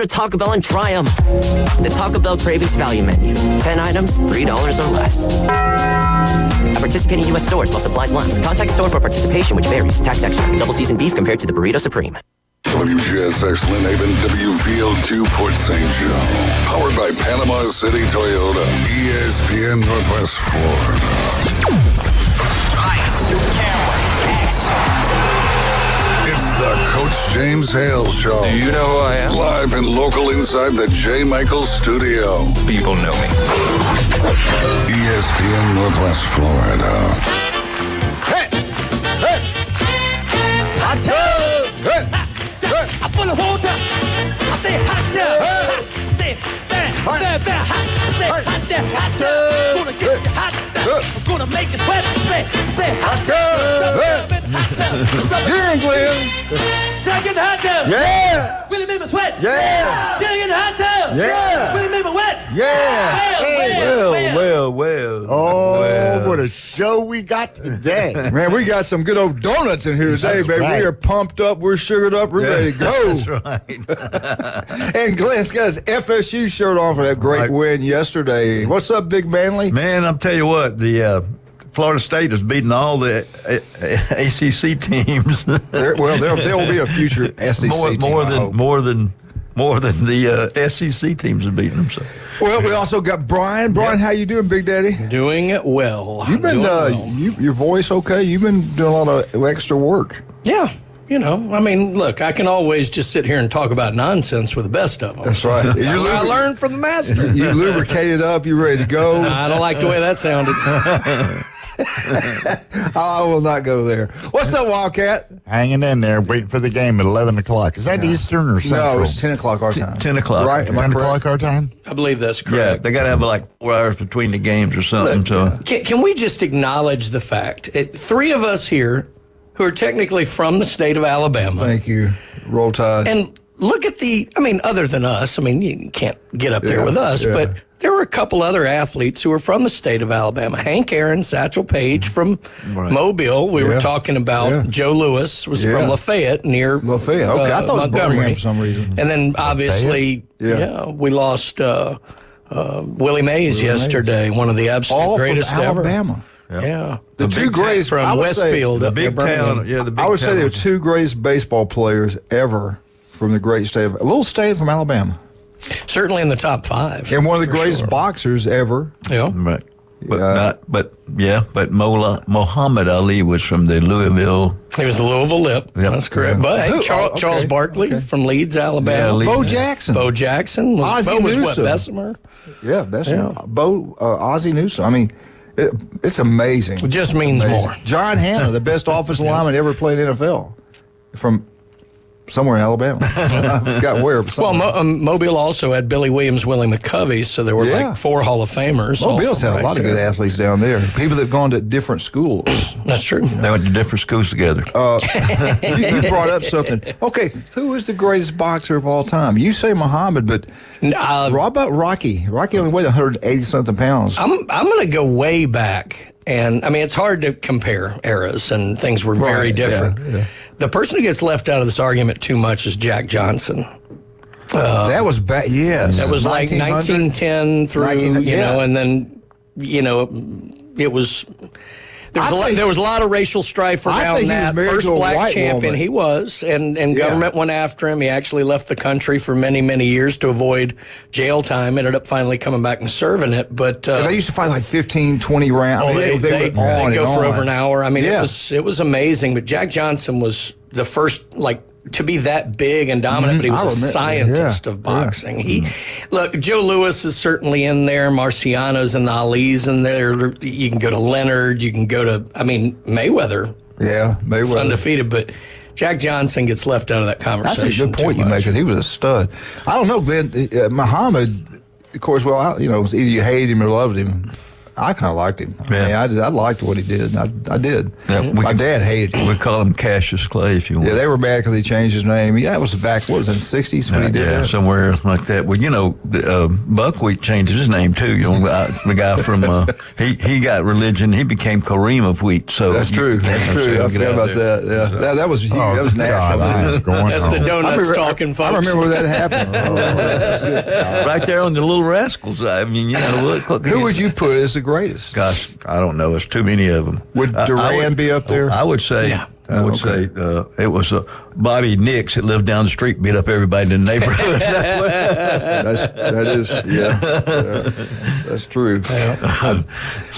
to Taco Bell and try them. The Taco Bell Cravings Value Menu. 10 items, $3 or less. At participating U.S. stores while supplies last. Contact store for participation, which varies. Tax extra. Double seasoned beef compared to the Burrito Supreme. WGSX Lynn Haven, WVLQ Port St. Joe. Powered by Panama City Toyota. ESPN Northwest Florida. Lights, camera, action. It's the Coach James Hale Show. Do you know who I am? Live and local inside the J. Michael Studio. People know me. ESPN Northwest Florida. Hey! Hey! Hot tub! Hey! Hey! I'm full of water. I stay hot tub. Stay hot tub. Gonna get you hot tub. I'm gonna make it wet. Stay hot tub. Get in, Glenn. Second hot tub. Yeah! Really make me sweat. Yeah! Second hot tub. Yeah! Really make me wet. Yeah! Well. Oh, what a show we got today. Man, we got some good old donuts in here today, baby. Right. We are pumped up, we're sugared up, we're ready to go. That's right. And Glenn's got his FSU shirt on for that great win yesterday. What's up, Big Manley? Man, I'm tell you what, the Florida State is beating all the ACC teams. There'll be a future SEC team. More than the SEC teams are beating them. So. Well, we also got Brian. Brian, how you doing, Big Daddy? Doing well. You've been your voice okay? You've been doing a lot of extra work. Yeah. You know, I mean, look, I can always just sit here and talk about nonsense with the best of them. That's right. I learned from the master. You lubricated up. You ready to go? I don't like the way that sounded. I will not go there. What's up, Wildcat? Hanging in there, waiting for the game at 11 o'clock. Is that Eastern or Central? No, it's 10 o'clock our time. 10 o'clock. Right? Am I 10 correct? o'clock our time? I believe that's Yeah, correct. they got to have like 4 hours between the games or something. Look, can we just acknowledge the fact, three of us here who are technically from the state of Alabama. Thank you. Roll Tide. And look at other than us, you can't get up there with us, but there were a couple other athletes who were from the state of Alabama. Hank Aaron, Satchel Paige from Mobile. We were talking about Joe Lewis was from Lafayette near Lafayette. Okay, I thought it was Montgomery Birmingham for some reason. And then obviously, we lost Willie Mays yesterday, one of the absolute greatest from Alabama. ever. Yeah. The two greatest from Westfield, the big town. Yeah, the big I would town. say there are two greatest baseball players ever from the great state of a little state from Alabama. Certainly in the top 5. And one of the greatest boxers ever. Yeah. Right. But Muhammad Ali was from the Louisville. He was the Louisville Lip. Yep. That's correct. But hey, Charles Barkley from Leeds, Alabama. Bo Jackson. Bo Jackson. Ozzie was what, Newsome. Bessemer? Yeah, Bessemer. Bo, Ozzie Newsome. It's amazing. It just means more. John Hanna, the best offensive lineman ever played in the NFL from somewhere in Alabama. I forgot where. Well, Mobile also had Billy Williams, Willie McCovey, so there were like 4 Hall of Famers. Mobile's had a lot of good athletes down there. People that have gone to different schools. That's true. They went to different schools together. You brought up something. Okay, who is the greatest boxer of all time? You say Muhammad, but what about Rocky? Rocky only weighed 180-something pounds. I'm going to go way back. And, it's hard to compare eras, and things were very different. Yeah. The person who gets left out of this argument too much is Jack Johnson. That was back, yes. That was like 1910 through, and then, it was... There was a lot of racial strife around that. First black champion he was, and government went after him. He actually left the country for many, many years to avoid jail time. Ended up finally coming back and serving it. But they used to fight like 15, 20 rounds. They go for over an hour. It was amazing. But Jack Johnson was the first to be that big and dominant, but he was a scientist of boxing. Look, Joe Lewis is certainly in there, Marciano's and the Ali's in there. You can go to Leonard, you can go to, Mayweather. Yeah, Mayweather. Undefeated, but Jack Johnson gets left out of that conversation. That's a good point you make, because he was a stud. I don't know, Glenn, Muhammad, of course, it was either you hated him or loved him. I kind of liked him. Yeah. I mean, I liked what he did. I did. Yeah, My dad hated him. We call him Cassius Clay, if you want. Yeah, they were mad because he changed his name. Yeah, it was back. What was it, in the '60s when he did that? Somewhere like that. Well, Buckwheat changed his name too. The guy from he got religion. He became Kareem of wheat. So that's true. That's true. I forgot about that. Yeah, so, that was huge. That was national. That's the donuts talking, folks. I remember that happened. That was good. Right there on the Little Rascals. I mean, who would you put as the greatest? Gosh, I don't know. There's too many of them. Would Duran be up there? I would say. Yeah. I would say it was Bobby Nix that lived down the street, beat up everybody in the neighborhood. That's true.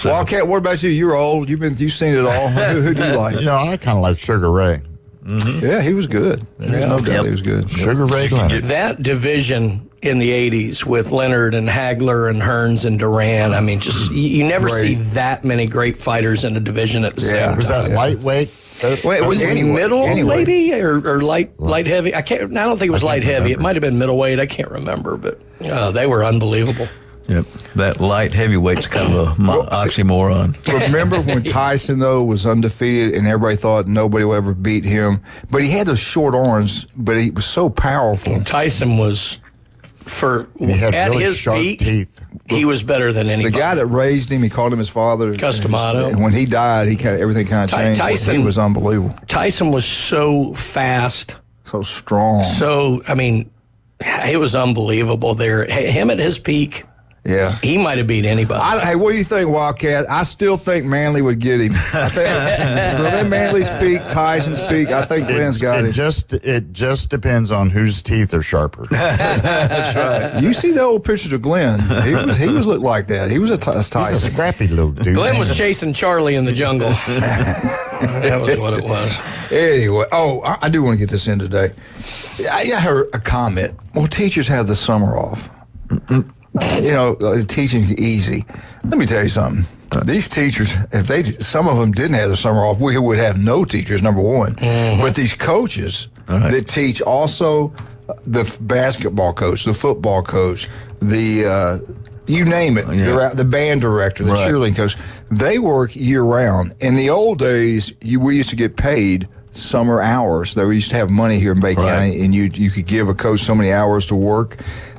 Wildcat, what about you? You're old. You've seen it all. Who do you like? I kind of like Sugar Ray. Mm-hmm. Yeah, he was good. There's no doubt he was good. Sugar Ray Leonard. That division in the 80s with Leonard and Hagler and Hearns and Duran, I mean, just you never see that many great fighters in a division at the same time. Was that lightweight? Was it middle maybe or light heavy? I don't think it was light heavy. It might have been middleweight. I can't remember, but they were unbelievable. Yep, that light heavyweight's kind of a oxymoron. Remember when Tyson, though, was undefeated and everybody thought nobody would ever beat him? But he had those short arms, but he was so powerful. And Tyson was, he had at really his sharp peak, teeth. He was better than anybody. The guy that raised him, he called him his father. Customato. And when he died, everything kind of changed. Tyson, he was unbelievable. Tyson was so fast. So strong. So, I mean, it was unbelievable there. Him at his peak. Yeah. He might have beat anybody. Hey, what do you think, Wildcat? I still think Manley would get him. I think Manley's peak, Tyson's peak, I think Glenn's got him. It just depends on whose teeth are sharper. That's right. You see the old pictures of Glenn. He was looked like that. He was a Tyson. He's a scrappy little dude. Glenn was chasing Charlie in the jungle. That was what it was. Anyway, I do want to get this in today. I heard a comment. Well, teachers have the summer off. Teaching easy. Let me tell you something. These teachers, some of them didn't have the summer off, we would have no teachers, number one. Mm-hmm. But these coaches that teach also the basketball coach, the football coach, the you name it, the band director, the cheerleading coach, they work year round. In the old days, we used to get paid summer hours. They used to have money here in Bay County, and you could give a coach so many hours to work.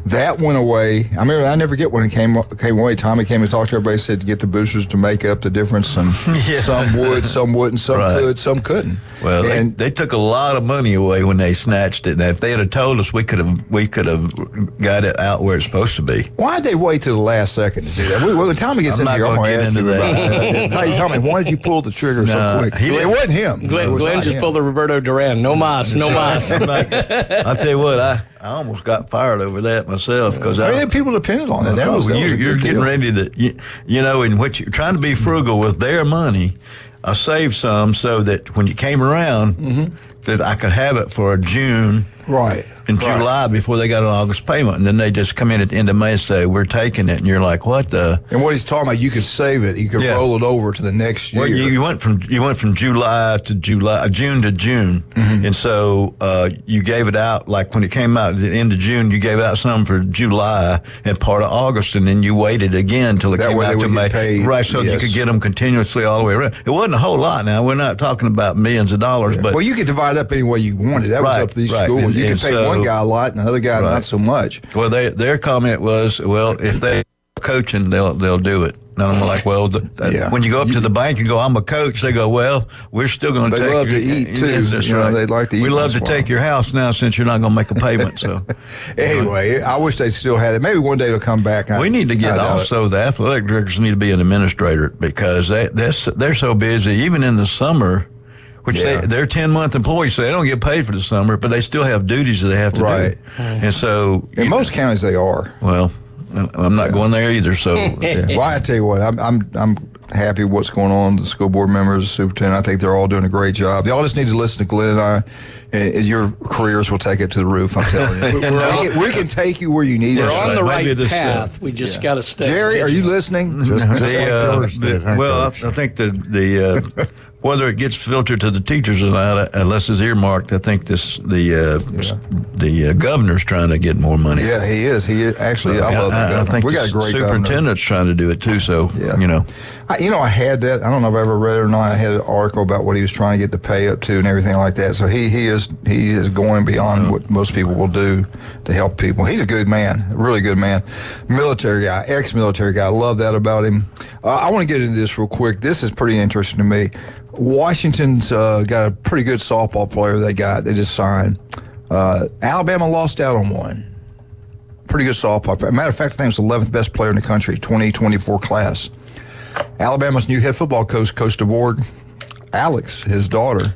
That went away. I remember, I never get when it came away. Tommy came and talked to everybody, said to get the boosters to make up the difference, and some would, some wouldn't, some could, some couldn't. Well, they took a lot of money away when they snatched it. Now, if they had told us, we could have got it out where it's supposed to be. Why'd they wait till the last second to do that? When Tommy gets in here, I'm going to ask him about that. Tommy, why did you pull the trigger so quick? It wasn't him. Glenn just pulled the Roberto Duran. No mas. I'll tell you what, I almost got fired over that myself because people depended on it. You're getting ready to, in what you're trying to be frugal with their money. I saved some so that when you came around, that I could have it for June. Right. In July before they got an August payment. And then they just come in at the end of May and say, we're taking it. And you're like, what the? And what he's talking about, you could save it. You could roll it over to the next year. Well, you went from July to July, June to June. Mm-hmm. And so you gave it out, like when it came out at the end of June, you gave out some for July and part of August. And then you waited again until it came out to May. Paid, right, so you could get them continuously all the way around. It wasn't a whole lot now. We're not talking about millions of dollars. But well, you could divide up any way you wanted. That was up to these schools. You could pay one guy a lot and another guy not so much. Well, their comment was, well, if they're coaching, they'll do it. And I'm like, well, when you go up to the bank and go, I'm a coach, they go, well, we're still going to take your... They love to eat, too. That's right. They'd like to eat. We love to take your house now since you're not going to make a payment. So anyway, I wish they still had it. Maybe one day it'll come back. We need to get also, the athletic directors need to be an administrator because they're so busy, even in the summer, which they're 10-month employees, so they don't get paid for the summer, but they still have duties that they have to do. And so... In most counties, they are. Well... I'm not going there either. So, well, I tell you what, I'm happy with what's going on. The school board members, the superintendent, I think they're all doing a great job. Y'all just need to listen to Glenn and I, and your careers will take it to the roof. I'm telling you, we can take you where you need us. We're on the right path. We just got to stay. Jerry, are you listening? Just like yours did, well, I think the whether it gets filtered to the teachers or not, unless it's earmarked, I think the governor's trying to get more money. Yeah, he is. I love the governor. I think we got a great superintendent's trying to do it too. So I had that. I don't know if I ever read it or not. I had an article about what he was trying to get the pay up to and everything like that. So he is going beyond what most people will do to help people. He's a good man, a really good man. Military guy, ex-military guy. I love that about him. I want to get into this real quick. This is pretty interesting to me. Washington's got a pretty good softball player they just signed. Alabama lost out on one. Pretty good softball player. Matter of fact, I think it was the 11th best player in the country, 2024 class. Alabama's new head football coach, Coach DeBoer, Alex, his daughter,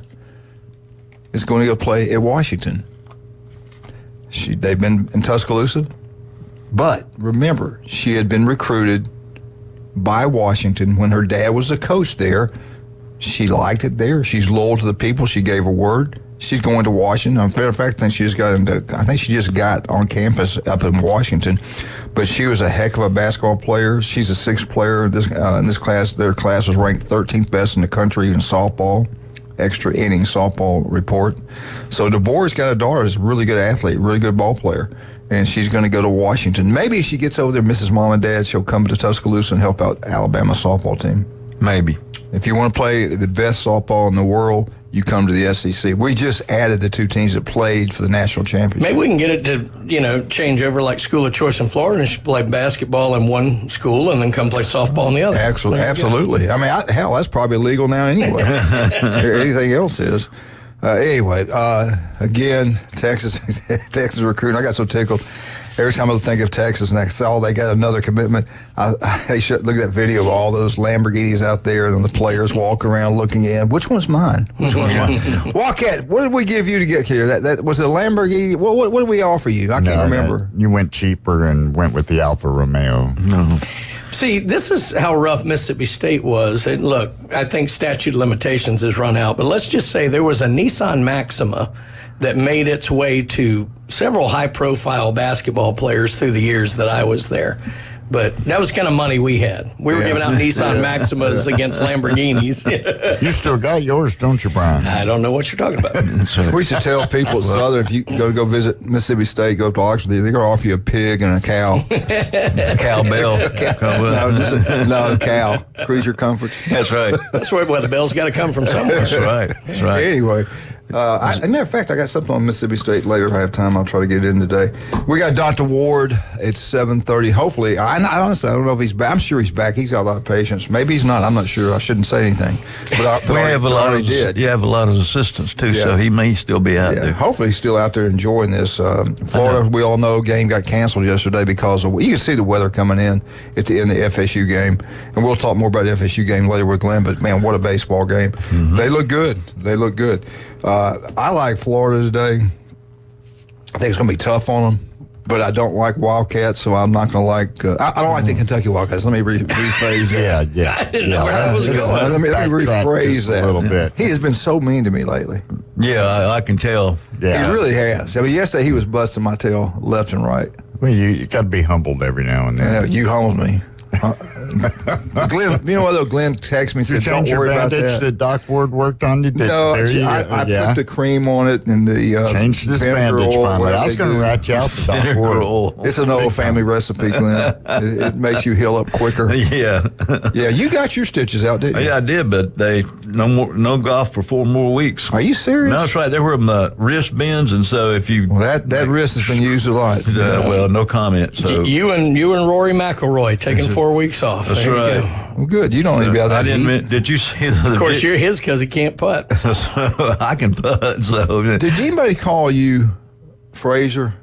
is going to go play at Washington. They've been in Tuscaloosa. But remember, she had been recruited by Washington when her dad was a coach there. She liked it there. She's loyal to the people. She gave a word. She's going to Washington. As a matter of fact, I think she just got on campus up in Washington. But she was a heck of a basketball player. She's a sixth player in this class. Their class was ranked 13th best in the country in softball, extra inning softball report. So DeBoer's got a daughter who's a really good athlete, really good ball player. And she's going to go to Washington. Maybe if she gets over there, Mrs. Mom and Dad, she'll come to Tuscaloosa and help out Alabama softball team. Maybe. If you want to play the best softball in the world, you come to the SEC. We just added the two teams that played for the national championship. Maybe we can get it to, change over like school of choice in Florida and she play basketball in one school and then come play softball in the other. Absolutely. I mean, that's probably legal now anyway. Anything else is. Anyway, again, Texas recruiting. I got so tickled. Every time I think of Texas and I saw they got another commitment, they should look at that video of all those Lamborghinis out there and the players walking around looking in. Which one's mine? Walkette, what did we give you to get here? That was it a Lamborghini? What did we offer you? I can't remember. You went cheaper and went with the Alfa Romeo. No. See, this is how rough Mississippi State was. And look, I think statute of limitations has run out, but let's just say there was a Nissan Maxima that made its way to several high-profile basketball players through the years that I was there. But that was kind of money we had. We were giving out Nissan Maximas against Lamborghinis. You still got yours, don't you, Brian? I don't know what you're talking about. We should tell people at Southern, if you go visit Mississippi State, go up to Oxford, they're going to offer you a pig and a cow. A cowbell. No, a cow. Creature comforts. That's right. That's where the bell's got to come from somewhere. That's right. Anyway. As a matter of fact, I got something on Mississippi State later. If I have time, I'll try to get it in today. We got Dr. Ward at 7:30. Hopefully, honestly, I don't know if he's back. I'm sure he's back. He's got a lot of patience. Maybe he's not. I'm not sure. I shouldn't say anything. But we have a lot of assistants too, so he may still be out there. Hopefully, he's still out there enjoying this. Florida, we all know, game got canceled yesterday because of. You can see the weather coming in at the end of the FSU game, and we'll talk more about the FSU game later with Glenn. But man, what a baseball game! Mm-hmm. They look good. They look good. I like Florida today. I think it's going to be tough on them, but I don't like Wildcats, so I'm not going to like. I don't like the Kentucky Wildcats. Let me rephrase that. Yeah. I didn't know where that was going. Let me rephrase that a little bit. He has been so mean to me lately. Yeah, I can tell. Yeah. He really has. I mean, yesterday he was busting my tail left and right. Well, you got to be humbled every now and then. Yeah, you humbled me. Glenn, you know what though? Glenn texted me and said, "Don't worry about that." That Doc Ward worked on you. No, I put the cream on it and the changed this bandage finally. I was going to rat you out to Doc Ward. It's an old family recipe, Glenn. It makes you heal up quicker. Yeah, yeah. You got your stitches out, didn't you? Yeah, I did, but no golf for 4 more weeks. Are you serious? No, that's right. There were wrist bends, and so if you that wrist has been used a lot. Well, no comment. So you and Rory McIlroy taking 4 weeks off. That's right. Well, good. You don't need to be out there. Did you see Of course, you're his because he can't putt. I can putt. So did anybody call you Fraser?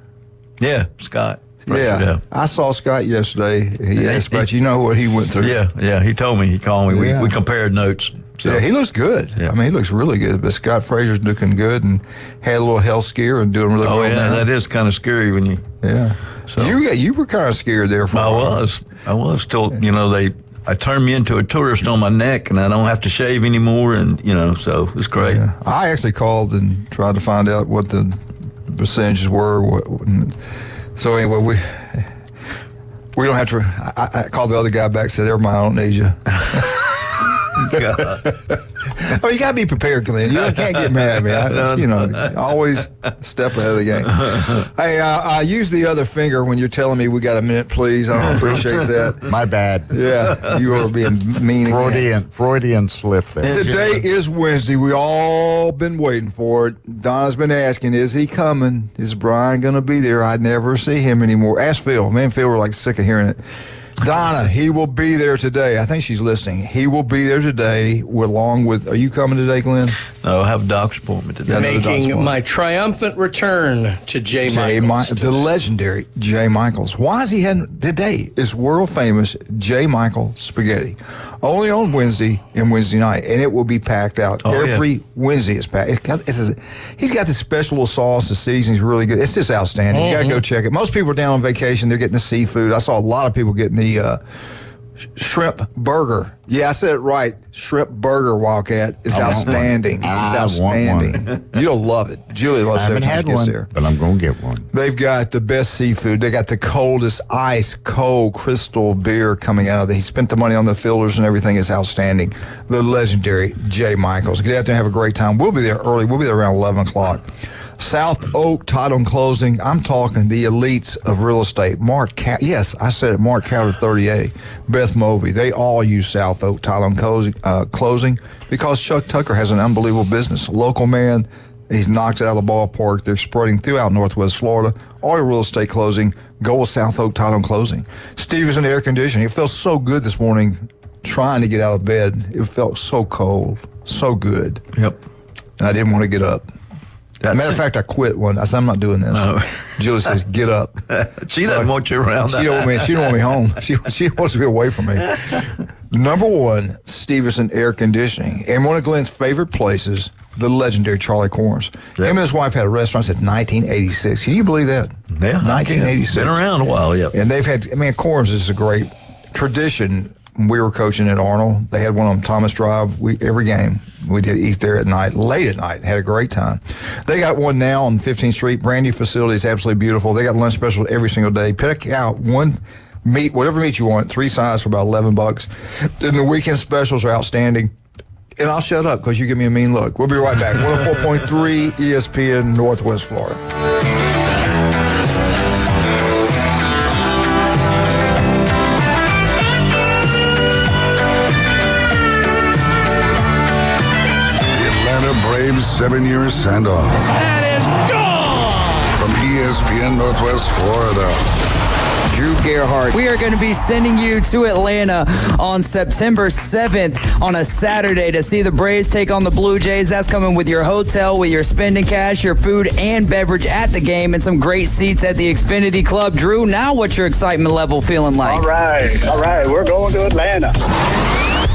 Yeah, Scott. Yeah. I saw Scott yesterday. He asked about you know what he went through. Yeah. He told me. He called me. We compared notes. So. Yeah, he looks good. Yeah. I mean, he looks really good. But Scott Fraser's looking good and had a little health scare and doing really well now. That is kind of scary when you. Yeah. So you were kind of scared there for a while. I was till I turned me into a tourist on my neck, and I don't have to shave anymore, and so it's great. Yeah. I actually called and tried to find out what the percentages were. So anyway, we don't have to. I called the other guy back, said, "Never mind, I don't need you." Oh, you got to be prepared, Glenn. You can't get mad at me. Always step ahead of the game. Hey, I use the other finger when you're telling me we got a minute, please. I don't appreciate that. My bad. Yeah, you are being mean again. Freudian slip there. Today is Wednesday. We all been waiting for it. Donna's been asking, is he coming? Is Brian going to be there? I never see him anymore. Ask Phil. Me and Phil were like sick of hearing it. Donna, he will be there today. I think she's listening. He will be there today along with, are you coming today, Glenn? No, I have a doctor's appointment today. Making my triumphant return to J. Michaels. The legendary J. Michaels. Why is he heading today? Is world famous J. Michael spaghetti. Only on Wednesday and Wednesday night, and it will be packed out. Every Wednesday is packed. He's got this special little sauce. The seasoning's really good. It's just outstanding. You got to go check it. Most people are down on vacation. They're getting the seafood. I saw a lot of people getting the shrimp burger. Yeah, I said it right. Shrimp burger, Wildcat. It's outstanding. It's outstanding. You'll love it. Julie loves it. I haven't had one, there. but I'm going to get one. They've got the best seafood. They got the coldest ice cold crystal beer coming out of it. He spent the money on the filters and everything. Is outstanding. The legendary J. Michaels. Get out there and have a great time. We'll be there early. We'll be there around 11 o'clock. South Oak Title and Closing. I'm talking the elites of real estate. Yes, I said it. Mark Cowder 30A, Beth Movey. They all use South Oak Title and Closing because Chuck Tucker has an unbelievable business. Local man, he's knocked it out of the ballpark. They're spreading throughout Northwest Florida. All your real estate closing, go with South Oak Title and Closing. Stevenson Air Conditioning. It felt so good this morning trying to get out of bed. It felt so cold, so good. Yep. And I didn't want to get up. Matter of fact, I quit one. I said, I'm not doing this. No. Julie says, get up. She doesn't want you around. She don't want me home. She wants to be away from me. Number one, Stevenson Air Conditioning. And one of Glenn's favorite places, the legendary Charlie Corns. Yep. Him and his wife had a restaurant since 1986. Can you believe that? Yeah. 1986. Been around a while, yep. And they've had, Corns is a great tradition. When we were coaching at Arnold, they had one on Thomas Drive. Every game, we did eat there at night, late at night. Had a great time. They got one now on 15th Street. Brand new facility. It's absolutely beautiful. They got lunch specials every single day. Pick out one meat, whatever meat you want, 3 sides for about $11. And the weekend specials are outstanding. And I'll shut up because you give me a mean look. We'll be right back. 104.3 ESPN Northwest Florida. Braves 7-year send-off. That is gone! From ESPN Northwest Florida. Drew Gerhardt. We are going to be sending you to Atlanta on September 7th on a Saturday to see the Braves take on the Blue Jays. That's coming with your hotel, with your spending cash, your food and beverage at the game, and some great seats at the Xfinity Club. Drew, now what's your excitement level feeling like? All right. We're going to Atlanta.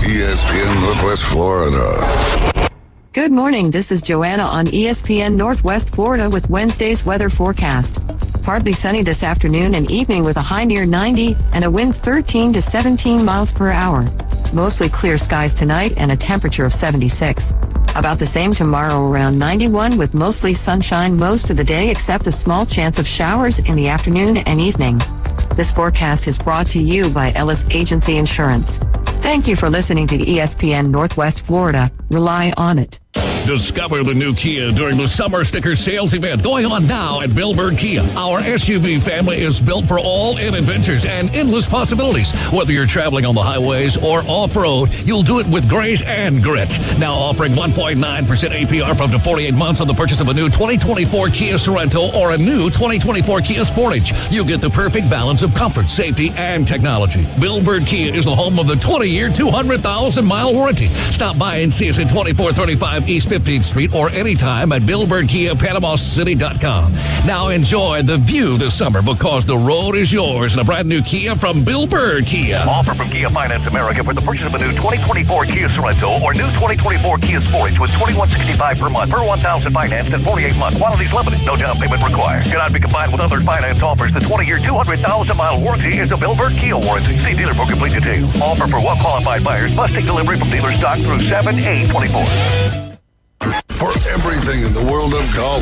ESPN Northwest Florida. Good morning, this is Joanna on ESPN Northwest Florida with Wednesday's weather forecast. Partly sunny this afternoon and evening with a high near 90 and a wind 13 to 17 miles per hour. Mostly clear skies tonight and a temperature of 76. About the same tomorrow, around 91 with mostly sunshine most of the day except a small chance of showers in the afternoon and evening. This forecast is brought to you by Ellis Agency Insurance. Thank you for listening to ESPN Northwest Florida. Rely on it. Discover the new Kia during the Summer Sticker Sales event going on now at Bill Bird Kia. Our SUV family is built for all-in adventures and endless possibilities. Whether you're traveling on the highways or off-road, you'll do it with grace and grit. Now offering 1.9% APR for up to 48 months on the purchase of a new 2024 Kia Sorento or a new 2024 Kia Sportage. You'll get the perfect balance of comfort, safety, and technology. Bill Bird Kia is the home of the 20-year, 200,000-mile warranty. Stop by and see us at 2435 East 15th Street or anytime at BillBirdKia.PanamaCity.com. Now enjoy the view this summer because the road is yours in a brand new Kia from Bill Bird Kia. Offer from Kia Finance America for the purchase of a new 2024 Kia Sorento or new 2024 Kia Sportage with $2,165 per month per 1,000 financed and 48 months. Quantities limited. No down payment required. Cannot be combined with other finance offers. The 20-year, 200,000-mile warranty is a Bill Bird Kia warranty. See dealer for complete details. Offer for well-qualified buyers. Must take delivery from dealer stock through 7/8/24. For everything in the world of golf,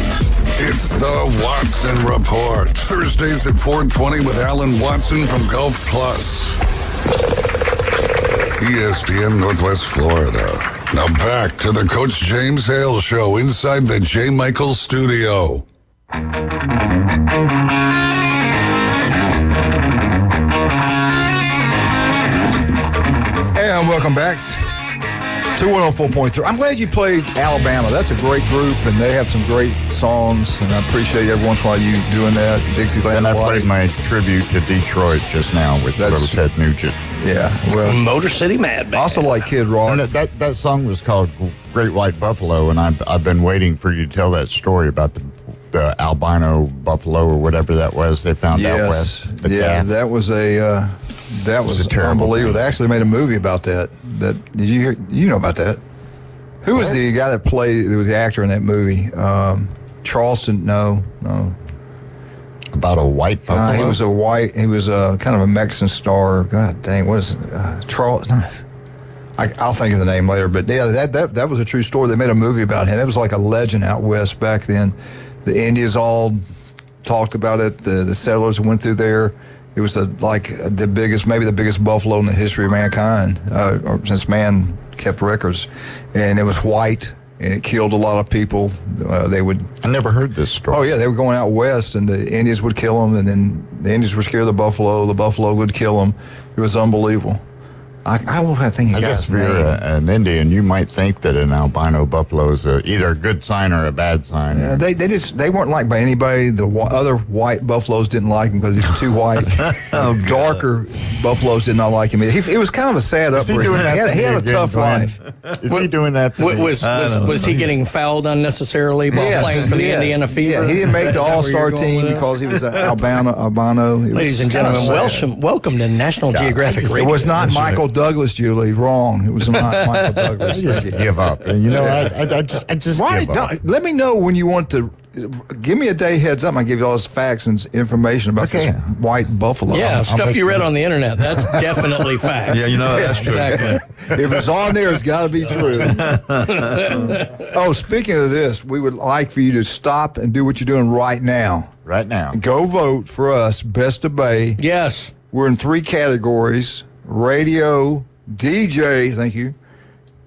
it's the Watson Report. Thursdays at 4:20 with Alan Watson from Golf Plus. ESPN Northwest Florida. Now back to the Coach James Hale Show inside the J. Michael studio. And welcome back to 104.3. I'm glad you played Alabama. That's a great group, and they have some great songs, and I appreciate every once in a while you doing that. Dixieland. And I played my tribute to Detroit just now with little Ted Nugent. Yeah, well, Motor City Madman. I also like Kid Rock. And that song was called Great White Buffalo, and I've been waiting for you to tell that story about the albino buffalo or whatever that was they found out west. Yeah, that was a terrible unbelievable. They actually made a movie about that. Did you hear? You know about that? Who was the guy that played? There was the actor in that movie. Charleston? No. About a white buffalo. He was a white. He was a kind of a Mexican star. God dang, what is it? Charles? No. I'll think of the name later. But yeah, that was a true story. They made a movie about him. It was like a legend out west back then. The Indians all talked about it. The settlers went through there. It was the biggest buffalo in the history of mankind, or since man kept records. And it was white, and it killed a lot of people. I never heard this story. Oh yeah, they were going out west, and the Indians would kill them, and then the Indians would scare the buffalo. The buffalo would kill them. It was unbelievable. I think I guess if you're an Indian, you might think that an albino buffalo is either a good sign or a bad sign. Yeah, they weren't liked by anybody. The other white buffaloes didn't like him because he was too white. Darker buffaloes did not like him. It was kind of a sad upbringing. He had a tough life. Is he doing that to me? Was he getting fouled unnecessarily while playing for the Indiana Fever? Yeah, he didn't make the All-Star team because he was an albino. Ladies and gentlemen, welcome to National Geographic Radio. It was not Michael Douglas, Julie. Wrong. It was not Michael Douglas. I just give up. And I just give up. Let me know when you want to. Give me a day heads up. I give you all this facts and information about this white buffalo. Yeah, stuff you read on the internet. That's definitely facts. Yeah, that's true. Exactly. If it's on there, it's got to be true. Speaking of this, we would like for you to stop and do what you're doing right now. Right now. Go vote for us, Best of Bay. Yes. We're in 3 categories: radio, DJ, thank you,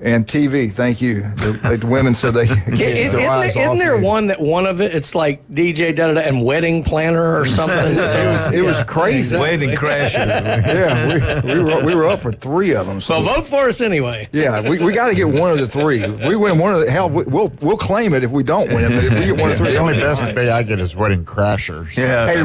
and TV, thank you. The women said they can't Isn't there one that one of it's like DJ da-da-da and wedding planner or something? It was crazy. Wedding crashers. Yeah, we were up for 3 of them. So vote for us anyway. Yeah, we got to get one of the 3. If we win one of the, hell, we'll claim it if we don't win it. But if we get one of the 3, the only Best of Bay I get is wedding crashers. Yeah. Hey,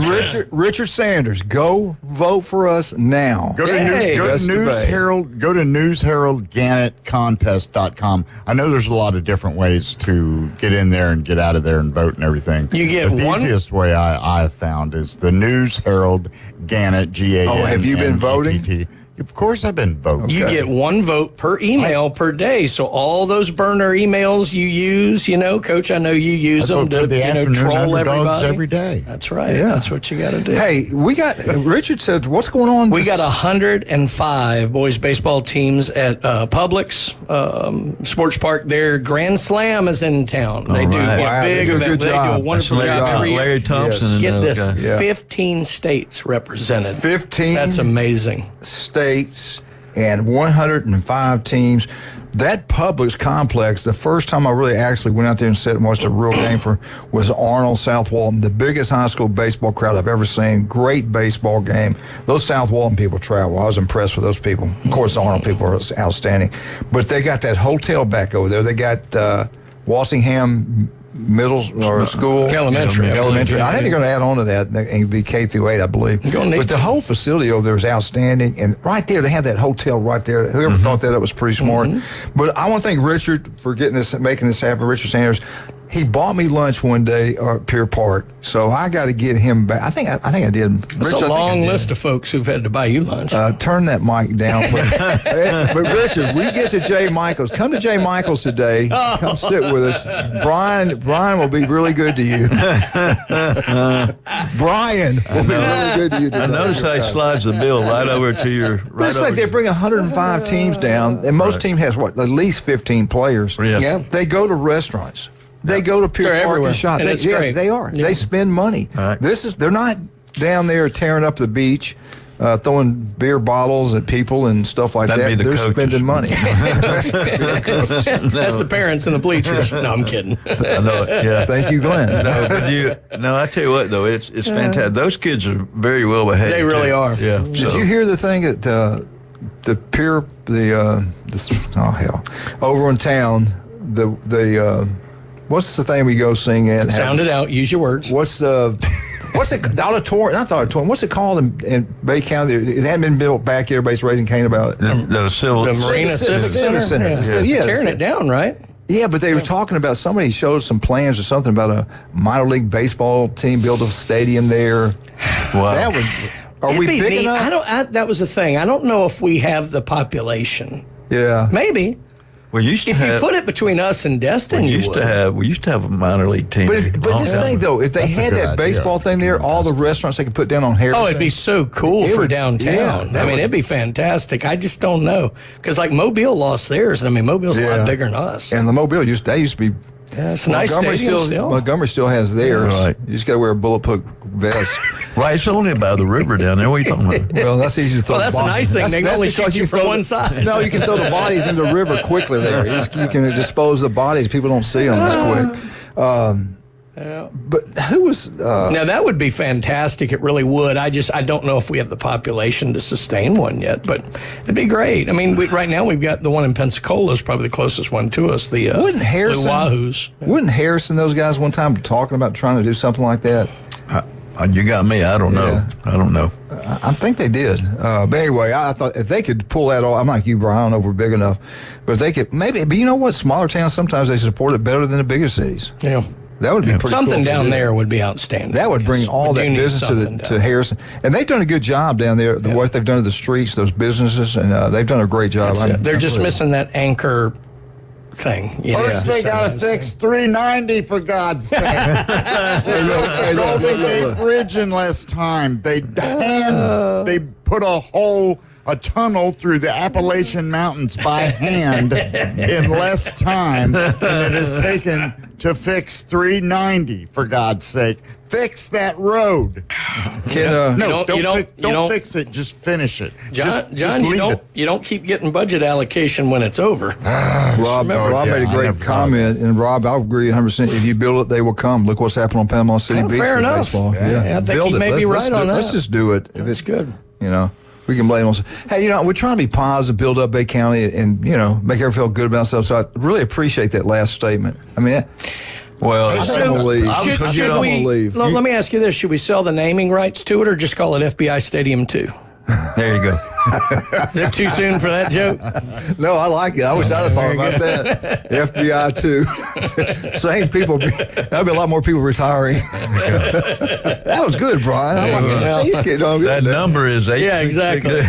Richard Sanders, go vote for us now. Go to News Herald. Go to News Herald Gannett Contest. I know there's a lot of different ways to get in there and get out of there and vote and everything. You get the easiest way I have found is the News Herald Gannett GANNETT. Oh, have you been voting? Of course I've been voting. You get 1 vote per email per day. So all those burner emails you use, Coach, I know you use them to troll everybody. Every day. That's right. Yeah. That's what you got to do. Hey, Richard said, what's going on? We got 105 boys baseball teams at Publix Sports Park. Their Grand Slam is in town. They do a big event. They do a wonderful job every year. Larry Thompson. Yes. Get this, 15 states represented. 15? That's amazing. States and 105 teams. That Publix complex, the first time I really actually went out there and sat and watched a real game was Arnold South Walton, the biggest high school baseball crowd I've ever seen. Great baseball game. Those South Walton people travel. I was impressed with those people. Of course, the Arnold people are outstanding. But they got that hotel back over there. They got Walsingham middle or school. Elementary. I think they're going to add on to that and be K through 8, I believe. But the whole facility over there is outstanding. And right there, they have that hotel right there. Whoever thought that was pretty smart. But I want to thank Richard for making this happen. Richard Sanders. He bought me lunch one day at Pier Park, so I got to get him back. I think I did. It's a long list of folks who've had to buy you lunch. Turn that mic down, please. But Richard, we get to J. Michaels. Come to J. Michaels today. Come sit with us. Brian will be really good to you. Brian will be really good to you today. I notice how he slides the bill right over to your right. It's like they bring 105 teams down, and most team has at least 15 players. Yeah. They go to restaurants. They go to Pier Park and shop. They are. Yeah. They spend money. Right. They're not down there tearing up the beach. throwing beer bottles at people and stuff like That'd that. be the They're coaches. spending money. That's the parents in the bleachers. No, I'm kidding. I know it, yeah. Thank you, Glenn. No, I tell you what, though, it's fantastic. Those kids are very well behaved. They really are. Yeah. Did you hear the thing at over in town, what's the thing we go sing at? Sound it out. Use your words. What's it? The auditorium? Not the auditorium. What's it called in Bay County? It hadn't been built back yet. Everybody's raising Cain about it. The Marina Civic Center. Yeah. Tearing it down, right? Yeah, but they were talking about, somebody showed some plans or something about a minor league baseball team built a stadium there. Wow. That was. Are we big neat. enough? That was the thing. I don't know if we have the population. Yeah. Maybe. We used to if you put it between us and Destin, we used to have a minor league team. But this thing though, if they had that baseball thing there, all the restaurants they could put down on Harrison. Oh, it'd be so cool for downtown. Yeah, it'd be fantastic. I just don't know because like Mobile lost theirs. I mean, Mobile's a lot bigger than us. And the Mobile used to be. Yeah, it's a nice stadium still. Montgomery still has theirs. Right. You just got to wear a bulletproof vest. Right, it's only by the river down there. What are you talking about? Well, that's easy to throw. Well, that's the nice thing. They can only shoot you from one side. No, you can throw the bodies into the river quickly there. You can dispose of the bodies. People don't see them as quick. But who was... now, that would be fantastic. It really would. I don't know if we have the population to sustain one yet, but it'd be great. I mean, right now we've got the one in Pensacola is probably the closest one to us, the wouldn't Harrison, Blue Wahoos. Wouldn't Harrison, those guys one time talking about trying to do something like that? You got me. I don't know. Yeah. I don't know. I think they did. But anyway, I thought if they could pull that off, I'm like you, Brian, I don't know if we're big enough. But if they could, maybe, but you know what? Smaller towns, sometimes they support it better than the bigger cities. Yeah. That would be pretty Something cool down there would be outstanding. That would bring all that business to Harrison. And they've done a good job down there, the work they've done to the streets, those businesses, and they've done a great job. They're just missing that anchor thing. First, they got to fix 390 for God's sake. They built the Golden Gate Bridge in less time. They put a tunnel through the Appalachian Mountains by hand in less time than it has taken to fix 390, for God's sake. Fix that road. Don't fix it, just finish it. John, just leave it. You don't keep getting budget allocation when it's over. Rob made a great comment, and Rob, I agree 100%. If you build it, they will come. Look what's happened on Panama City Beach fair with enough. baseball. Yeah, I think build he may be right on that. Let's just do it. If it's good. We can blame on. Hey, we're trying to be positive, build up Bay County, and make everyone feel good about themselves. So I really appreciate that last statement. I mean, well, I'm gonna leave. Let me ask you this: should we sell the naming rights to it, or just call it FBI Stadium 2? There you go. Is it too soon for that joke? No, I like it. I wish I'd have thought about that. FBI too. Same people. That'd be a lot more people retiring. That was good, Brian. That number is 8. Yeah, exactly.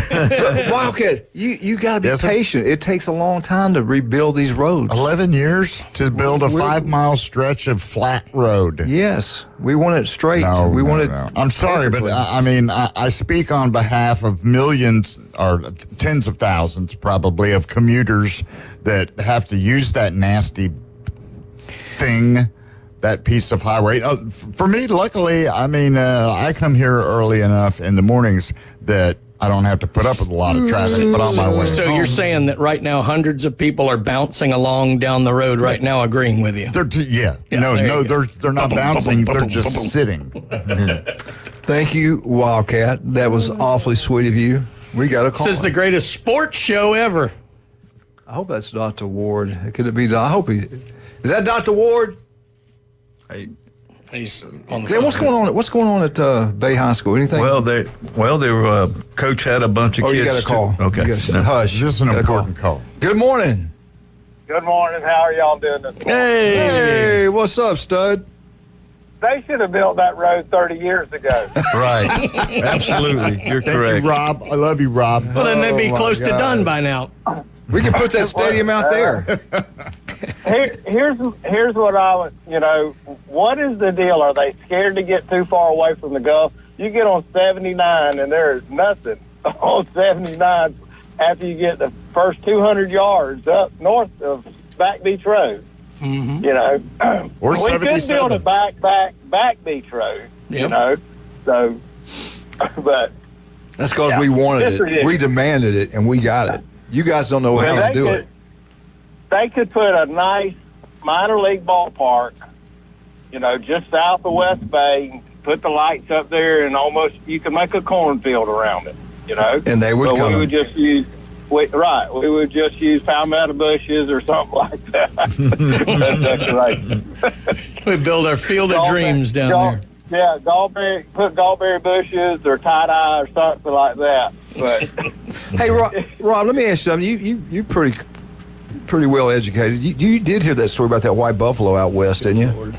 Wildcat, you got to be patient. It takes a long time to rebuild these roads. 11 years to build a 5-mile stretch of flat road. Yes, we want it straight. No. I'm sorry, but I speak on behalf of millions or tens of thousands probably of commuters that have to use that nasty thing, that piece of highway. For me, luckily, I come here early enough in the mornings that I don't have to put up with a lot of traffic, but on my way So home, you're saying that right now hundreds of people are bouncing along down the road right now agreeing with you? They're not bouncing, they're just sitting. Thank you, Wildcat. That was awfully sweet of you. We got a call. This is the greatest sports show ever. I hope that's Dr. Ward. Could it be? I hope he... Is that Dr. Ward? Hey. He's on the What's going on at Bay High School? Anything? Well, coach had a bunch of kids. You got a call. Okay. Hush. This is an important call. Good morning. Good morning. How are y'all doing this morning? Hey, what's up, stud? They should have built that road 30 years ago. Right. Absolutely. You're correct. Thank you, Rob. I love you, Rob. Well, then they'd be close to done by now. We can put that stadium out there. Here's what I was, what is the deal? Are they scared to get too far away from the Gulf? You get on 79 and there's nothing on 79 after you get the first 200 yards up north of Back Beach Road. Mm-hmm. Or we 77. could build a back Beach Road, so, but That's because we wanted it. We demanded it, and we got it. You guys don't know how to do it. They could put a nice minor league ballpark, just south of West Bay, put the lights up there, and almost you could make a cornfield around it, And they would come. We would just use, we would just use palmetto bushes or something like that. We build our field of dreams down there. Yeah, put gallberry bushes or tie-dye or something like that. But hey, Rob, let me ask you something. You pretty well educated. You did hear that story about that white buffalo out west, didn't you?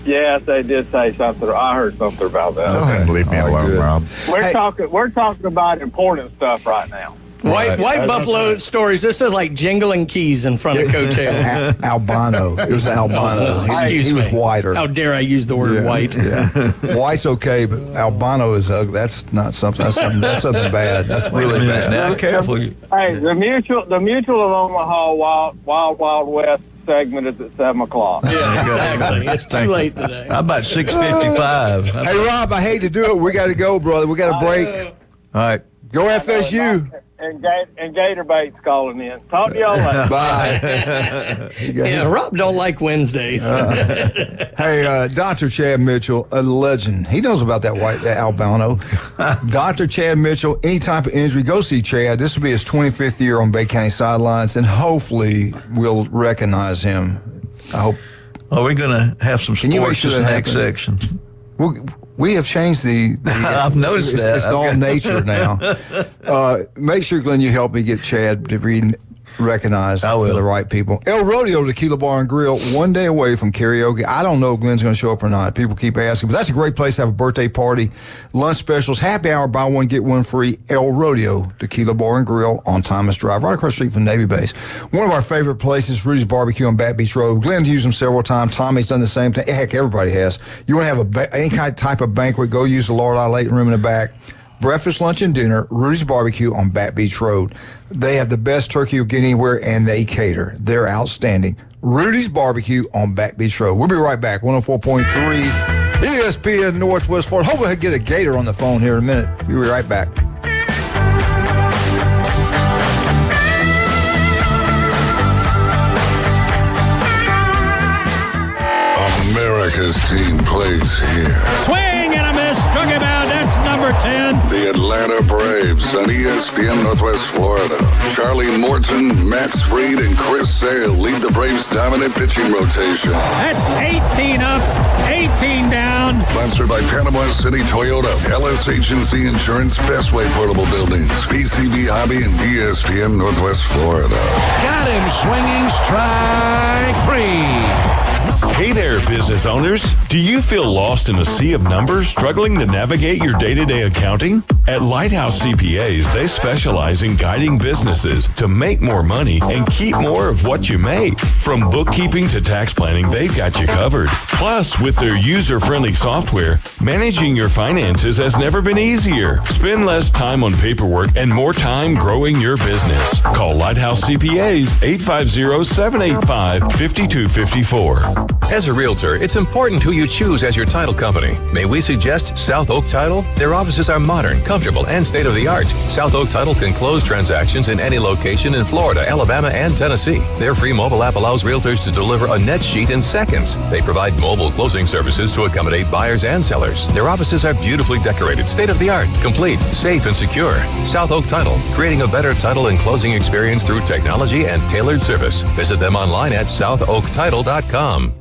Yes, they did say something. I heard something about that. Go ahead and leave me alone, Rob. We're talking about important stuff right now. White buffalo stories. This is like jingling keys in front of Coach Hale. Albino. It was albino. He was whiter. How dare I use the word white? Yeah. White's okay, but albino is ugly. That's not something. That's something bad. That's really bad. Now, careful. Hey, the Mutual of Omaha Wild West segment is at 7:00. Yeah, exactly. It's too late today. How about 6:55? Hey, Rob, I hate to do it. We got to go, brother. We got a break. All right. Go FSU. And Gator Bait's calling in. Talk to y'all later. Bye. Yeah, Rob don't like Wednesdays. Hey, Dr. Chad Mitchell, a legend. He knows about that albino. Dr. Chad Mitchell, any type of injury, go see Chad. This will be his 25th year on Bay County sidelines, and hopefully we'll recognize him. I hope. Are we going to have some sports in the next section? We have changed the I've noticed that. It's all nature now. Make sure, Glenn, you help me get Chad to be recognized for the right people. El Rodeo Tequila Bar and Grill, one day away from karaoke. I don't know if Glenn's going to show up or not. People keep asking, but that's a great place to have a birthday party, lunch specials, happy hour, buy one, get one free. El Rodeo Tequila Bar and Grill on Thomas Drive, right across the street from Navy Base. One of our favorite places, Rudy's Barbecue on Back Beach Road. Glenn's used them several times. Tommy's done the same thing. Heck, everybody has. You want to have any kind of type of banquet, go use the Lord Leighton room in the back. Breakfast, lunch, and dinner, Rudy's Barbecue on Back Beach Road. They have the best turkey you'll get anywhere, and they cater. They're outstanding. Rudy's Barbecue on Back Beach Road. We'll be right back. 104.3 ESPN Northwest Florida. Hopefully I get a Gator on the phone here in a minute. We'll be right back. America's team plays here. Swing and a miss. Struck him out. That's number 10. The Atlanta Braves on ESPN Northwest Florida. Charlie Morton, Max Fried, and Chris Sale lead the Braves' dominant pitching rotation. That's 18 up, 18 down. Sponsored by Panama City Toyota, LS Agency Insurance, Bestway Portable Buildings, PCB Hobby, and ESPN Northwest Florida. Got him swinging, strike three. Hey there, business owners. Do you feel lost in a sea of numbers, struggling to navigate your day-to-day accounting? At Lighthouse CPAs, they specialize in guiding businesses to make more money and keep more of what you make. From bookkeeping to tax planning, they've got you covered. Plus, with their user-friendly software, managing your finances has never been easier. Spend less time on paperwork and more time growing your business. Call Lighthouse CPAs 850-785-5254. As a realtor, it's important who you choose as your title company. May we suggest South Oak Title? Their offices are modern, comfortable, and state-of-the-art. South Oak Title can close transactions in any location in Florida, Alabama, and Tennessee. Their free mobile app allows realtors to deliver a net sheet in seconds. They provide mobile closing services to accommodate buyers and sellers. Their offices are beautifully decorated, state-of-the-art, complete, safe, and secure. South Oak Title, creating a better title and closing experience through technology and tailored service. Visit them online at southoaktitle.com.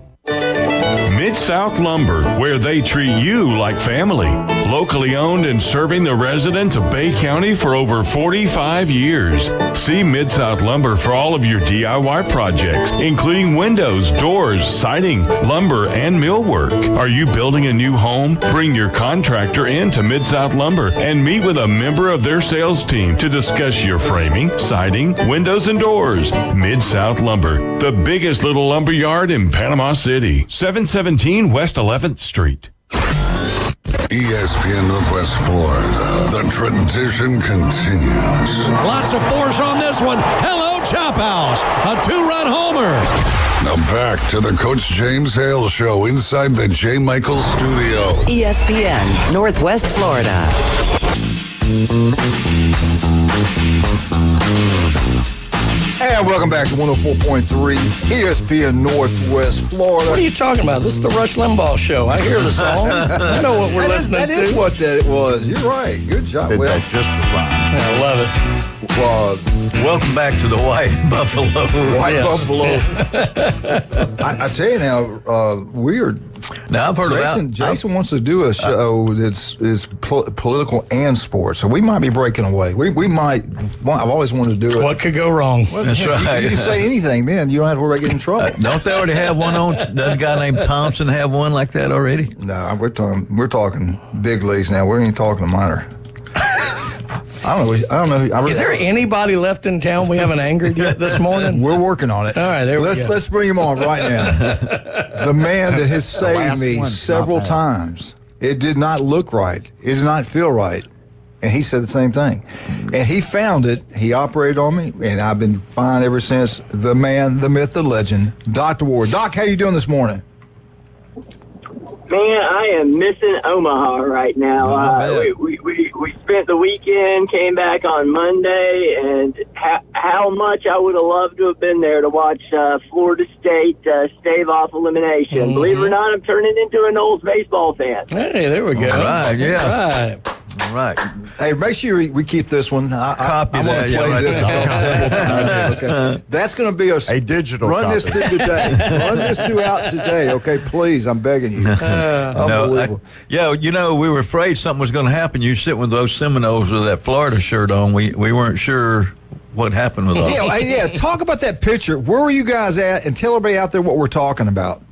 Mid-South Lumber, where they treat you like family. Locally owned and serving the residents of Bay County for over 45 years. See Mid-South Lumber for all of your DIY projects, including windows, doors, siding, lumber, and millwork. Are you building a new home? Bring your contractor in to Mid-South Lumber and meet with a member of their sales team to discuss your framing, siding, windows, and doors. Mid-South Lumber, the biggest little lumber yard in Panama City. 717 West 11th Street. ESPN Northwest Florida. The tradition continues. Lots of force on this one. Hello, Chop House. A 2-run homer. Now back to the Coach James Hale Show inside the J. Michael Studio. ESPN Northwest Florida. And welcome back to 104.3 ESPN Northwest Florida. What are you talking about? This is the Rush Limbaugh show. I hear the song. I know what we're listening to. That is what that was. You're right. Good job. Did that just for fun. I love it. Welcome back to the White Buffalo. Buffalo. I tell you now, we are. Now I've heard Jason wants to do a show that's political and sports, so we might be breaking away. We might. I've always wanted to do it. What could go wrong? That's right. You can say anything, then you don't have to worry about getting in trouble. Don't they already have one on? Doesn't a guy named Thompson have one like that already? No, we're talking big leagues now. We ain't talking minor. I don't know. Is there anybody left in town we haven't angered yet this morning? We're working on it. All right, Let's bring him on right now. The man that has saved me several times. It did not look right. It did not feel right. And he said the same thing. And he found it. He operated on me, and I've been fine ever since. The man, the myth, the legend, Dr. Ward. Doc, how you doing this morning? Man, I am missing Omaha right now. We spent the weekend, came back on Monday, and how much I would have loved to have been there to watch Florida State stave off elimination. Mm-hmm. Believe it or not, I'm turning into an Knowles baseball fan. Hey, there we go. All right, yeah. All right. All right. Hey, make sure we keep this one. Copy I'm going to play this several times. Okay. That's going to be a digital Run copy. this through today. Run this throughout today, okay? Please, I'm begging you. Unbelievable. We were afraid something was going to happen. You sitting with those Seminoles with that Florida shirt on. We weren't sure what happened with us. Yeah, talk about that picture. Where were you guys at? And tell everybody out there what we're talking about.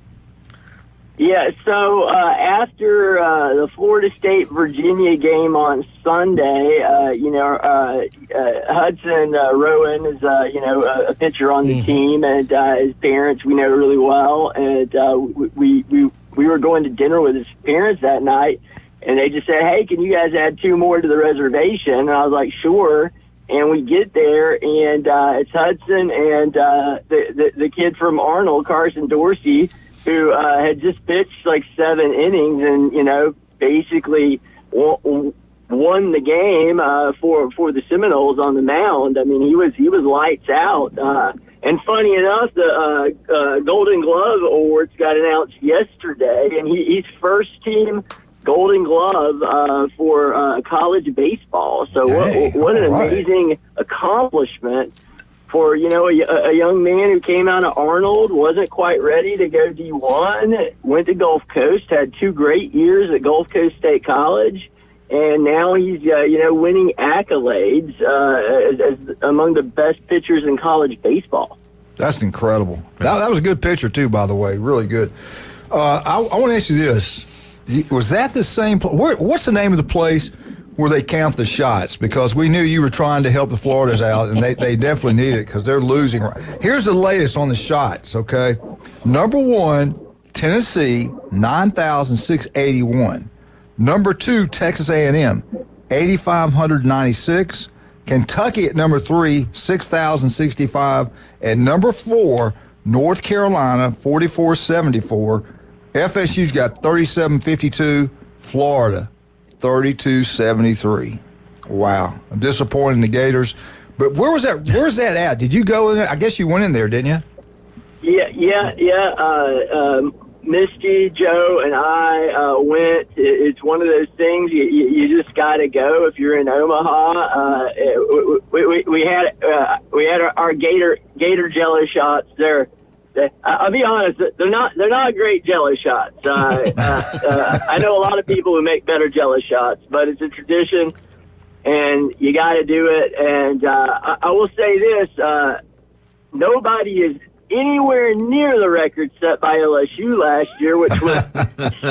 Yeah, so after the Florida State-Virginia game on Sunday, Hudson Rowan is, a pitcher on the team, and his parents we know really well, and we were going to dinner with his parents that night, and they just said, hey, can you guys add 2 more to the reservation? And I was like, sure. And we get there, and it's Hudson and the kid from Arnold, Carson Dorsey, who had just pitched like 7 innings and, basically won the game for the Seminoles on the mound. I mean, he was lights out. And funny enough, the Golden Glove Awards got announced yesterday, and he's first team Golden Glove for college baseball. So what an amazing accomplishment for, a young man who came out of Arnold, wasn't quite ready to go D1, went to Gulf Coast, had 2 great years at Gulf Coast State College, and now he's, winning accolades as among the best pitchers in college baseball. That's incredible. That was a good picture, too, by the way. Really good. I want to ask you this. Was that the same what's the name of the place where they count the shots? Because we knew you were trying to help the Floridas out, and they definitely need it because they're losing. Here's the latest on the shots, okay? Number 1, Tennessee, 9,681. Number 2, Texas A&M, 8,596. Kentucky at number 3, 6,065. At number 4, North Carolina, 4,474. FSU's got 3,752. Florida, 3,273. Wow. I'm disappointed in the Gators. But where's that at? Did you go in there? I guess you went in there, didn't you? Yeah. Misty, Joe, and I went. It's one of those things you just got to go if you're in Omaha. We had our Gator Jello shots there. I'll be honest, they're not great Jello shots. I know a lot of people who make better Jello shots, but it's a tradition, and you got to do it. And I will say this: nobody is anywhere near the record set by LSU last year, which was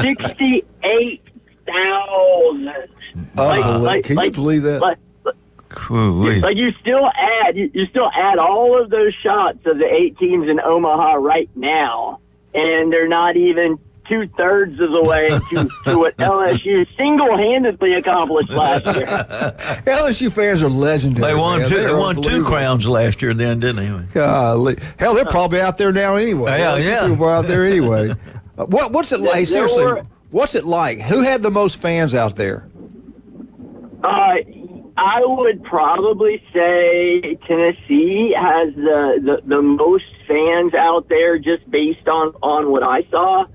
68,000. Can you believe that? Like you still add all of those shots of the 8 teams in Omaha right now, and they're not even 2/3 of the way to what LSU single-handedly accomplished last year. LSU fans are legendary. They won 2 crowns last year, then, didn't they? Golly. Hell, they're probably out there now anyway. Yeah. People are out there anyway. What's it like? Seriously, what's it like? Who had the most fans out there? I would probably say Tennessee has the most fans out there just based on what I saw.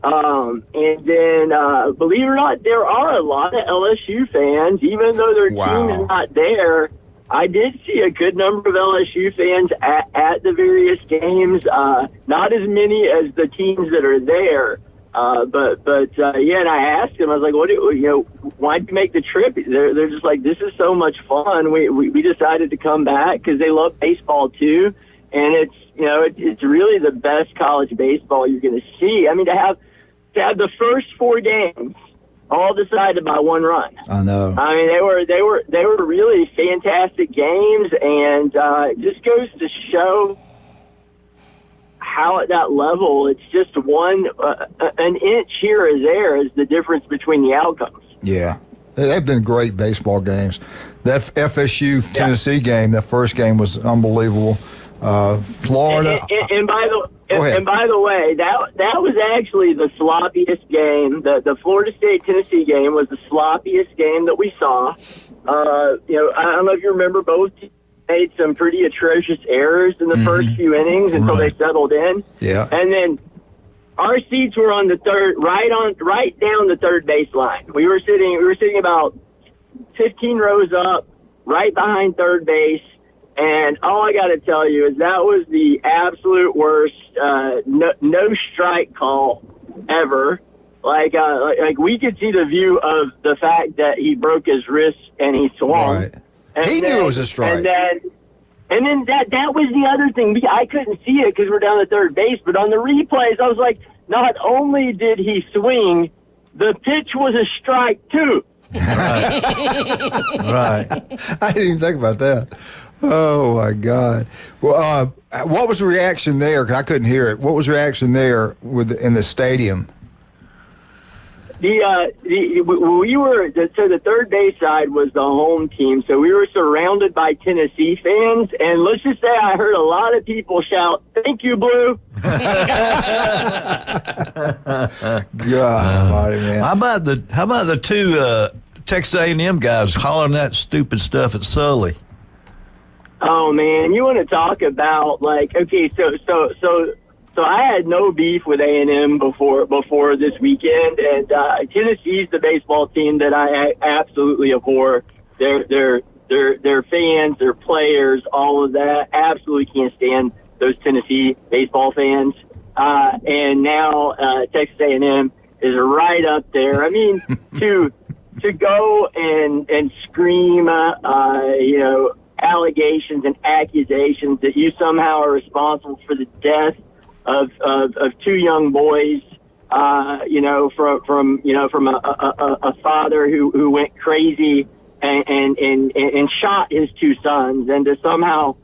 And then, believe it or not, there are a lot of LSU fans, even though their team is not there. I did see a good number of LSU fans at the various games. Not as many as the teams that are there. Yeah, and I asked them, I was like, why'd you make the trip? They're just like, this is so much fun. We decided to come back because they love baseball too. And it's really the best college baseball you're going to see. I mean, to have the first 4 games all decided by 1 run. I know. I mean, they were really fantastic games, and it just goes to show how at that level it's just an inch here or there is the difference between the outcomes. Yeah. They've been great baseball games. That FSU Tennessee game, that first game was unbelievable. Florida. And by the way, that was actually the sloppiest game. The Florida State Tennessee game was the sloppiest game that we saw. I don't know if you remember, both teams made some pretty atrocious errors in the first few innings until they settled in. Yeah. And then our seats were on the third, right down the third baseline. We were sitting about 15 rows up, right behind third base. And all I got to tell you is that was the absolute worst no strike call ever. Like we could see the view of the fact that he broke his wrist and he swung. Right. He knew it was a strike. And then that was the other thing. I couldn't see it because we're down at third base, but on the replays, I was like, not only did he swing, the pitch was a strike too. Right. I didn't even think about that. Oh, my God. Well, what was the reaction there? 'Cause I couldn't hear it. What was the reaction there in the stadium? The third base side was the home team, so we were surrounded by Tennessee fans, and let's just say I heard a lot of people shout, "Thank you, Blue." God, man. How about the two Texas A&M guys hollering that stupid stuff at Sully? Oh man, you want to talk about okay, so I had no beef with A&M before this weekend, and Tennessee's the baseball team that I absolutely abhor. Their fans, their players, all of that. Absolutely can't stand those Tennessee baseball fans. And now Texas A&M is right up there. I mean, to go and scream, allegations and accusations that you somehow are responsible for the death of 2 young boys, from a father who went crazy and shot his 2 sons, and to somehow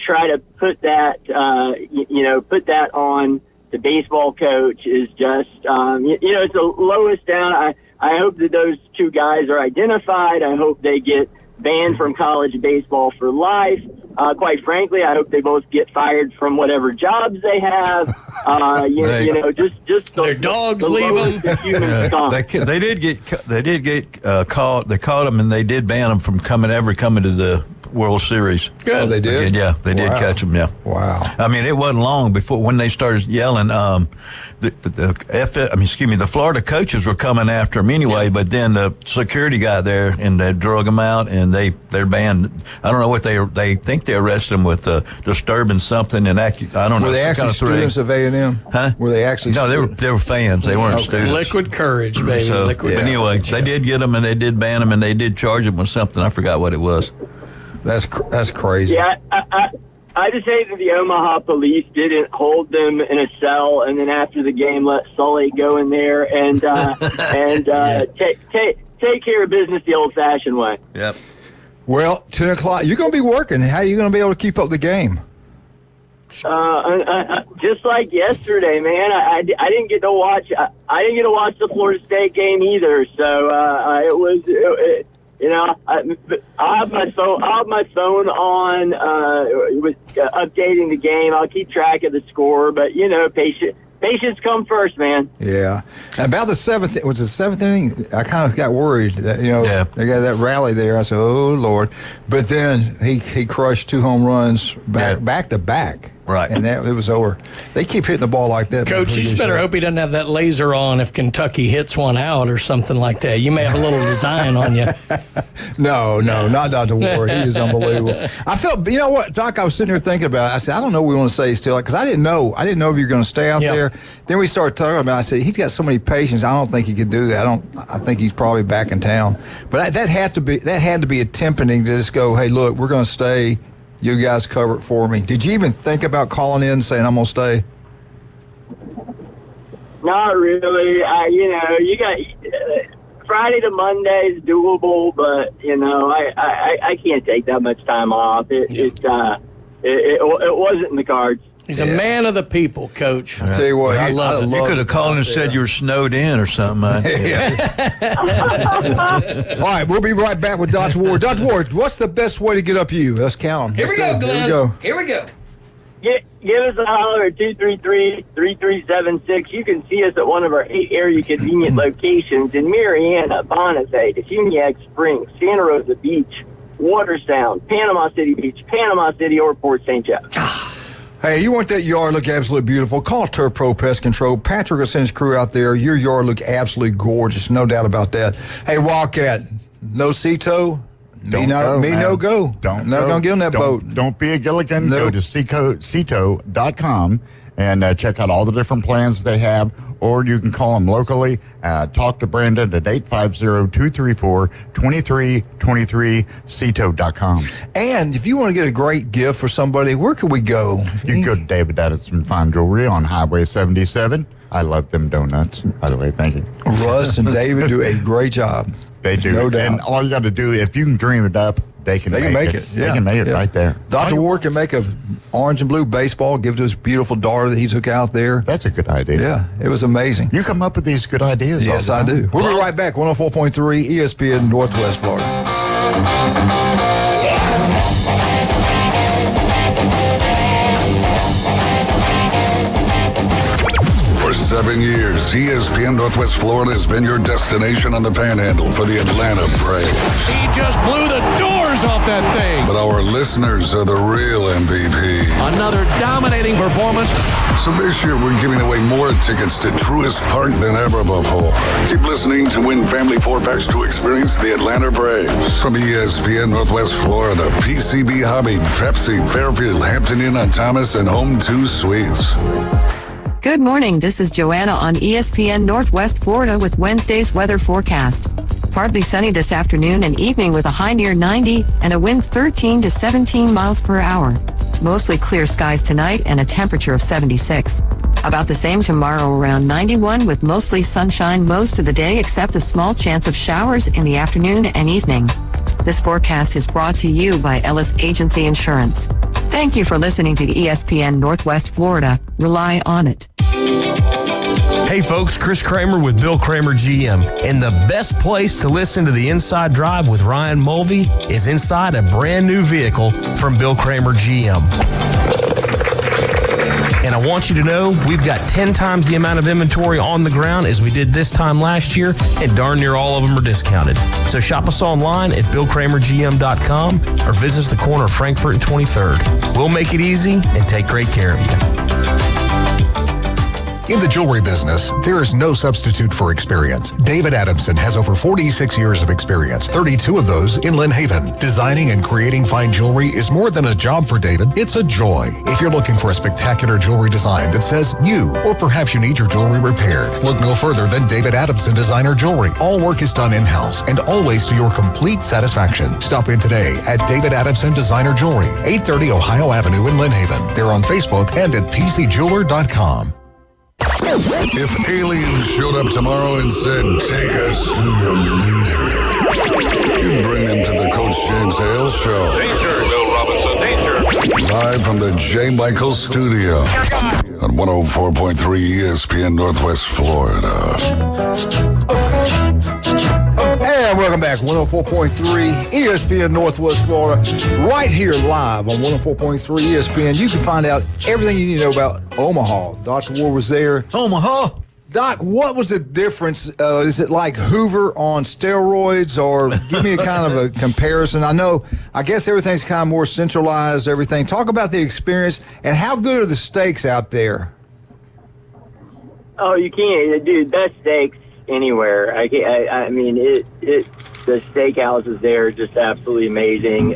try to put that on the baseball coach is just it's the lowest down. I hope that those 2 guys are identified. I hope they get banned from college baseball for life. Quite frankly, I hope they both get fired from whatever jobs they have. Just their dogs leave them. They did get caught. They caught them, and they did ban them from coming to the World Series. Good. Oh, they did? Yeah, they did catch them, yeah. Wow. I mean, it wasn't long before when they started yelling. The Florida coaches were coming after them anyway, but then the security got there and they drug them out, and they're banned. I don't know what they think they arrested them with disturbing something and I don't know. Were they actually students of A&M? Huh? Were they actually? No, they were fans. They weren't students. Liquid courage, baby. But anyway, they did get them and they did ban them and they did charge them with something. I forgot what it was. That's crazy. Yeah, I just say that the Omaha police didn't hold them in a cell and then after the game let Sully go in there and take care of business the old-fashioned way. Yep. Well, 10 o'clock. You're going to be working. How are you going to be able to keep up the game? Just like yesterday, man. I didn't get to watch. I didn't get to watch the Florida State game either. So I have my phone on with updating the game. I'll keep track of the score, but patience come first, man. Yeah. About the seventh inning, I kind of got worried that, they got that rally there. I said, oh, Lord. But then he crushed 2 home runs back to back. Right. And it was over. They keep hitting the ball like that. Coach, you better hope he doesn't have that laser on if Kentucky hits one out or something like that. You may have a little design on you. No, not Dr. Ward. He is unbelievable. I felt, you know what, Doc, I was sitting here thinking about it. I said, I don't know what we want to say still, because I didn't know if you're going to stay out there. Then we started talking about it. I said, he's got so many patients. I don't think he could do that. I think he's probably back in town. But that had to be a tempting to just go, hey, look, we're going to stay. You guys cover it for me. Did you even think about calling in and saying, I'm going to stay? Not really. You got Friday to Monday is doable, but, I can't take that much time off. It wasn't in the cards. He's a man of the people, Coach. I tell you what, I love you could have called and said you were snowed in or something. All right, we'll be right back with Dr. Ward. Dr. Ward, what's the best way to get up you? Let's count them. Here we go, Glenn. Here we go. Give us a holler at 233-3376. You can see us at one of our 8 area convenient locations in Marianna, Bonifay, Defuniak Springs, Santa Rosa Beach, Watersound, Panama City Beach, Panama City, or Port St. Joe. Hey, you want that yard look absolutely beautiful? Call Turf Pro Pest Control. Patrick will send his crew out there. Your yard look absolutely gorgeous. No doubt about that. Hey, Wildcat, no Cito? No go. Don't get on that boat. Don't be a Gilligan. Go to Cito.com and check out all the different plans they have, or you can call them locally. Talk to Brandon at 850-234-2323, Cito.com. And if you want to get a great gift for somebody, where can we go? You can go to David Addison Fine Jewelry on Highway 77. I love them donuts, by the way. Thank you. Russ and David do a great job. They do. No doubt. And all you got to do, if you can dream it up, they can make it. Yeah. They can make it right there. Dr. Ward can make a orange and blue baseball, give to his beautiful daughter that he took out there. That's a good idea. Yeah, it was amazing. You come up with these good ideas. Yes, I do. We'll be right back. 104.3 ESPN Northwest Florida. For 7 years, ESPN Northwest Florida has been your destination on the Panhandle for the Atlanta Braves. He just blew the doors off that thing. But our listeners are the real MVP. Another dominating performance. So this year, we're giving away more tickets to Truist Park than ever before. Keep listening to win family 4-packs to experience the Atlanta Braves. From ESPN Northwest Florida, PCB Hobby, Pepsi, Fairfield, Hampton Inn on Thomas, and Home 2 Suites. Good morning, this is Joanna on ESPN Northwest Florida with Wednesday's weather forecast. Partly sunny this afternoon and evening with a high near 90 and a wind 13 to 17 miles per hour. Mostly clear skies tonight and a temperature of 76. About the same tomorrow, around 91 with mostly sunshine most of the day except a small chance of showers in the afternoon and evening. This forecast is brought to you by Ellis Agency Insurance. Thank you for listening to ESPN Northwest Florida. Rely on it. Hey folks, Chris Kramer with Bill Kramer GM. And the best place to listen to the Inside Drive with Ryan Mulvey is inside a brand new vehicle from Bill Kramer GM. And I want you to know we've got 10 times the amount of inventory on the ground as we did this time last year, and darn near all of them are discounted. So shop us online at BillKramerGM.com or visit us the corner of Frankfurt and 23rd. We'll make it easy and take great care of you. In the jewelry business, there is no substitute for experience. David Adamson has over 46 years of experience, 32 of those in Lynn Haven. Designing and creating fine jewelry is more than a job for David, it's a joy. If you're looking for a spectacular jewelry design that says you, or perhaps you need your jewelry repaired, look no further than David Adamson Designer Jewelry. All work is done in-house and always to your complete satisfaction. Stop in today at David Adamson Designer Jewelry, 830 Ohio Avenue in Lynn Haven. They're on Facebook and at pcjeweler.com. If aliens showed up tomorrow and said, take us to your leader, you'd bring them to the Coach James Hale Show. Danger, Bill Robinson, danger. Live from the J. Michael Studio on 104.3 ESPN Northwest Florida. And welcome back. 104.3 ESPN Northwest Florida. Right here live on 104.3 ESPN. You can find out everything you need to know about Omaha. Dr. Ward was there. Omaha. Doc, what was the difference? Is it like Hoover on steroids, or give me a kind of a comparison? I guess everything's kind of more centralized, everything. Talk about the experience and how good are the steaks out there? Oh, you can't, dude. Best steaks anywhere. I mean, the steakhouses there are just absolutely amazing.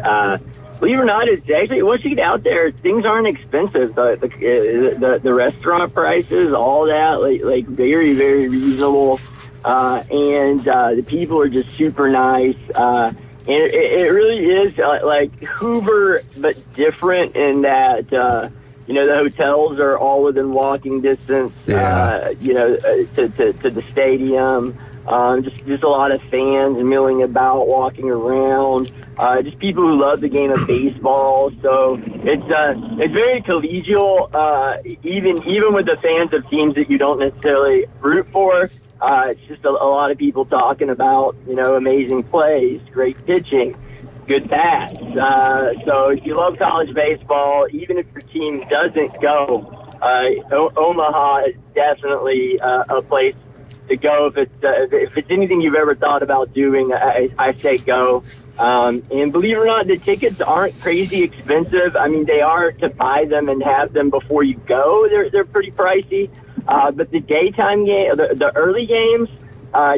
Believe it or not, it's actually, once you get out there, things aren't expensive. The restaurant prices, all that, like very, very reasonable. And the people are just super nice. And it really is like Hoover, but different in that, the hotels are all within walking distance, to the stadium. Just a lot of fans milling about, walking around. Just people who love the game of baseball. So it's very collegial. Even with the fans of teams that you don't necessarily root for, it's just a lot of people talking about amazing plays, great pitching, good bats. So if you love college baseball, even if your team doesn't go, Omaha is definitely a place to go. If it's anything you've ever thought about doing, I say go. And believe it or not, the tickets aren't crazy expensive. I mean, they are to buy them and have them before you go. They're pretty pricey. But the daytime game, the early games,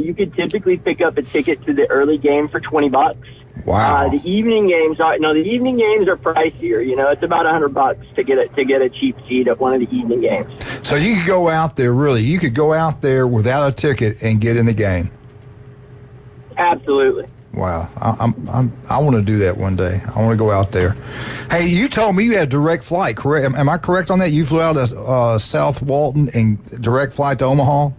you could typically pick up a ticket to the early game for $20. Wow. The evening games are pricier. It's about $100 to get a cheap seat at one of the evening games. So you could go out there, you could go out there without a ticket and get in the game. Absolutely. Wow. I want to do that one day. I want to go out there. Hey, you told me you had direct flight, correct? Am I correct on that? You flew out of South Walton and direct flight to Omaha?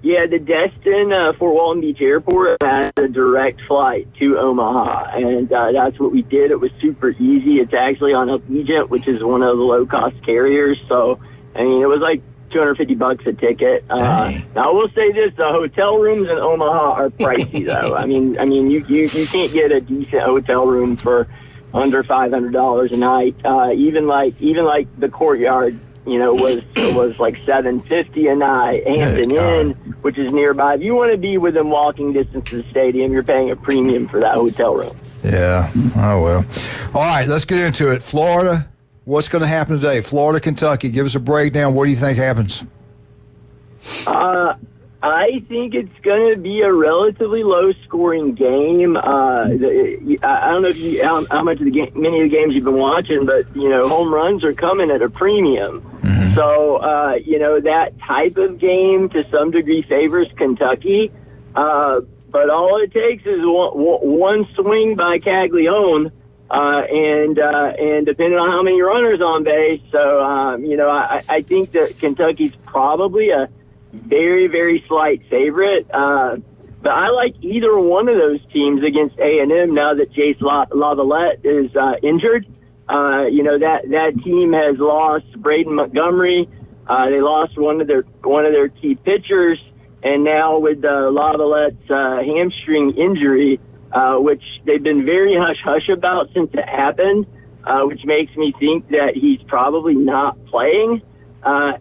Yeah, the Destin Fort Walton Beach Airport has a direct flight to Omaha, and that's what we did. It was super easy. It's actually on Allegiant, which is one of the low-cost carriers. So, I mean, it was like $250 a ticket. Now, I will say this: the hotel rooms in Omaha are pricey, though. I mean, you can't get a decent hotel room for under $500 a night. Even like the Courtyard, was like $750 a night. Hampton Inn, which is nearby. If you want to be within walking distance to the stadium, you're paying a premium for that hotel room. Yeah. Oh, well. All right, let's get into it. Florida, what's going to happen today? Florida, Kentucky. Give us a breakdown. What do you think happens? I think it's going to be a relatively low-scoring game. I don't know how much of many of the games you've been watching, but home runs are coming at a premium. Mm-hmm. So that type of game to some degree favors Kentucky. But all it takes is one swing by Caglione, and depending on how many runners on base. So I think that Kentucky's probably a very, very slight favorite. But I like either one of those teams against A&M now that Jace Lavalette is injured. That team has lost Braden Montgomery. They lost one of their key pitchers, and now with Lavalette's hamstring injury, which they've been very hush-hush about since it happened, which makes me think that he's probably not playing. I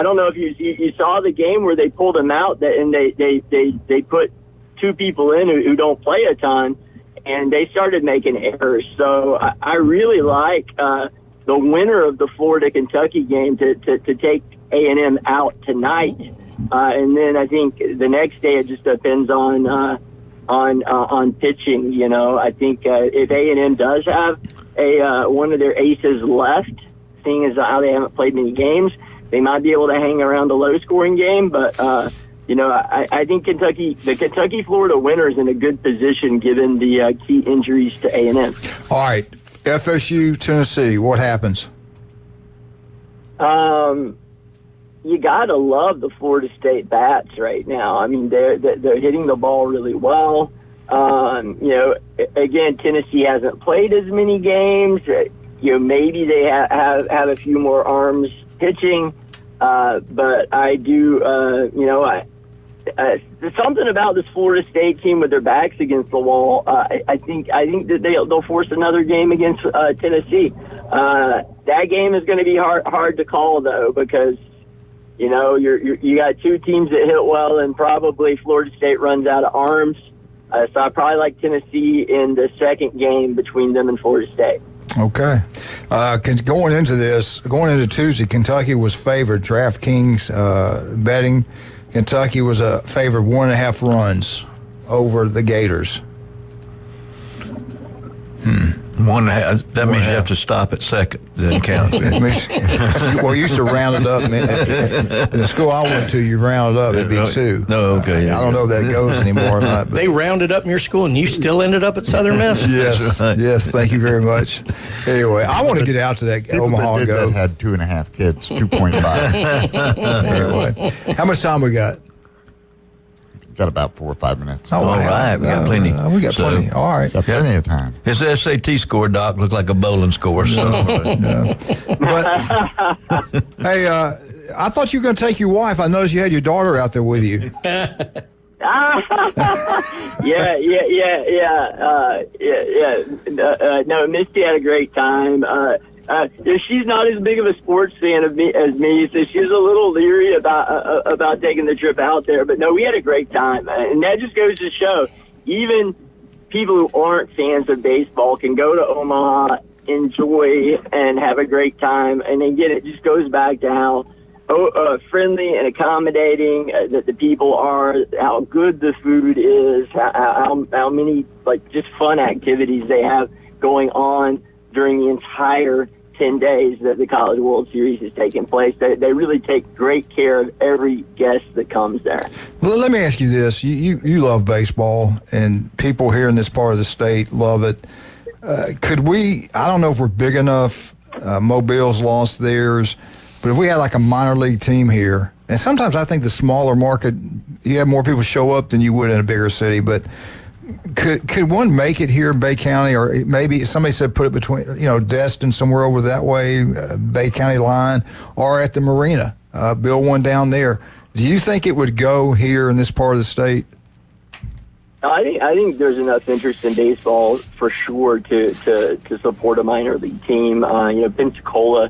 don't know if you saw the game where they pulled him out, and they put two people in who don't play a ton, and they started making errors. So I really like the winner of the Florida-Kentucky game to take A&M out tonight, and then I think the next day it just depends on pitching. I think if A&M does have one of their aces left, seeing as how they haven't played many games, they might be able to hang around a low-scoring game. But I think the Kentucky-Florida winner is in a good position given the key injuries to A&M. All right, FSU, Tennessee, what happens? You gotta love the Florida State bats right now. I mean, they're hitting the ball really well. Again, Tennessee hasn't played as many games. Maybe they have a few more arms pitching, but I do. something about this Florida State team with their backs against the wall. I think that they'll force another game against Tennessee. That game is going to be hard to call though, because you know you got two teams that hit well, and probably Florida State runs out of arms. So I probably like Tennessee in the second game between them and Florida State. Okay. Going into Tuesday, Kentucky was favored. DraftKings betting Kentucky was a favored 1.5 runs over the Gators. 1.5. That means you have to stop at second. Doesn't count. Well, you used to round it up. In the school I went to, you round it up. It'd be 2. No, okay. I don't know if that goes anymore or not. But. They rounded up in your school, and you still ended up at Southern Miss? Yes. Right. Yes. Thank you very much. Anyway, I want to get out to that Omaha go. Had 2.5 kids, 2.5. Anyway, how much time we got? Got about 4 or 5 minutes. All right. We got plenty. We got plenty. All right. Got plenty of time. His SAT score, Doc, looked like a bowling score. So. But, hey, I thought you were going to take your wife. I noticed you had your daughter out there with you. No, Misty had a great time. She's not as big of a sports fan as me, so she was a little leery about taking the trip out there. But no, we had a great time, and that just goes to show, even people who aren't fans of baseball can go to Omaha, enjoy, and have a great time. And again, it just goes back to how friendly and accommodating that the people are, how good the food is, how many just fun activities they have going on during the entire 10 days that the College World Series is taking place. They really take great care of every guest that comes there. Well, let me ask you this. You love baseball, and people here in this part of the state love it. Could we, I don't know if we're big enough, Mobile's lost theirs, but if we had like a minor league team here, and sometimes I think the smaller market, you have more people show up than you would in a bigger city, but could one make it here in Bay County, or maybe somebody said put it between, Destin, somewhere over that way, Bay County line, or at the marina, build one down there. Do you think it would go here in this part of the state? I think there's enough interest in baseball for sure to support a minor league team. Pensacola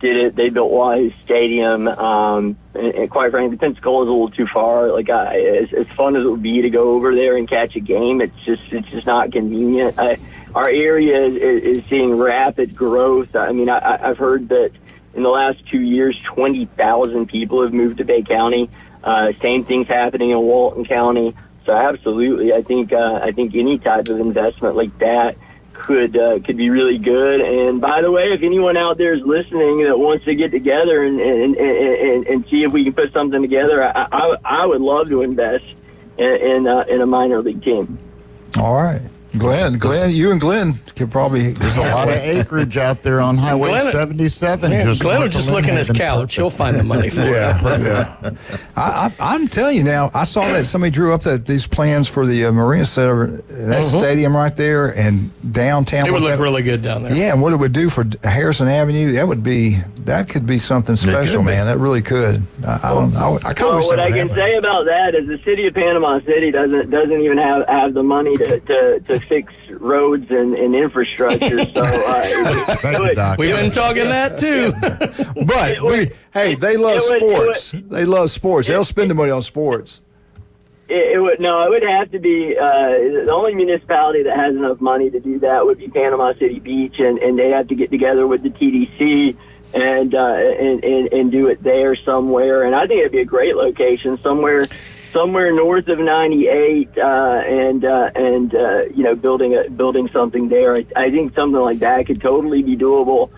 did it. They built Wahoo Stadium, and quite frankly, Pensacola's a little too far. As fun as it would be to go over there and catch a game, it's just not convenient. Our area is seeing rapid growth. I mean, I've heard that in the last 2 years, 20,000 people have moved to Bay County. Same thing's happening in Walton County. So absolutely, I think any type of investment like that could be really good. And by the way, if anyone out there is listening that wants to get together and see if we can put something together, I would love to invest in a minor league team. All right. Glenn, you and Glenn could probably. There's a lot of acreage out there on Highway 77. Yeah, Glenn will just look in his couch. He'll find the money for it. Yeah. I'm telling you now, I saw that somebody drew up these plans for the Marina Center, that stadium right there, and downtown. It would look really good down there. Yeah, and what it would do for Harrison Avenue, that could be something special, man. That really could. I kind of wish what I can say about that is the city of Panama City doesn't even have the money to fix roads and infrastructure. So we've been talking that too. But they love sports. They love sports. They'll spend the money on sports. It would have to be the only municipality that has enough money to do that would be Panama City Beach, and they have to get together with the TDC and do it there somewhere. And I think it'd be a great location somewhere north of 98, and building something there. I think something like that could totally be doable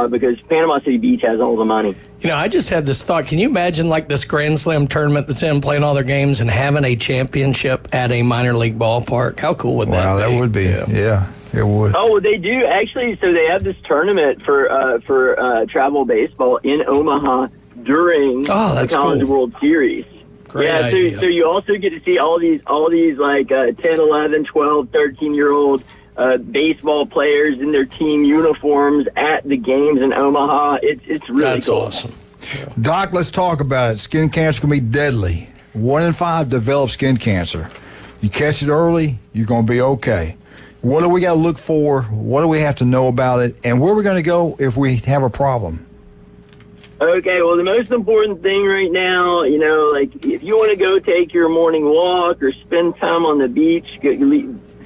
because Panama City Beach has all the money. I just had this thought. Can you imagine this Grand Slam tournament that's in playing all their games and having a championship at a minor league ballpark? How cool would that be? Wow, that would be. Yeah, it would. Oh, they do actually. So they have this tournament for travel baseball in Omaha during the College World Series. Great idea. So you also get to see all these 10, 11, 12, 13-year-old baseball players in their team uniforms at the games in Omaha. It's really cool. That's awesome. Doc, let's talk about it. Skin cancer can be deadly. 1 in 5 develop skin cancer. You catch it early, you're going to be okay. What do we got to look for? What do we have to know about it? And where are we going to go if we have a problem? Okay, well, the most important thing right now, like if you want to go take your morning walk or spend time on the beach,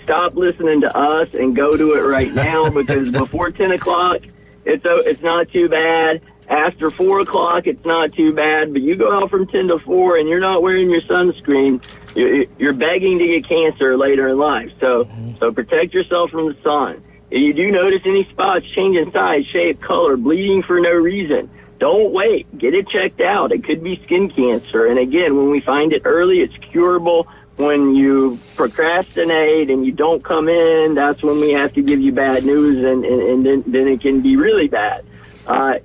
stop listening to us and go to it right now because before 10 o'clock, it's not too bad. After 4 o'clock, it's not too bad. But you go out from 10 to 4 and you're not wearing your sunscreen, you're begging to get cancer later in life. So protect yourself from the sun. If you do notice any spots changing size, shape, color, bleeding for no reason, don't wait. Get it checked out. It could be skin cancer. And again, when we find it early, it's curable. When you procrastinate and you don't come in, that's when we have to give you bad news, and then it can be really bad.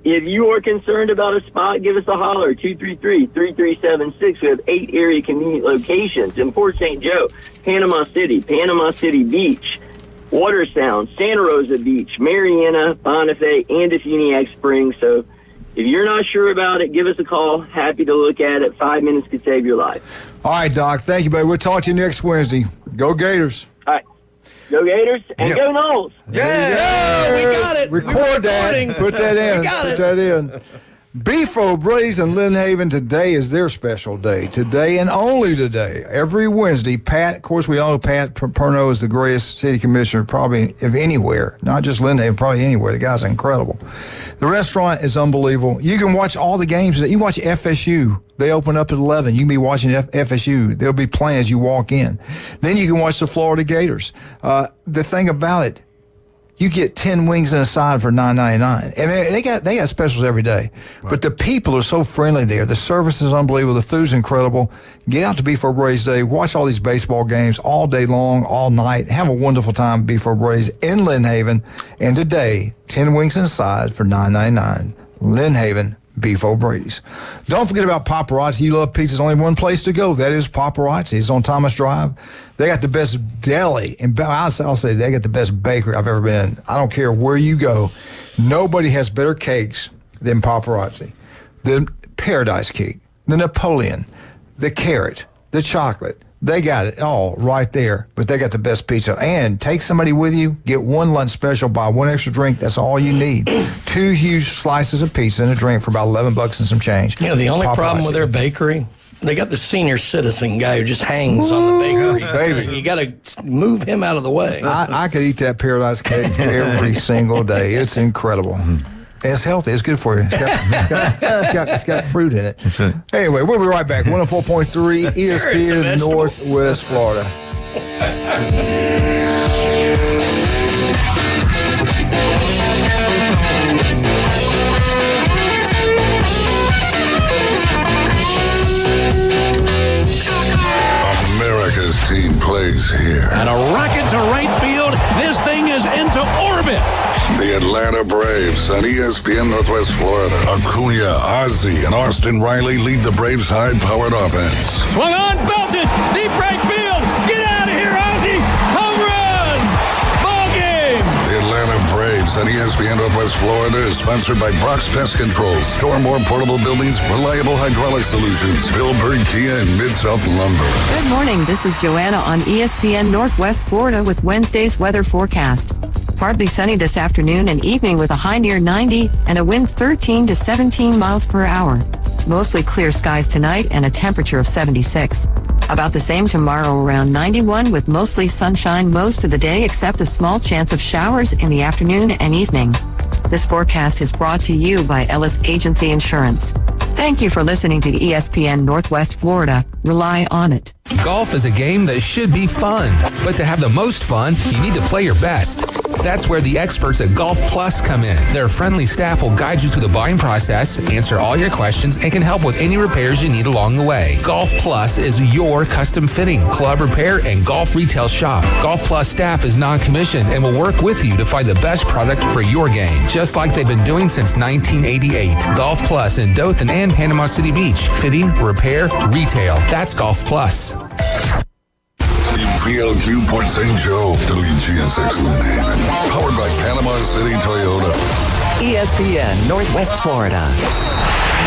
If you are concerned about a spot, give us a holler, 233-3376. We have 8 area convenient locations in Port St. Joe, Panama City Beach, Watersound, Santa Rosa Beach, Mariana, Bonifay, and Defuniak Springs. So if you're not sure about it, give us a call. Happy to look at it. 5 minutes could save your life. All right, Doc. Thank you, buddy. We'll talk to you next Wednesday. Go Gators. All right. Go Gators and go Knowles. Yeah, we got it. Record that. Put that in. Put that in. Beef O'Brady's in Lynn Haven, today is their special day. Today and only today. Every Wednesday, Pat, of course, we all know Pat Perno is the greatest city commissioner probably of anywhere, not just Lynn Haven, probably anywhere. The guy's incredible. The restaurant is unbelievable. You can watch all the games. You watch FSU. They open up at 11. You can be watching FSU. They'll be playing as you walk in. Then you can watch the Florida Gators. The thing about it, you get 10 wings and a side for $9.99, and they got specials every day. Right. But the people are so friendly there. The service is unbelievable. The food's incredible. Get out to Beef O'Brady's Day. Watch all these baseball games all day long, all night. Have a wonderful time at Beef O'Brady's in Lynn Haven. And today, 10 wings and a side for $9.99. Lynn Haven, Beef O'Brady's. Don't forget about Paparazzi. You love pizza. There's only one place to go. That is Paparazzi. It's on Thomas Drive. They got the best deli. And I'll say they got the best bakery I've ever been in. I don't care where you go. Nobody has better cakes than Paparazzi. The Paradise Cake, the Napoleon, the carrot, the chocolate. They got it all right there, but they got the best pizza. And take somebody with you, get one lunch special, buy one extra drink. That's all you need. 2 huge slices of pizza and a drink for about $11 and some change. The only problem with their bakery, they got the senior citizen guy who just hangs on the bakery. Baby. You got to move him out of the way. I could eat that Paradise Cake every single day. It's incredible. It's healthy. It's good for you. It's got fruit in it. That's it. Anyway, we'll be right back. 104.3 ESPN Northwest Florida. America's team plays here. And a rocket to right field. This thing is into orbit. The Atlanta Braves on ESPN Northwest Florida. Acuna, Ozzie, and Austin Riley lead the Braves' high-powered offense. Swung on, belted, deep right field. Get out of here, Ozzie. Home run. Ball game. The Atlanta Braves on ESPN Northwest Florida is sponsored by Brock's Pest Control, Stormore Portable Buildings, Reliable Hydraulic Solutions, Billberg Kia, and Mid-South Lumber. Good morning. This is Joanna on ESPN Northwest Florida with Wednesday's weather forecast. Partly sunny this afternoon and evening with a high near 90 and a wind 13 to 17 miles per hour. Mostly clear skies tonight and a temperature of 76. About the same tomorrow, around 91 with mostly sunshine most of the day except a small chance of showers in the afternoon and evening. This forecast is brought to you by Ellis Agency Insurance. Thank you for listening to ESPN Northwest Florida. Rely on it. Golf is a game that should be fun, but to have the most fun, you need to play your best. That's where the experts at Golf Plus come in. Their friendly staff will guide you through the buying process, answer all your questions, and can help with any repairs you need along the way. Golf Plus is your custom fitting, club repair, and golf retail shop. Golf Plus staff is non-commissioned and will work with you to find the best product for your game, just like they've been doing since 1988. Golf Plus in Dothan and Panama City Beach. Fitting, repair, retail. That's Golf Plus. PLQ Port St. Joe, WGSX Lynn Haven. Powered by Panama City Toyota. ESPN Northwest Florida.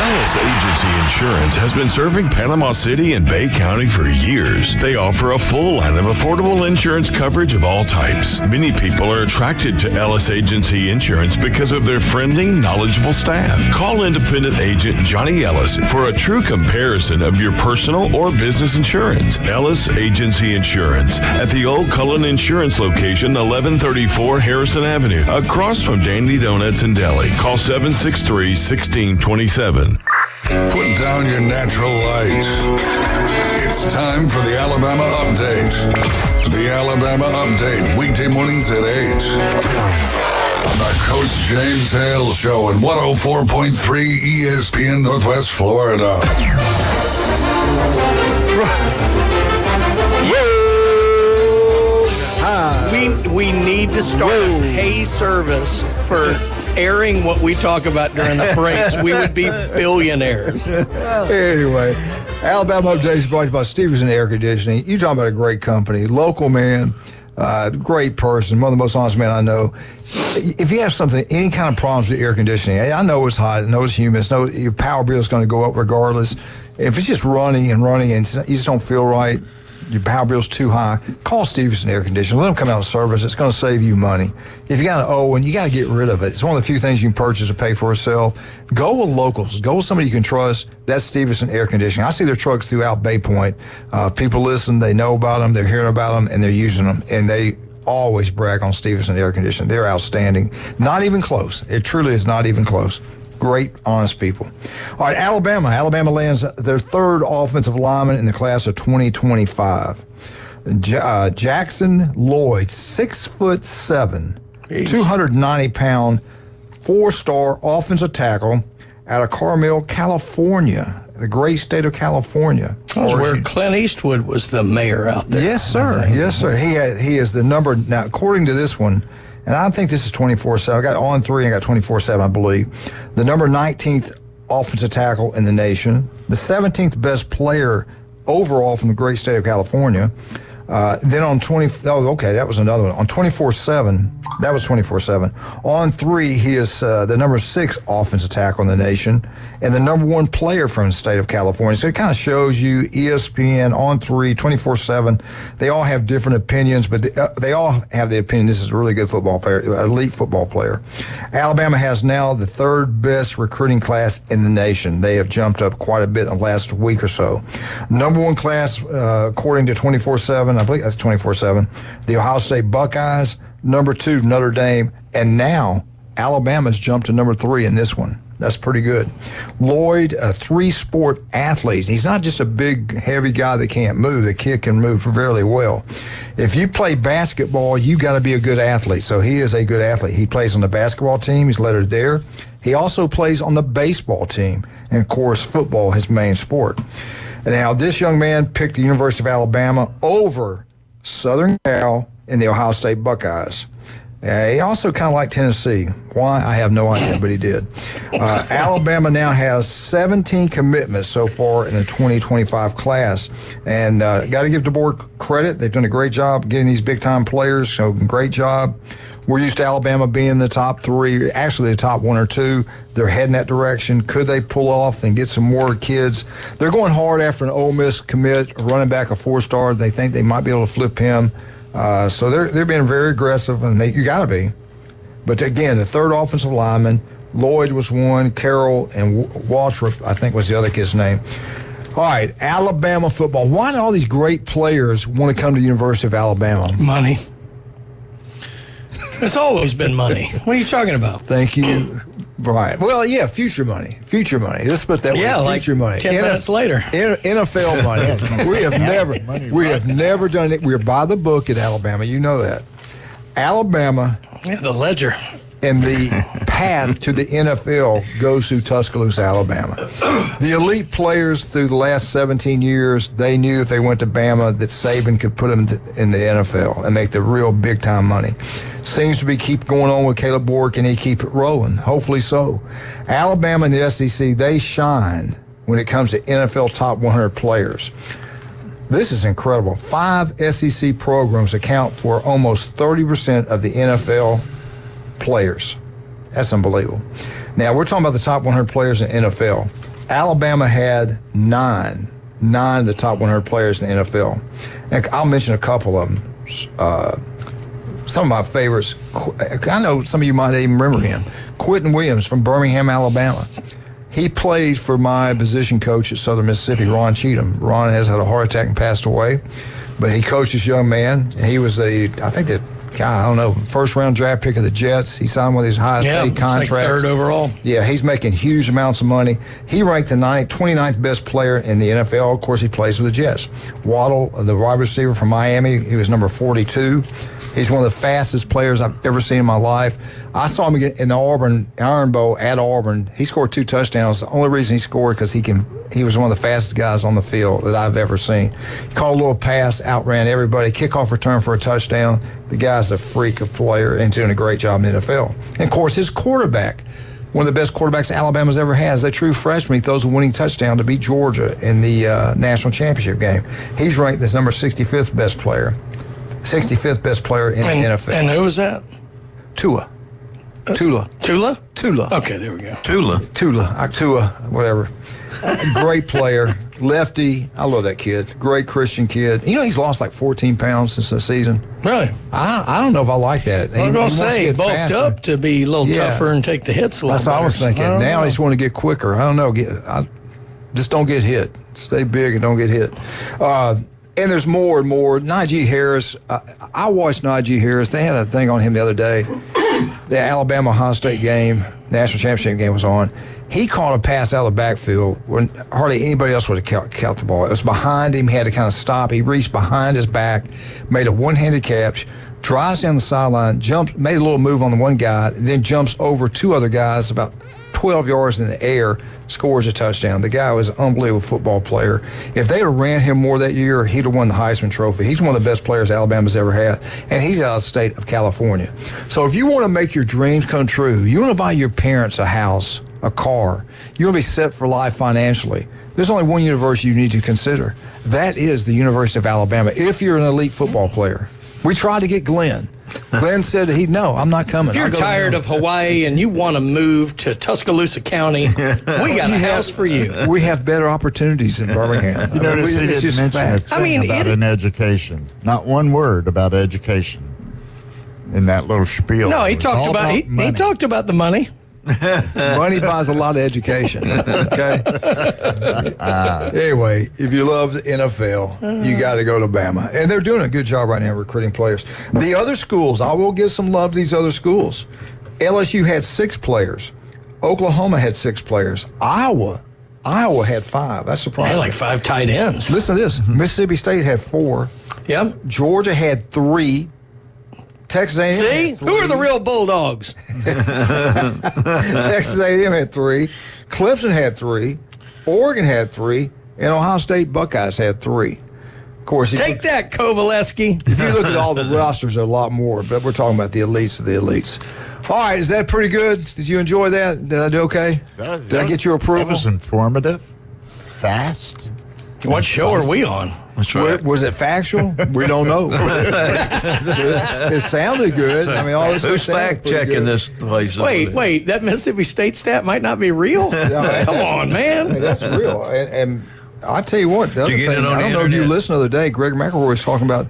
Ellis Agency Insurance has been serving Panama City and Bay County for years. They offer a full line of affordable insurance coverage of all types. Many people are attracted to Ellis Agency Insurance because of their friendly, knowledgeable staff. Call independent agent Johnny Ellis for a true comparison of your personal or business insurance. Ellis Agency Insurance at the Old Cullen Insurance location, 1134 Harrison Avenue, across from Dandy Donuts and Deli. Call 763-1627. Put down your natural light. It's time for the Alabama Update. The Alabama Update, weekday mornings at 8. On the Coach James Hale Show at 104.3 ESPN Northwest Florida. We need to start a pay service for airing what we talk about during the breaks. We would be billionaires. Anyway, Alabama Update is brought to you by Stevenson Air Conditioning. You're talking about a great company, local man, great person, one of the most honest men I know. If you have any kind of problems with air conditioning, I know it's hot, I know it's humid, I know your power bill is going to go up regardless. If it's just running and you just don't feel right, your power bill's too high, call Stevenson Air Conditioning. Let them come out and service. It's going to save you money. If you got an Owen, you got to get rid of it. It's one of the few things you can purchase or pay for yourself. Go with locals. Go with somebody you can trust. That's Stevenson Air Conditioning. I see their trucks throughout Bay Point. People listen. They know about them. They're hearing about them, and they're using them. And they always brag on Stevenson Air Conditioning. They're outstanding. Not even close. It truly is not even close. Great, honest people. All right, Alabama. Alabama lands their third offensive lineman in the class of 2025. Jackson Lloyd, 6'7", 290-pound, 4-star offensive tackle out of Carmel, California, the great state of California. Where Clint Eastwood was the mayor out there. Yes, sir. Yes, sir. He is the number, now according to this one, and I think this is 24/7. I got on 3 and I got 24/7, I believe. The number 19th offensive tackle in the nation, the 17th best player overall from the great state of California. Then on that was another one. On 24/7, that was 24/7. On 3, he is the number 6 offensive tackle in the nation and the number 1 player from the state of California. So it kind of shows you ESPN, On 3, 24/7. They all have different opinions, but they all have the opinion this is a really good football player, elite football player. Alabama has now the 3rd best recruiting class in the nation. They have jumped up quite a bit in the last week or so. Number 1 class, according to 24/7, I believe that's 24/7. The Ohio State Buckeyes, number 2, Notre Dame, and now Alabama's jumped to number 3 in this one. That's pretty good. Lloyd, a 3-sport athlete. He's not just a big, heavy guy that can't move. The kid can move fairly well. If you play basketball, you got to be a good athlete. So he is a good athlete. He plays on the basketball team. He's lettered there. He also plays on the baseball team. And, of course, football, his main sport. Now, this young man picked the University of Alabama over Southern Cal and the Ohio State Buckeyes. He also kind of liked Tennessee. Why? I have no idea, but he did. Alabama now has 17 commitments so far in the 2025 class. And got to give the board credit. They've done a great job getting these big-time players, so great job. We're used to Alabama being the top 3, actually the top 1 or 2. They're heading that direction. Could they pull off and get some more kids? They're going hard after an Ole Miss commit, a running back, a 4-star. They think they might be able to flip him. So they're being very aggressive, and you got to be. But again, the 3rd offensive lineman, Lloyd was 1, Carroll and Waltrip, I think was the other kid's name. All right, Alabama football. Why do all these great players want to come to the University of Alabama? Money. It's always been money. What are you talking about? Thank you, Brian. Well, yeah, future money. Future money. Let's put that way. Future money. 10 minutes later. NFL money. We have never done it. We're by the book at Alabama. You know that. Alabama. Yeah, the ledger. And the path to the NFL goes through Tuscaloosa, Alabama. The elite players through the last 17 years, they knew if they went to Bama that Saban could put them in the NFL and make the real big-time money. Seems to be keep going on with Caleb Bork, and he keep it rolling. Hopefully so. Alabama and the SEC, they shine when it comes to NFL top 100 players. This is incredible. 5 SEC programs account for almost 30% of the NFL players. That's unbelievable. Now, we're talking about the top 100 players in the NFL. Alabama had nine of the top 100 players in the NFL. And I'll mention a couple of them. Some of my favorites, I know some of you might even remember him. Quentin Williams from Birmingham, Alabama. He played for my position coach at Southern Mississippi, Ron Cheatham. Ron has had a heart attack and passed away, but he coached this young man. And he was first round draft pick of the Jets. He signed one of his highest paid contracts. Like third overall. Yeah, he's making huge amounts of money. He ranked the 29th best player in the NFL. Of course, he plays with the Jets. Waddle, the wide receiver from Miami, he was number 42. He's one of the fastest players I've ever seen in my life. I saw him in the Iron Bowl at Auburn. He scored 2 touchdowns. The only reason he scored because he was one of the fastest guys on the field that I've ever seen. He caught a little pass, outran everybody, kickoff return for a touchdown. The guy's a freak of player and doing a great job in the NFL. And, of course, his quarterback, one of the best quarterbacks Alabama's ever had, is a true freshman. He throws a winning touchdown to beat Georgia in the national championship game. He's ranked as number 65th best player. 65th best player in the NFL. And who was that? Tula. Tula? Tula. Okay, there we go. Tua, whatever. Great player. Lefty. I love that kid. Great Christian kid. You know, he's lost like 14 pounds since the season. Really? I don't know if I like that. I was going to say, bulked up to be a little tougher and take the hits a little That's what I was thinking. Now I just want to get quicker. I don't know. Just don't get hit. Stay big and don't get hit. And there's more and more. Najee Harris, I watched Najee Harris. They had a thing on him the other day. The Alabama-Ohio State game, national championship game was on. He caught a pass out of the backfield when hardly anybody else would have caught the ball. It was behind him. He had to kind of stop. He reached behind his back, made a one-handed catch, drives down the sideline, made a little move on the one guy, then jumps over 2 other guys about 12 yards in the air, scores a touchdown. The guy was an unbelievable football player. If they had ran him more that year, he'd have won the Heisman Trophy. He's one of the best players Alabama's ever had, and he's out of the state of California. So if you want to make your dreams come true, you want to buy your parents a house, a car, you want to be set for life financially, there's only one university you need to consider. That is the University of Alabama, if you're an elite football player. We tried to get Glenn. Glenn said no, I'm not coming. If you're tired of Hawaii and you want to move to Tuscaloosa County, we got a house for you. We have better opportunities in Birmingham. You notice he didn't mention about an education. Not one word about education in that little spiel. No, he talked about the money. Money buys a lot of education. Okay. Anyway, if you love the NFL, you got to go to Bama, and they're doing a good job right now recruiting players. The other schools, I will give some love to these other schools. LSU had 6 players. Oklahoma had 6 players. Iowa had 5. That's surprising. They had like 5 tight ends. Listen to this. Mississippi State had 4. Yep. Georgia had 3. Texas A&M. See? Who are the real Bulldogs? Texas A&M had 3. Clemson had 3. Oregon had 3. And Ohio State Buckeyes had 3. Of course, take that, Kovaleski. If you look at all the rosters, there are a lot more, but we're talking about the elites of the elites. All right, is that pretty good? Did you enjoy that? Did I do okay? Did I get your approval? It was informative, fast. What show are we on? That's right. Was it factual? We don't know. It sounded good. I mean, all this Who's fact checking this place? Wait, that Mississippi State stat might not be real? Come on, man. Hey, that's real. And I tell you what, the other thing, I don't know if you listened the other day, Greg McElroy was talking about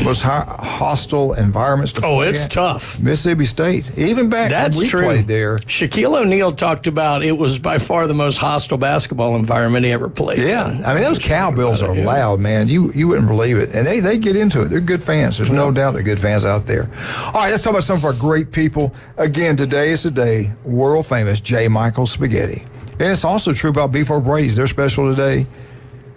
most hostile environments to play. Oh, it's tough. Mississippi State. Even back when we played there. Shaquille O'Neal talked about it was by far the most hostile basketball environment he ever played. Yeah. I mean, those Cowbells are loud, man. You wouldn't believe it. And they get into it. They're good fans. There's no doubt they're good fans out there. All right, let's talk about some of our great people. Again, today is the day, world famous J. Michael Spaghetti. And it's also true about Beef O'Brady's. They're special today.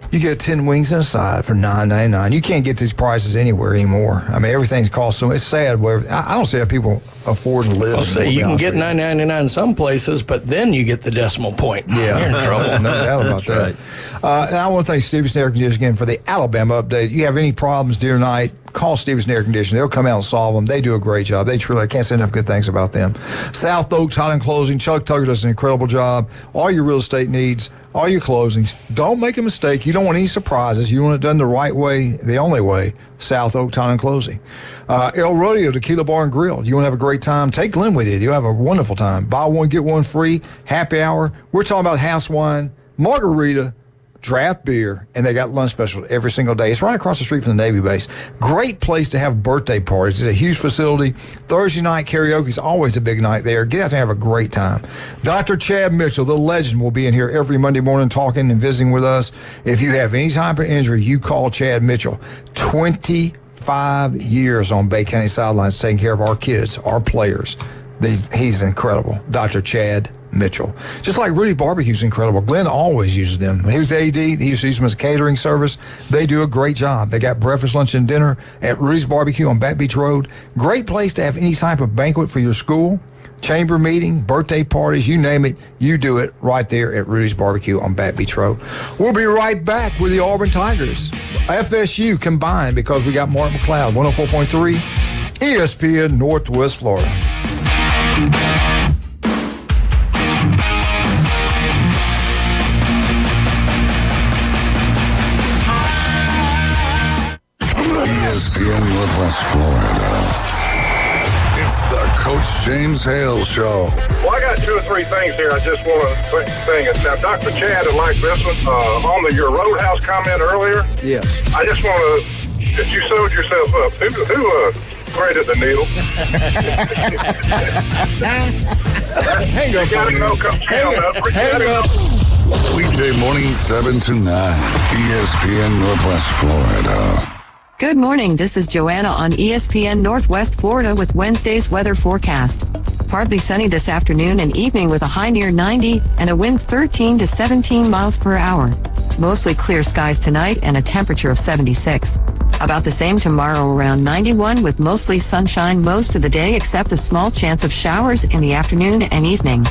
You get 10 wings and a side for $9.99. You can't get these prices anywhere anymore. I mean, everything's cost so. It's sad. I don't see how people afford to live. I'll say you can get $9.99 in some places, but then you get the decimal point. Yeah, you're in trouble. No doubt about that. Right. And I want to thank Stevenson Air Conditioning again for the Alabama update. You have any problems during the night, call Stevenson Air Conditioning. They'll come out and solve them. They do a great job. They truly, I can't say enough good things about them. South Oaks Hot and Closing. Chuck Tucker does an incredible job. All your real estate needs, all your closings. Don't make a mistake. You don't want any surprises. You want it done the right way, the only way. South Oaks Hot and Closing. El Rodeo Tequila Bar and Grill. You want to have a great time? Take Glenn with you. You'll have a wonderful time. Buy one, get one free. Happy hour. We're talking about house wine, margarita, draft beer, and they got lunch specials every single day. It's right across the street from the Navy base. Great place to have birthday parties. It's a huge facility. Thursday night karaoke is always a big night there. Get out there and have a great time. Dr. Chad Mitchell, the legend, will be in here every Monday morning talking and visiting with us. If you have any type of injury, you call Chad Mitchell. 25 years on Bay County sidelines taking care of our kids, our players. He's incredible. Dr. Chad Mitchell. Just like Rudy Barbecue's incredible. Glenn always uses them. When he was the AD, he used to use them as a catering service. They do a great job. They got breakfast, lunch, and dinner at Rudy's Barbecue on Back Beach Road. Great place to have any type of banquet for your school, chamber meeting, birthday parties, you name it, you do it right there at Rudy's Barbecue on Back Beach Road. We'll be right back with the Auburn Tigers. FSU combined because we got Mark McLeod, 104.3, ESPN Northwest Florida. ESPN Northwest Florida. It's the Coach James Hale Show. Well, I got 2 or 3 things here I just want to say. Now, Dr. Chad, I like this one. On your Roadhouse comment earlier, yes. I just want to, if you sewed yourself up, who threaded the needle? Hang up. You got to know Coach Hale. Hang up. Weekday morning 7 to 9. ESPN Northwest Florida. Good morning. This is Joanna on ESPN Northwest Florida with Wednesday's weather forecast. Partly sunny this afternoon and evening with a high near 90 and a wind 13 to 17 miles per hour. Mostly clear skies tonight and a temperature of 76. About the same tomorrow, around 91 with mostly sunshine most of the day except a small chance of showers in the afternoon and evening.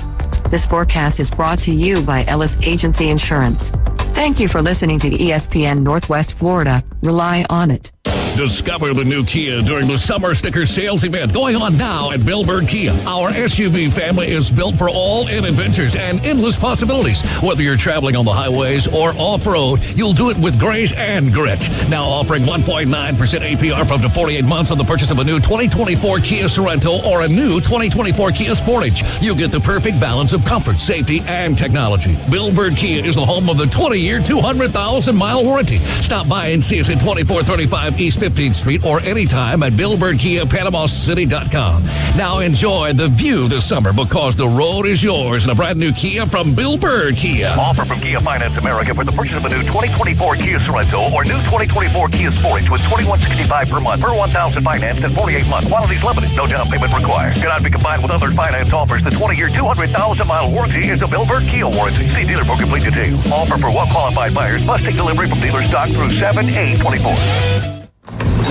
This forecast is brought to you by Ellis Agency Insurance. Thank you for listening to ESPN Northwest Florida. Rely on it. Discover the new Kia during the Summer Sticker Sales event going on now at Billburn Kia. Our SUV family is built for all-in adventures and endless possibilities. Whether you're traveling on the highways or off-road, you'll do it with grace and grit. Now offering 1.9% APR for up to 48 months on the purchase of a new 2024 Kia Sorento or a new 2024 Kia Sportage. You'll get the perfect balance of comfort, safety, and technology. Billburn Kia is the home of the 20-year, 200,000-mile warranty. Stop by and see us at 2435 East 15th Street or anytime at BillbirdKiaPanamaCity.com. Now enjoy the view this summer because the road is yours in a brand new Kia from Bill Bird Kia. Offer from Kia Finance America for the purchase of a new 2024 Kia Sorento or new 2024 Kia Sportage with $2,165 per month per 1,000 financed in 48 months. Quantities limited. No down payment required. Cannot be combined with other finance offers. The 20-year, 200,000-mile warranty is a Bill Bird Kia warranty. See dealer for complete details. Offer for well-qualified buyers. Must take delivery from dealer stock through 7/8/24.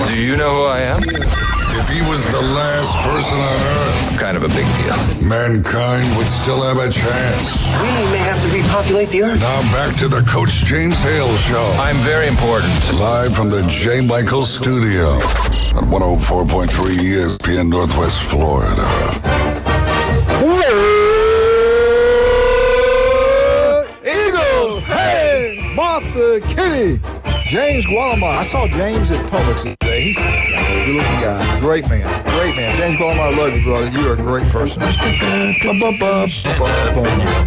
Do you know who I am? If he was the last person on Earth, kind of a big deal. Mankind would still have a chance. We may have to repopulate the Earth. Now back to the Coach James Hale Show. I'm very important. Live from the J. Michael Studio at 104.3 ESPN Northwest Florida. Eagle! Hey! Martha Kitty! James Gualamar. I saw James at Publix today. He's a good-looking guy. Great man. Great man. James Gualamar, I love you, brother. You are a great person.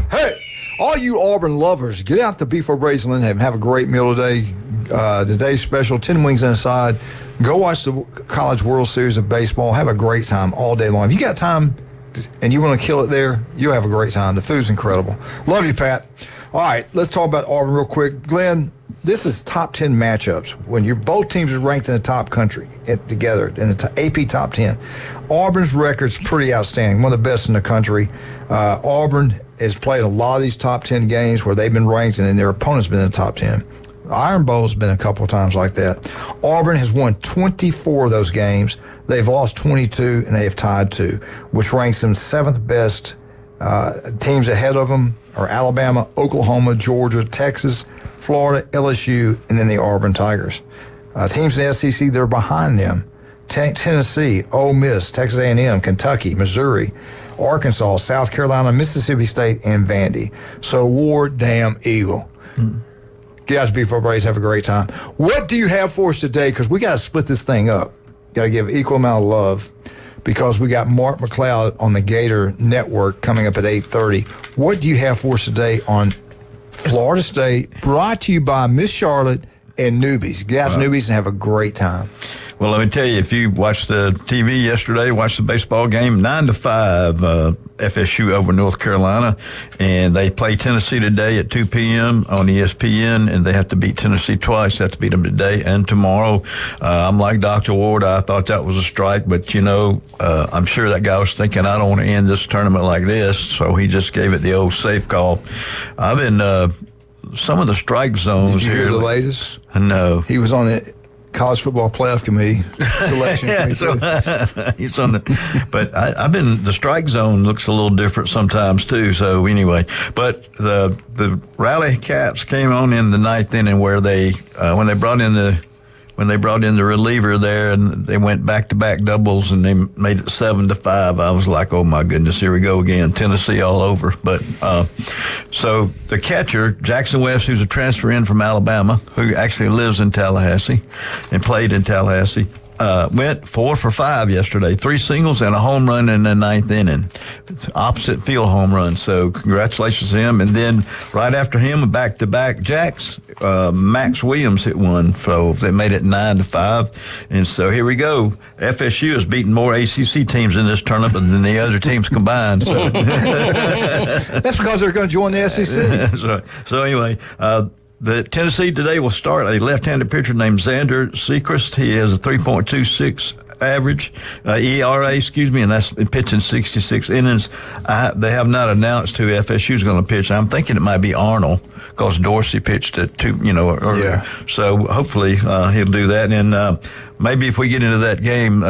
Hey, all you Auburn lovers, get out to Beef O'Brazen and have a great meal today. Today's special, 10 wings and a side. Go watch the College World Series of Baseball. Have a great time all day long. If you got time and you want to kill it there, you'll have a great time. The food's incredible. Love you, Pat. All right, let's talk about Auburn real quick. Glenn, this is top 10 matchups when both teams are ranked in the top country together in the AP top 10. Auburn's record's pretty outstanding, one of the best in the country. Auburn has played a lot of these top 10 games where they've been ranked and then their opponent's been in the top 10. Iron Bowl's been a couple of times like that. Auburn has won 24 of those games. They've lost 22 and they have tied 2, which ranks them 7th best. Teams ahead of them are Alabama, Oklahoma, Georgia, Texas, Florida, LSU, and then the Auburn Tigers. Teams in the SEC, they're behind them. Tennessee, Ole Miss, Texas A&M, Kentucky, Missouri, Arkansas, South Carolina, Mississippi State, and Vandy. So war damn Eagle. Get out to Beef O'Brazen, have a great time. What do you have for us today? Because we got to split this thing up. Got to give equal amount of love because we got Mark McLeod on the Gator Network coming up at 8:30. What do you have for us today on Florida State, brought to you by Miss Charlotte and Newbies. Get out to Newbies and have a great time. Well, let me tell you, if you watched the TV yesterday, watched the baseball game, 9-5, FSU over North Carolina, and they play Tennessee today at 2 p.m. on ESPN, and they have to beat Tennessee twice. They have to beat them today and tomorrow. I'm like Dr. Ward. I thought that was a strike, but, I'm sure that guy was thinking, I don't want to end this tournament like this, so he just gave it the old safe call. I've been some of the strike zones. Did you hear the latest? No. He was on it. College Football Playoff Committee selection. Yeah, so he's on but I've been, the strike zone looks a little different sometimes too. So anyway, but the Rally Caps came on in the ninth inning where they when they brought in the reliever there, and they went back-to-back doubles, and they made it 7-5. I was like, oh my goodness, here we go again, Tennessee all over. But so the catcher, Jackson West, who's a transfer in from Alabama, who actually lives in Tallahassee and played in Tallahassee, went 4 for 5 yesterday, 3 singles and a home run in the ninth inning, opposite field home run. So congratulations to him. And then right after him, back-to-back Jacks, Max Williams hit one, so they made it 9-5. And so here we go. FSU has beaten more ACC teams in this tournament than the other teams combined. So. That's because they're going to join the SEC. So anyway, the Tennessee today will start a left-handed pitcher named Xander Sechrist. He has a 3.26 average ERA, and that's been pitching 66 innings. They have not announced who FSU is going to pitch. I'm thinking it might be Arnold, because Dorsey pitched at 2, earlier. Yeah. So hopefully he'll do that. And maybe if we get into that game,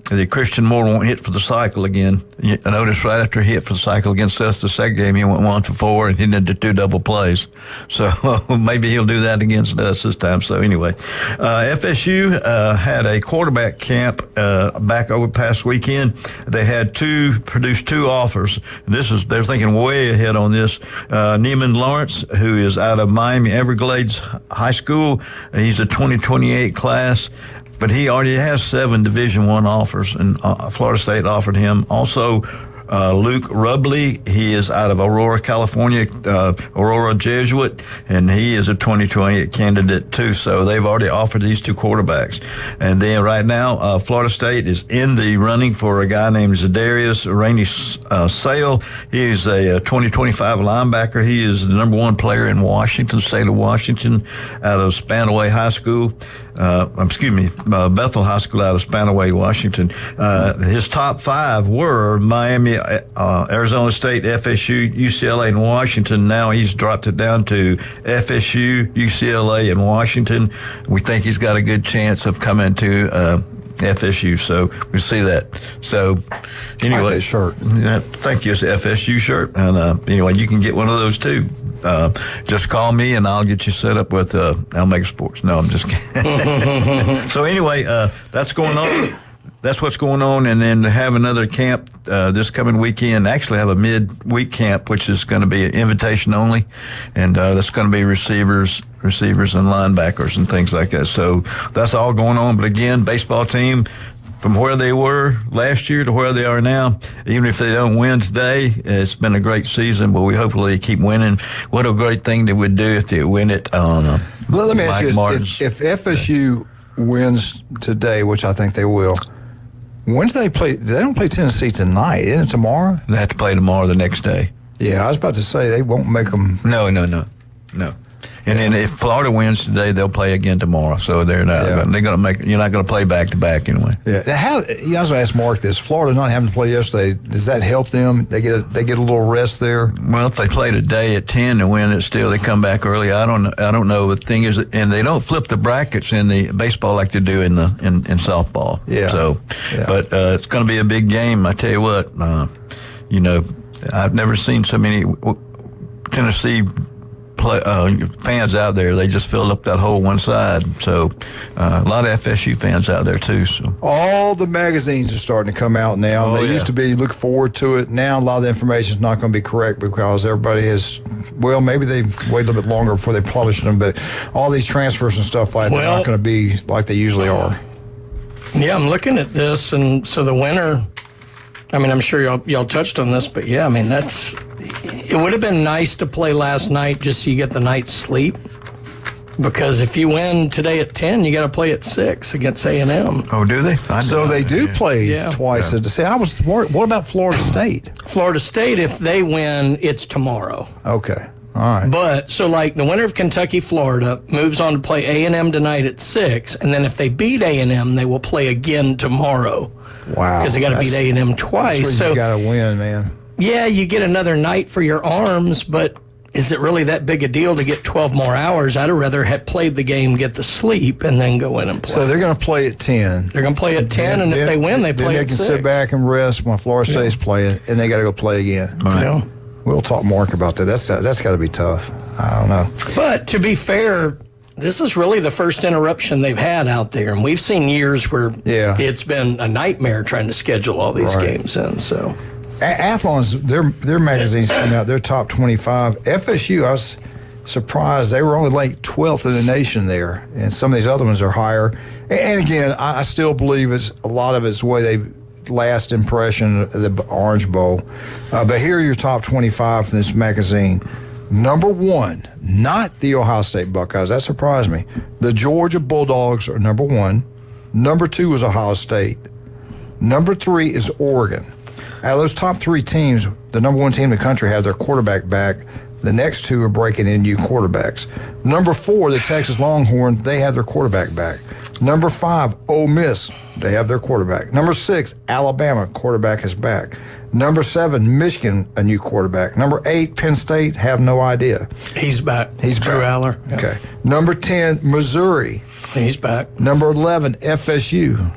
the Christian Moore won't hit for the cycle again. I noticed right after he hit for the cycle against us the second game, he went 1 for 4 and he did 2 double plays. So maybe he'll do that against us this time. So anyway, FSU had a quarterback camp back over past weekend. They had produced 2 offers. They're thinking way ahead on this. Neiman Lawrence, who is out of Miami Everglades High School, he's a 2028 class. But he already has 7 Division I offers, and Florida State offered him. Also, Luke Rubley, he is out of Aurora, California, Aurora Jesuit, and he is a 2028 candidate too. So they've already offered these 2 quarterbacks. And then right now, Florida State is in the running for a guy named Zadarius Rainey Sale. He is a 2025 linebacker. He is the number 1 player in Washington, state of Washington, out of Spanaway High School. Bethel High School out of Spanaway, Washington. His top 5 were Miami, Arizona State, FSU, UCLA, and Washington. Now he's dropped it down to FSU, UCLA, and Washington. We think he's got a good chance of coming to FSU, so we see that. So anyway, I like that shirt. Thank you. It's an FSU shirt, and anyway, you can get one of those too. Just call me and I'll get you set up with Almega Sports. No, I'm just kidding. So anyway, that's going on. That's what's going on. And then have another camp this coming weekend. Actually have a mid-week camp, which is going to be an invitation only. And that's going to be receivers and linebackers and things like that. So that's all going on. But again, baseball team, from where they were last year to where they are now, even if they don't win today, it's been a great season, but we hopefully keep winning. What a great thing they would do if they win it on Let me ask you, if FSU wins today, which I think they will, when do they play? They don't play Tennessee tonight, isn't it tomorrow? They have to play tomorrow the next day. Yeah, I was about to say they won't make them. No. And then if Florida wins today, they'll play again tomorrow. So they're not. Yeah. They're going to make. You're not going to play back to back anyway. Yeah. Now, I was going to ask Mark this. Florida not having to play yesterday, does that help them? They get a little rest there. Well, if they play today at 10 and win it, still they come back early. I don't know. The thing is, and they don't flip the brackets in the baseball like they do in softball. Yeah. So, but it's going to be a big game. I tell you what. I've never seen so many Tennessee fans out there. They just filled up that whole one side. So a lot of FSU fans out there too. So all the magazines are starting to come out now. They used to be look forward to it. Now a lot of the information is not going to be correct because everybody has. Well, maybe they wait a little bit longer before they publish them, but all these transfers and stuff like that, they're not going to be like they usually are. Yeah, I'm looking at this, and so the winner. I mean, I'm sure y'all touched on this, but yeah, I mean, that's it would have been nice to play last night just so you get the night's sleep. Because if you win today at 10, you got to play at 6 against A&M. Oh, do they? So they do play twice a day. See, I was worried. What about Florida State? Florida State, if they win, it's tomorrow. Okay. All right. But, so like the winner of Kentucky-Florida moves on to play A&M tonight at 6, and then if they beat A&M, they will play again tomorrow. Wow. Because they got to beat A&M twice. That's so you got to win, man. Yeah, you get another night for your arms, but is it really that big a deal to get 12 more hours? I'd rather have played the game, get the sleep, and then go in and play. So they're going to play at 10. They're going to play at 10, and if they win, they play at 6. Then they can sit back and rest when Florida State's playing, and they got to go play again. Right. Yeah. We'll talk more about that. That's got to be tough. I don't know. But to be fair, this is really the first interruption they've had out there, and we've seen years where it's been a nightmare trying to schedule all these games in. So. Athlon's, their magazines come out, their top 25. FSU, I was surprised. They were only like 12th in the nation there, and some of these other ones are higher. And again, I still believe a lot of it's the way they last impression of the Orange Bowl. But here are your top 25 from this magazine. Number 1, not the Ohio State Buckeyes. That surprised me. The Georgia Bulldogs are number 1. Number 2 is Ohio State. Number 3 is Oregon. Out of those top 3 teams, the number 1 team in the country has their quarterback back. The next 2 are breaking in new quarterbacks. Number 4, the Texas Longhorns, they have their quarterback back. Number 5, Ole Miss, they have their quarterback. Number 6, Alabama, quarterback is back. Number 7, Michigan, a new quarterback. Number 8, Penn State, have no idea. He's back. He's Drew back. Aller. Yeah. Okay. Number 10, Missouri. He's back. Number 11, FSU.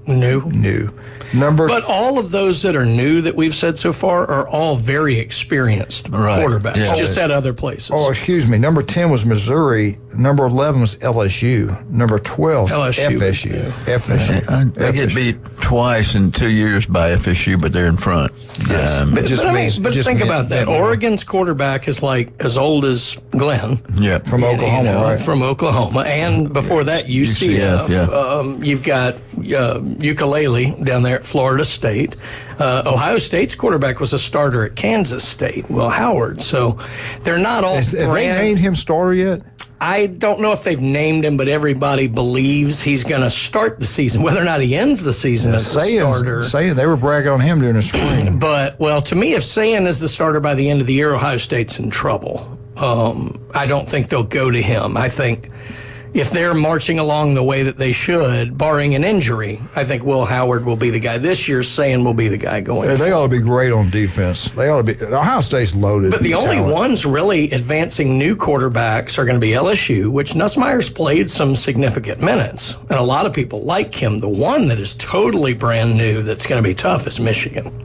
New. But all of those that are new that we've said so far are all very experienced quarterbacks, just at other places. Oh, excuse me. Number 10 was Missouri. Number 11 was LSU. Number 12 FSU. FSU. They get beat twice in 2 years by FSU, but they're in front. But think about that. Oregon's quarterback is like as old as Glenn. Yeah. From Oklahoma, right? From Oklahoma. And before that, UCF. You've got Ukulele down there at Florida State. Ohio State's quarterback was a starter at Kansas State, Will Howard. So they're not all Have they named him starter yet? I don't know if they've named him, but everybody believes he's going to start the season. Whether or not he ends the season as the starter. Saying they were bragging on him during the spring. But, well, to me, if Sayin is the starter by the end of the year, Ohio State's in trouble. I don't think they'll go to him. I think if they're marching along the way that they should, barring an injury, I think Will Howard will be the guy. This year, Sayin will be the guy going. They ought to be great on defense. They ought to be. Ohio State's loaded. But the only ones really advancing new quarterbacks are going to be LSU, which Nussmeier's played some significant minutes, and a lot of people like him. The one that is totally brand new that's going to be tough is Michigan.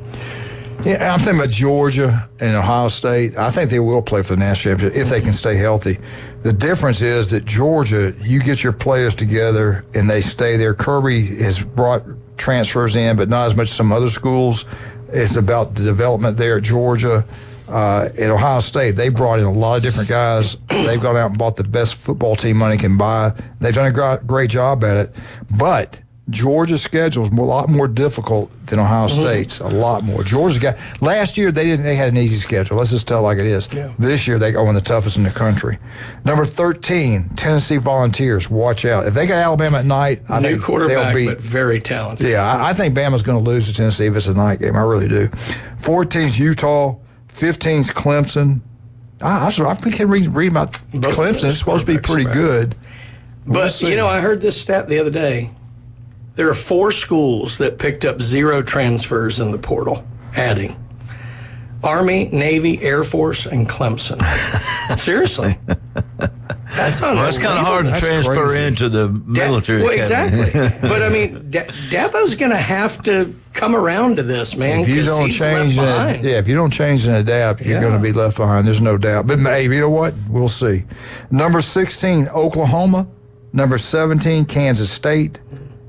Yeah, I'm thinking about Georgia and Ohio State. I think they will play for the national championship if they can stay healthy. The difference is that Georgia, you get your players together and they stay there. Kirby has brought transfers in, but not as much as some other schools. It's about the development there at Georgia. At Ohio State, they brought in a lot of different guys. They've gone out and bought the best football team money can buy. They've done a great job at it. But Georgia's schedule is a lot more difficult than Ohio State's. A lot more. Georgia's got last year they had an easy schedule. Let's just tell it like it is. Yeah. This year they got one of the toughest in the country. Number 13, Tennessee Volunteers. Watch out. If they got Alabama at night, I think quarterback, they'll beat. But very talented. Yeah, I think Bama's going to lose to Tennessee if it's a night game. I really do. 14's Utah. 15's Clemson. I can read about Clemson. It's supposed to be pretty good. But I heard this stat the other day. There are 4 schools that picked up 0 transfers in the portal, adding Army, Navy, Air Force, and Clemson. Seriously. That's kind of hard to transfer crazy. Into the military. Exactly. But, I mean, Dabo's going to have to come around to this, man, because he's left behind. If you don't change and adapt, you're going to be left behind. There's no doubt. But maybe, you know what? We'll see. Number 16, Oklahoma. Number 17, Kansas State.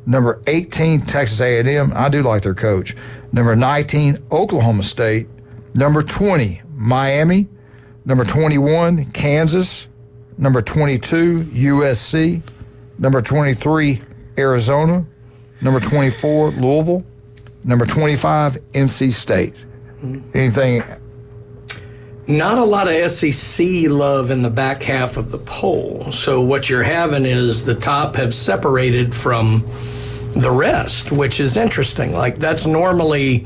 Number 18, Texas A&M. I do like their coach. Number 19, Oklahoma State. Number 20, Miami. Number 21, Kansas. Number 22, USC. Number 23, Arizona. Number 24, Louisville. Number 25, NC State. Anything? Not a lot of SEC love in the back half of the poll. So what you're having is the top have separated from the rest, which is interesting. Like, that's normally,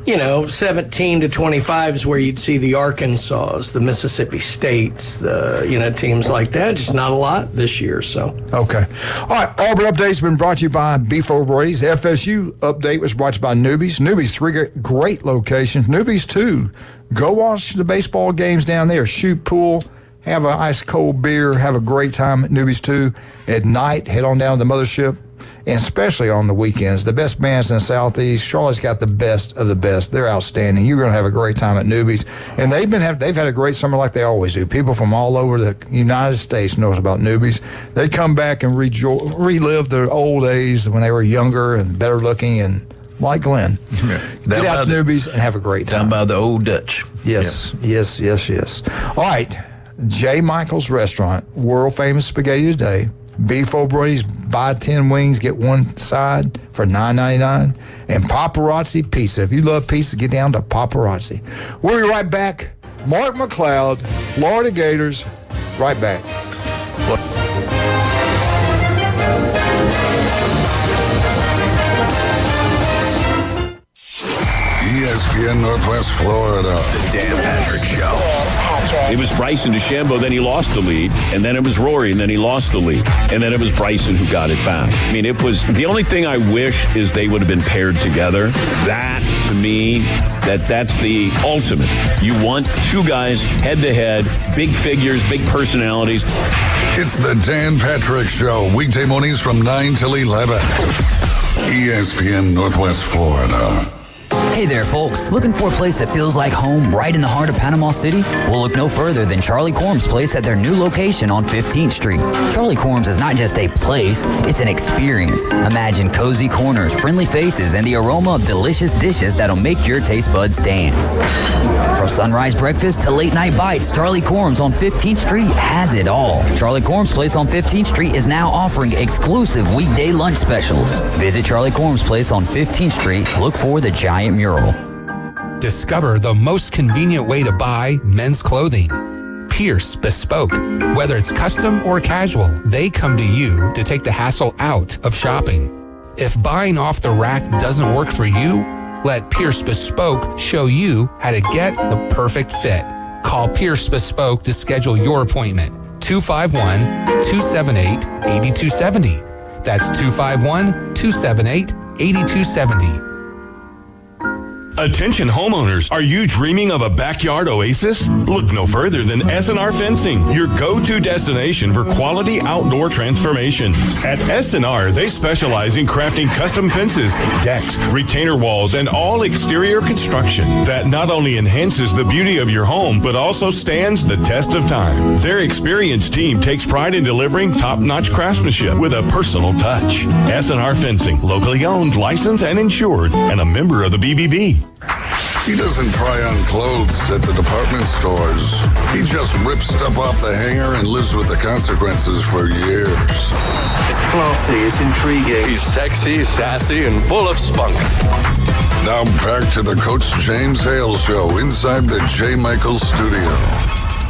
17 to 25 is where you'd see the Arkansas, the Mississippi States, the, teams like that. Just not a lot this year, so. Okay. All right, Auburn Update's been brought to you by Beef O'Brady's. FSU Update was brought to you by Newbies. Newbies, 3 great locations. Newbies, 2. Go watch the baseball games down there. Shoot pool, have an ice-cold beer, have a great time at Newbies, 2. At night, head on down to the mothership. And especially on the weekends, the best bands in the Southeast. Charlotte's got the best of the best. They're outstanding. You're going to have a great time at Newbies. And they've had a great summer like they always do. People from all over the United States knows about Newbies. They come back and relive their old days when they were younger and better looking and like Glenn. Yeah. Get out to Newbies and have a great time. Down by the Old Dutch. Yes, yes, yes, yes. All right. J. Michael's Restaurant, world famous spaghetti today. Beef O'Brady's, buy 10 wings, get one side for $9.99. And Paparazzi Pizza. If you love pizza, get down to Paparazzi. We'll be right back. Mark McLeod, Florida Gators, right back. ESPN Northwest Florida. The Dan Patrick Show. It was Bryson DeChambeau, then he lost the lead, and then it was Rory, and then he lost the lead, and then it was Bryson who got it back. I mean, it was the only thing I wish is they would have been paired together. That, to me, that's the ultimate. You want 2 guys head-to-head, big figures, big personalities. It's the Dan Patrick Show, weekday mornings from 9 till 11. ESPN Northwest Florida. Hey there, folks. Looking for a place that feels like home right in the heart of Panama City? Well, look no further than Charlie Corm's place at their new location on 15th Street. Charlie Corm's is not just a place, it's an experience. Imagine cozy corners, friendly faces, and the aroma of delicious dishes that'll make your taste buds dance. From sunrise breakfast to late night bites, Charlie Corm's on 15th Street has it all. Charlie Corm's place on 15th Street is now offering exclusive weekday lunch specials. Visit Charlie Corm's place on 15th Street. Look for the giant mural. Discover the most convenient way to buy men's clothing. Pierce Bespoke. Whether it's custom or casual, they come to you to take the hassle out of shopping. If buying off the rack doesn't work for you, let Pierce Bespoke show you how to get the perfect fit. Call Pierce Bespoke to schedule your appointment. 251-278-8270. That's 251-278-8270. Attention homeowners, are you dreaming of a backyard oasis? Look no further than S&R Fencing, your go-to destination for quality outdoor transformations. At S&R, they specialize in crafting custom fences, decks, retainer walls, and all exterior construction that not only enhances the beauty of your home, but also stands the test of time. Their experienced team takes pride in delivering top-notch craftsmanship with a personal touch. S&R Fencing, locally owned, licensed, and insured, and a member of the BBB. He doesn't try on clothes at the department stores. He just rips stuff off the hanger and lives with the consequences for years. It's classy, it's intriguing. He's sexy, sassy, and full of spunk. Now back to the Coach James Hale Show inside the J. Michaels studio.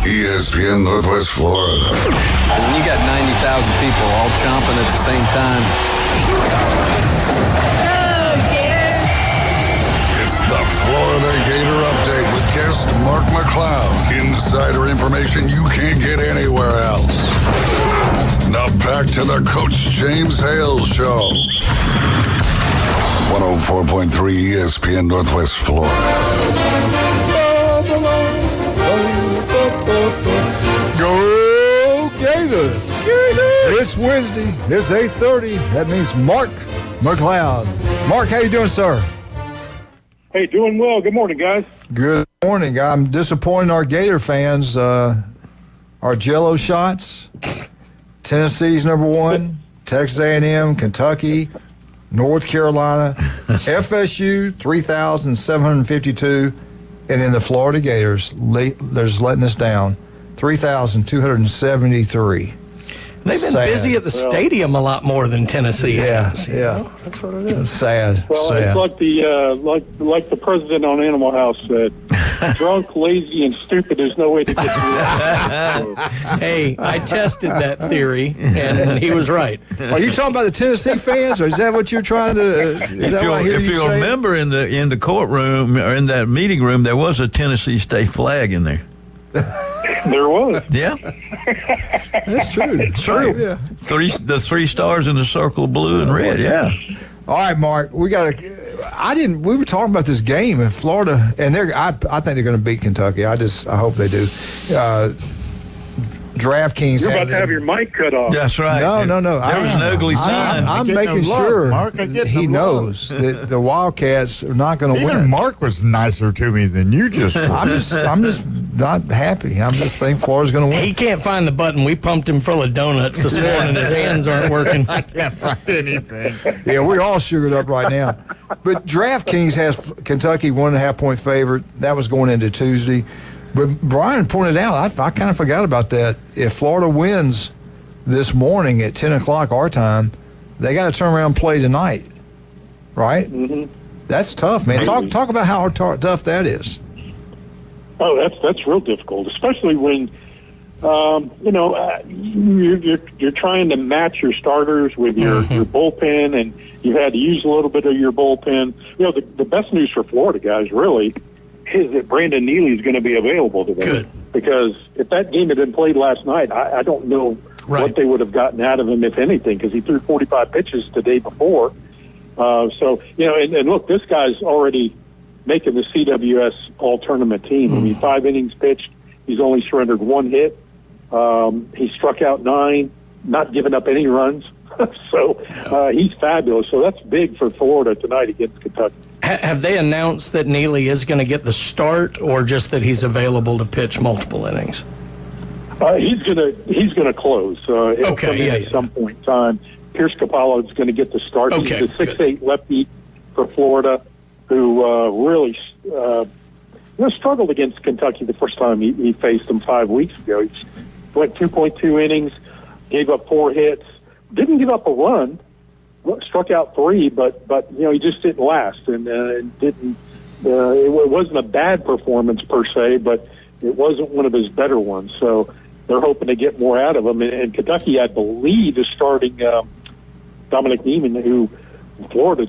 ESPN Northwest Florida. When you got 90,000 people all chomping at the same time. The Florida Gator Update with guest Mark McLeod. Insider information you can't get anywhere else. Now back to the Coach James Hale Show. 104.3 ESPN Northwest Florida. Go Gators! It's Wednesday. It's 8:30. That means Mark McLeod. Mark, how you doing, sir? Hey, doing well. Good morning, guys. Good morning. I'm disappointing our Gator fans. Our Jello shots, Tennessee's number 1, Texas A&M, Kentucky, North Carolina, FSU, 3,752, and then the Florida Gators, they're just letting us down, 3,273. They've been busy at the stadium a lot more than Tennessee has. Yeah. That's what it is. Sad. Well, sad. It's like the president on Animal House said. drunk, lazy, and stupid. There's no way to get through that. Hey, I tested that theory, and he was right. Are you talking about the Tennessee fans, or is that what you're trying to? If you remember, in the courtroom or in that meeting room, there was a Tennessee state flag in there. There was. Yeah, that's true. That's right. Yeah. The three stars in the circle of blue and red. Yeah. All right, Mark. We were talking about this game in Florida, and I think they're going to beat Kentucky. I hope they do. DraftKings. You're about to have your mic cut off. That's right. No. There was an ugly sign. I'm making sure he knows that the Wildcats are not going to win. Even Mark was nicer to me than you just were. I'm just not happy. I'm just thinking Florida's going to win. He can't find the button. We pumped him full of donuts this morning. His hands aren't working. I can't find anything. Yeah, we're all sugared up right now. But DraftKings has Kentucky 1.5-point favorite. That was going into Tuesday. But Brian pointed out, I kind of forgot about that. If Florida wins this morning at 10 o'clock our time, they got to turn around and play tonight, right? Mm-hmm. That's tough, man. Talk about how tough that is. Oh, that's real difficult, especially when you're trying to match your starters with your bullpen, and you've had to use a little bit of your bullpen. The best news for Florida guys really is that Brandon Neely is going to be available to them. Good. Because if that game had been played last night, I don't know what they would have gotten out of him, if anything, because he threw 45 pitches the day before. And look, this guy's already making the CWS all-tournament team. I mean, 5 innings pitched. He's only surrendered 1 hit. He struck out 9, not giving up any runs. So he's fabulous. So that's big for Florida tonight against Kentucky. Have they announced that Neely is going to get the start, or just that he's available to pitch multiple innings? He's gonna close. He'll come in at some point in time. Pierce Capallo is going to get the start. He's the 6'8" lefty for Florida, who really struggled against Kentucky the first time he faced them 5 weeks ago. He went 2.2 innings, gave up 4 hits, didn't give up a run. Struck out 3, but he just didn't last, and didn't. It wasn't a bad performance per se, but it wasn't one of his better ones. So they're hoping to get more out of him. And Kentucky, I believe, is starting Dominic Neiman, who Florida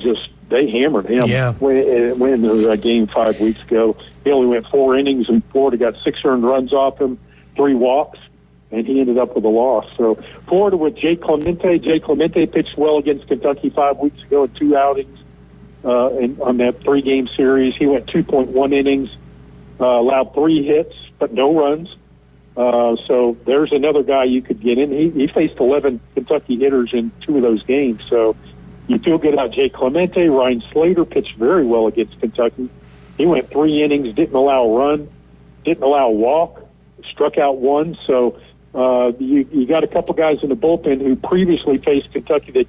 they hammered him. Yeah. When there was a game 5 weeks ago, he only went 4 innings, and Florida got 6 earned runs off him, 3 walks. And he ended up with a loss. So Florida with Jay Clemente. Jay Clemente pitched well against Kentucky 5 weeks ago in 2 outings on that 3-game series. He went 2.1 innings, allowed 3 hits, but no runs. So there's another guy you could get in. He faced 11 Kentucky hitters in 2 of those games. So you feel good about Jay Clemente. Ryan Slater pitched very well against Kentucky. He went 3 innings, didn't allow a run, didn't allow a walk, struck out 1. So you got a couple guys in the bullpen who previously faced Kentucky that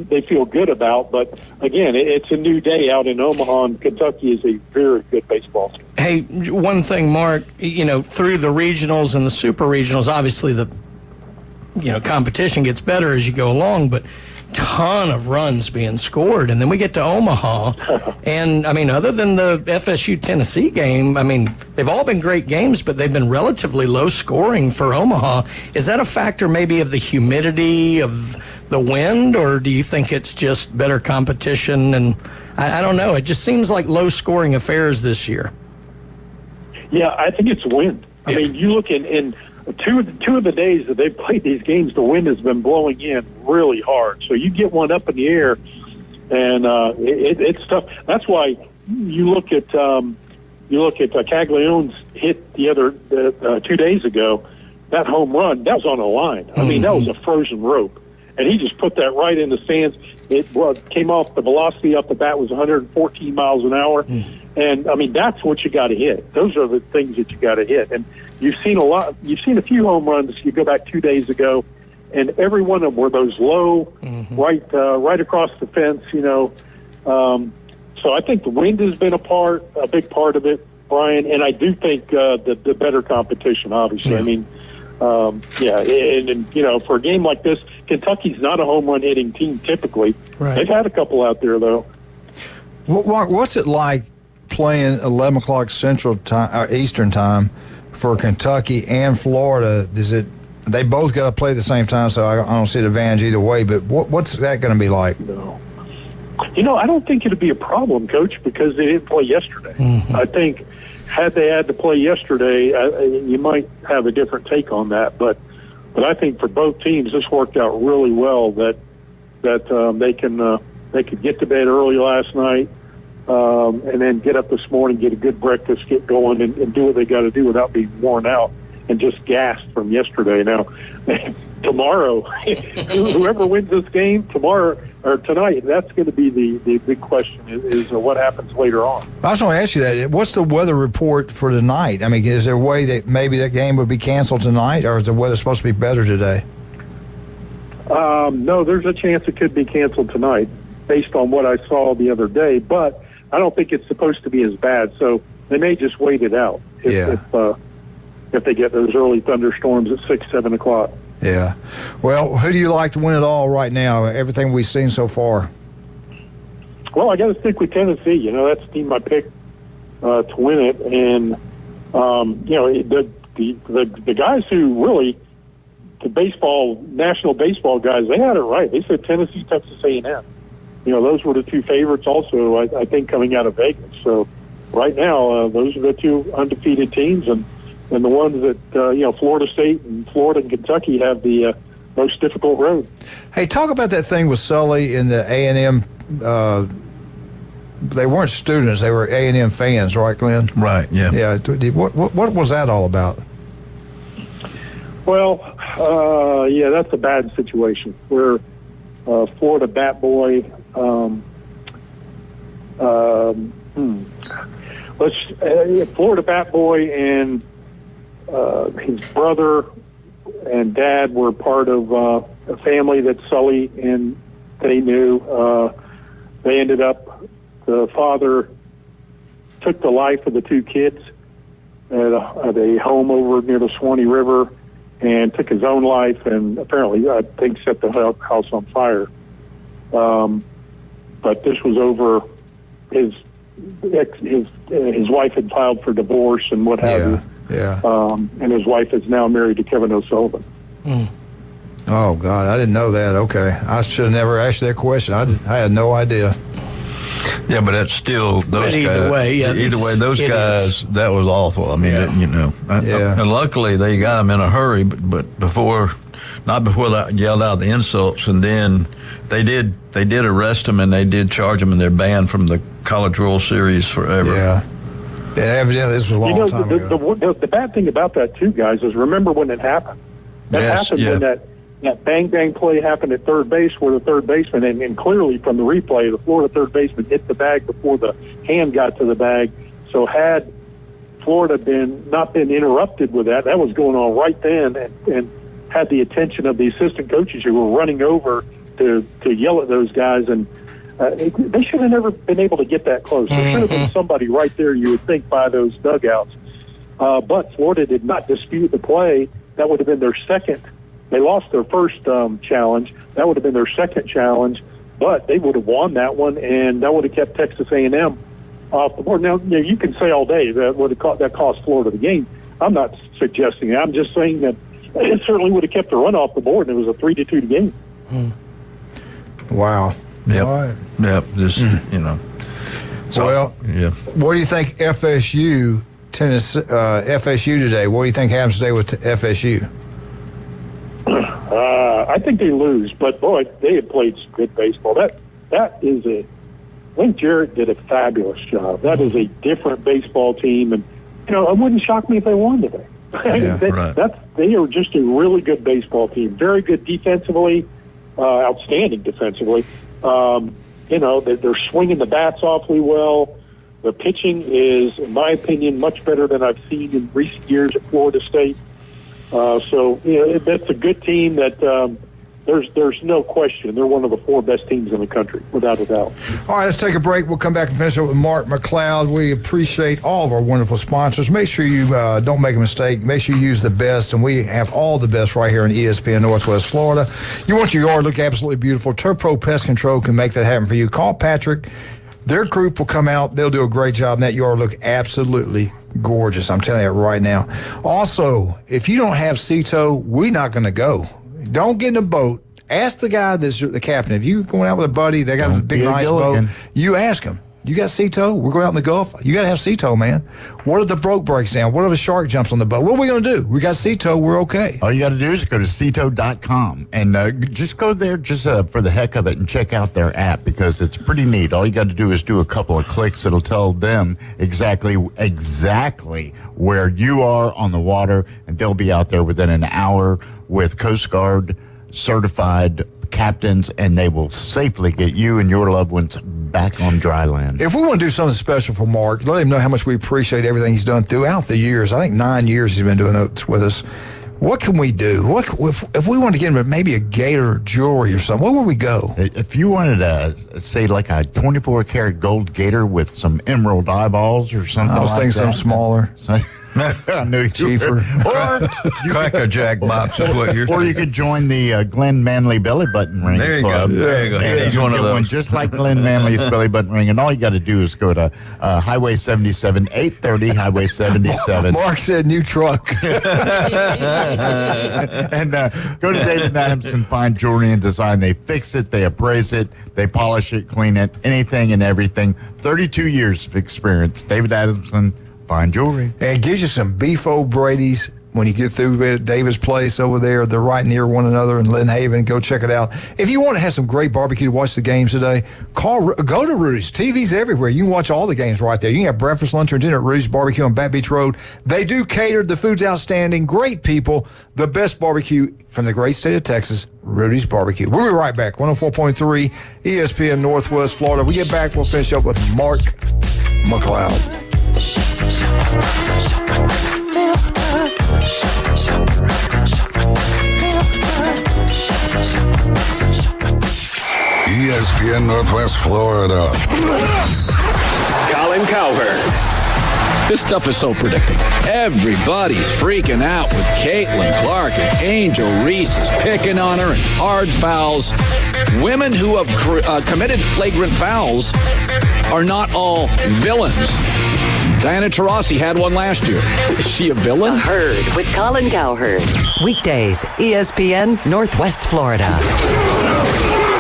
they feel good about. But again, it's a new day out in Omaha, and Kentucky is a very good baseball team. Hey, one thing, Mark, through the regionals and the super regionals, obviously the competition gets better as you go along, but ton of runs being scored, and then we get to Omaha, and other than the FSU Tennessee game, they've all been great games, but they've been relatively low scoring for Omaha. Is that a factor maybe of the humidity, of the wind, or do you think it's just better competition? And I don't know, it just seems like low scoring affairs this year. Yeah, I think it's wind. I mean, you look in two of the days that they've played these games, the wind has been blowing in really hard. So you get one up in the air, and it's tough. That's why you look at Caglianone's hit the other 2 days ago. That home run, that was on a line. I mean, that was a frozen rope, and he just put that right in the stands. It came off, the velocity off the bat was 114 miles an hour. And that's what you got to hit. Those are the things that you got to hit. And you've seen a few home runs. You go back 2 days ago, and every one of them were those low, right across the fence. So I think the wind has been a big part of it, Brian. And I do think the better competition, obviously. Yeah. And for a game like this, Kentucky's not a home run hitting team typically. Right. They've had a couple out there though. What's it like playing 11 o'clock Central time, Eastern time for Kentucky and Florida. They both got to play at the same time, so I don't see the advantage either way. But what's that going to be like? No. I don't think it'd be a problem, Coach, because they didn't play yesterday. Mm-hmm. I think had they had to play yesterday, you might have a different take on that. But I think for both teams, this worked out really well. That they could get to bed early last night, and then get up this morning, get a good breakfast, get going, and do what they got to do without being worn out and just gassed from yesterday. Now, tomorrow, whoever wins this game tomorrow or tonight, that's going to be the big question is what happens later on. I was going to ask you that. What's the weather report for tonight? I mean, is there a way that maybe that game would be canceled tonight, or is the weather supposed to be better today? No, there's a chance it could be canceled tonight based on what I saw the other day, but I don't think it's supposed to be as bad, so they may just wait it out if they get those early thunderstorms at 6, 7 o'clock. Yeah. Well, who do you like to win it all right now, everything we've seen so far? Well, I got to stick with Tennessee. That's the team I picked to win it. And, the guys who really, the national baseball guys, they had it right. They said Tennessee, Texas A&M. Those were the two favorites also, I think, coming out of Vegas. So right now, those are the two undefeated teams. And the ones that, Florida State and Florida and Kentucky have the most difficult road. Hey, talk about that thing with Sully and the A&M. They weren't students; they were A&M fans, right, Glenn? Right. Yeah. Yeah. What was that all about? Well, that's a bad situation where Florida bat boy. Florida bat boy and his brother and dad were part of a family that Sully and they knew. They ended up, the father took the life of the two kids at a home over near the Swanee River and took his own life and apparently, I think, set the house on fire. But this was over his wife had filed for divorce and what have you. Yeah. And his wife is now married to Kevin O'Sullivan. Mm. Oh, God, I didn't know that. Okay. I should have never asked that question. I had no idea. Yeah, but that's still those guys. Either way, those guys, that was awful. I mean, and luckily they got them in a hurry, but not before they yelled out the insults, and then they did arrest them and they did charge them, and they're banned from the College World Series forever. Yeah. Yeah, evidently this was a long time ago. The bad thing about that, too, guys, is remember when it happened. That happened when that bang play happened at third base where the third baseman, and clearly from the replay, the Florida third baseman hit the bag before the hand got to the bag. So had Florida not been interrupted with that was going on right then and had the attention of the assistant coaches who were running over to yell at those guys. And they should have never been able to get that close. There should have been somebody right there, you would think, by those dugouts. But Florida did not dispute the play. That would have been their second. They lost their first challenge. That would have been their second challenge, but they would have won that one, and that would have kept Texas A&M off the board. Now, you can say all day that cost Florida the game. I'm not suggesting that. I'm just saying that it certainly would have kept the run off the board, and it was a 3-2 game. Wow. Yep. All right. Yep. Just So, what do you think FSU today? What do you think happens today with FSU? I think they lose, but boy, they have played some good baseball. That is I think Jarrett did a fabulous job. That is a different baseball team, and it wouldn't shock me if they won today. They are just a really good baseball team. Very good defensively, outstanding defensively. They're swinging the bats awfully well. The pitching is, in my opinion, much better than I've seen in recent years at Florida State. That's a good team that there's no question. They're one of the 4 best teams in the country, without a doubt. All right, let's take a break. We'll come back and finish up with Mark McLeod. We appreciate all of our wonderful sponsors. Make sure you don't make a mistake. Make sure you use the best, and we have all the best right here in ESPN Northwest Florida. You want your yard to look absolutely beautiful. Turpro Pest Control can make that happen for you. Call Patrick Their group will come out. They'll do a great job. And that yard look absolutely gorgeous. I'm telling you right now. Also, if you don't have Cito, we're not going to go. Don't get in a boat. Ask the guy that's the captain. If you're going out with a buddy, they got a big nice boat, you ask him. You got Cito? We're going out in the Gulf. You got to have Cito, man. What if the broke breaks down? What if a shark jumps on the boat? What are we going to do? We got Cito. We're okay. All you got to do is go to Cito.com and just go there just for the heck of it and check out their app because it's pretty neat. All you got to do is do a couple of clicks. It'll tell them exactly where you are on the water, and they'll be out there within an hour with Coast Guard certified captains, and they will safely get you and your loved ones back on dry land. If we want to do something special for Mark, let him know how much we appreciate everything he's done throughout the years. I think 9 years he's been doing it with us. What can we do? If we want to get him maybe a gator jewelry or something, where would we go? If you wanted to say like a 24-karat gold gator with some emerald eyeballs or something, I was thinking something smaller. I knew cheaper. Or you Cracker Jack box is what you're. Or you could join the Glenn Manley Belly Button Ring There you Club. go. There you go. And He's you one get of those. one just like Glenn Manley's Belly Button Ring, and all you got to do is go to Highway 77, 830 Highway 77. Mark said new truck. And go to David Adamson Fine Jewelry and Design. They fix it, they appraise it, they polish it, clean it, anything and everything. 32 years of experience. David Adamson Fine Jewelry. And it gives you some beef O'Brady's when you get through at David's place over there. They're right near one another in Lynn Haven. Go check it out. If you want to have some great barbecue to watch the games today, go to Rudy's. TV's everywhere. You can watch all the games right there. You can have breakfast, lunch, or dinner at Rudy's Barbecue on Baton Beach Road. They do cater. The food's outstanding. Great people. The best barbecue from the great state of Texas, Rudy's Barbecue. We'll be right back. 104.3 ESPN Northwest Florida. We get back, we'll finish up with Mark McLeod. ESPN Northwest Florida. Colin Cowherd. This stuff is so predictable. Everybody's freaking out with Caitlin Clark and Angel Reese is picking on her and hard fouls. Women who have committed flagrant fouls are not all villains. Diana Taurasi had one last year. Is she a villain? The Herd with Colin Cowherd. Weekdays, ESPN Northwest Florida.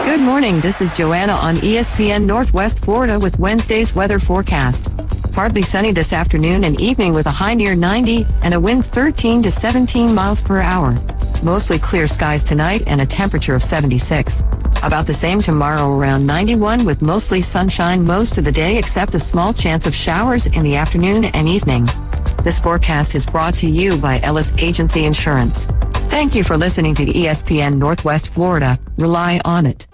Good morning. This is Joanna on ESPN Northwest Florida with Wednesday's weather forecast. Partly sunny this afternoon and evening with a high near 90 and a wind 13 to 17 miles per hour. Mostly clear skies tonight and a temperature of 76. About the same tomorrow, around 91 with mostly sunshine most of the day except a small chance of showers in the afternoon and evening. This forecast is brought to you by Ellis Agency Insurance. Thank you for listening to ESPN Northwest Florida. Rely on it.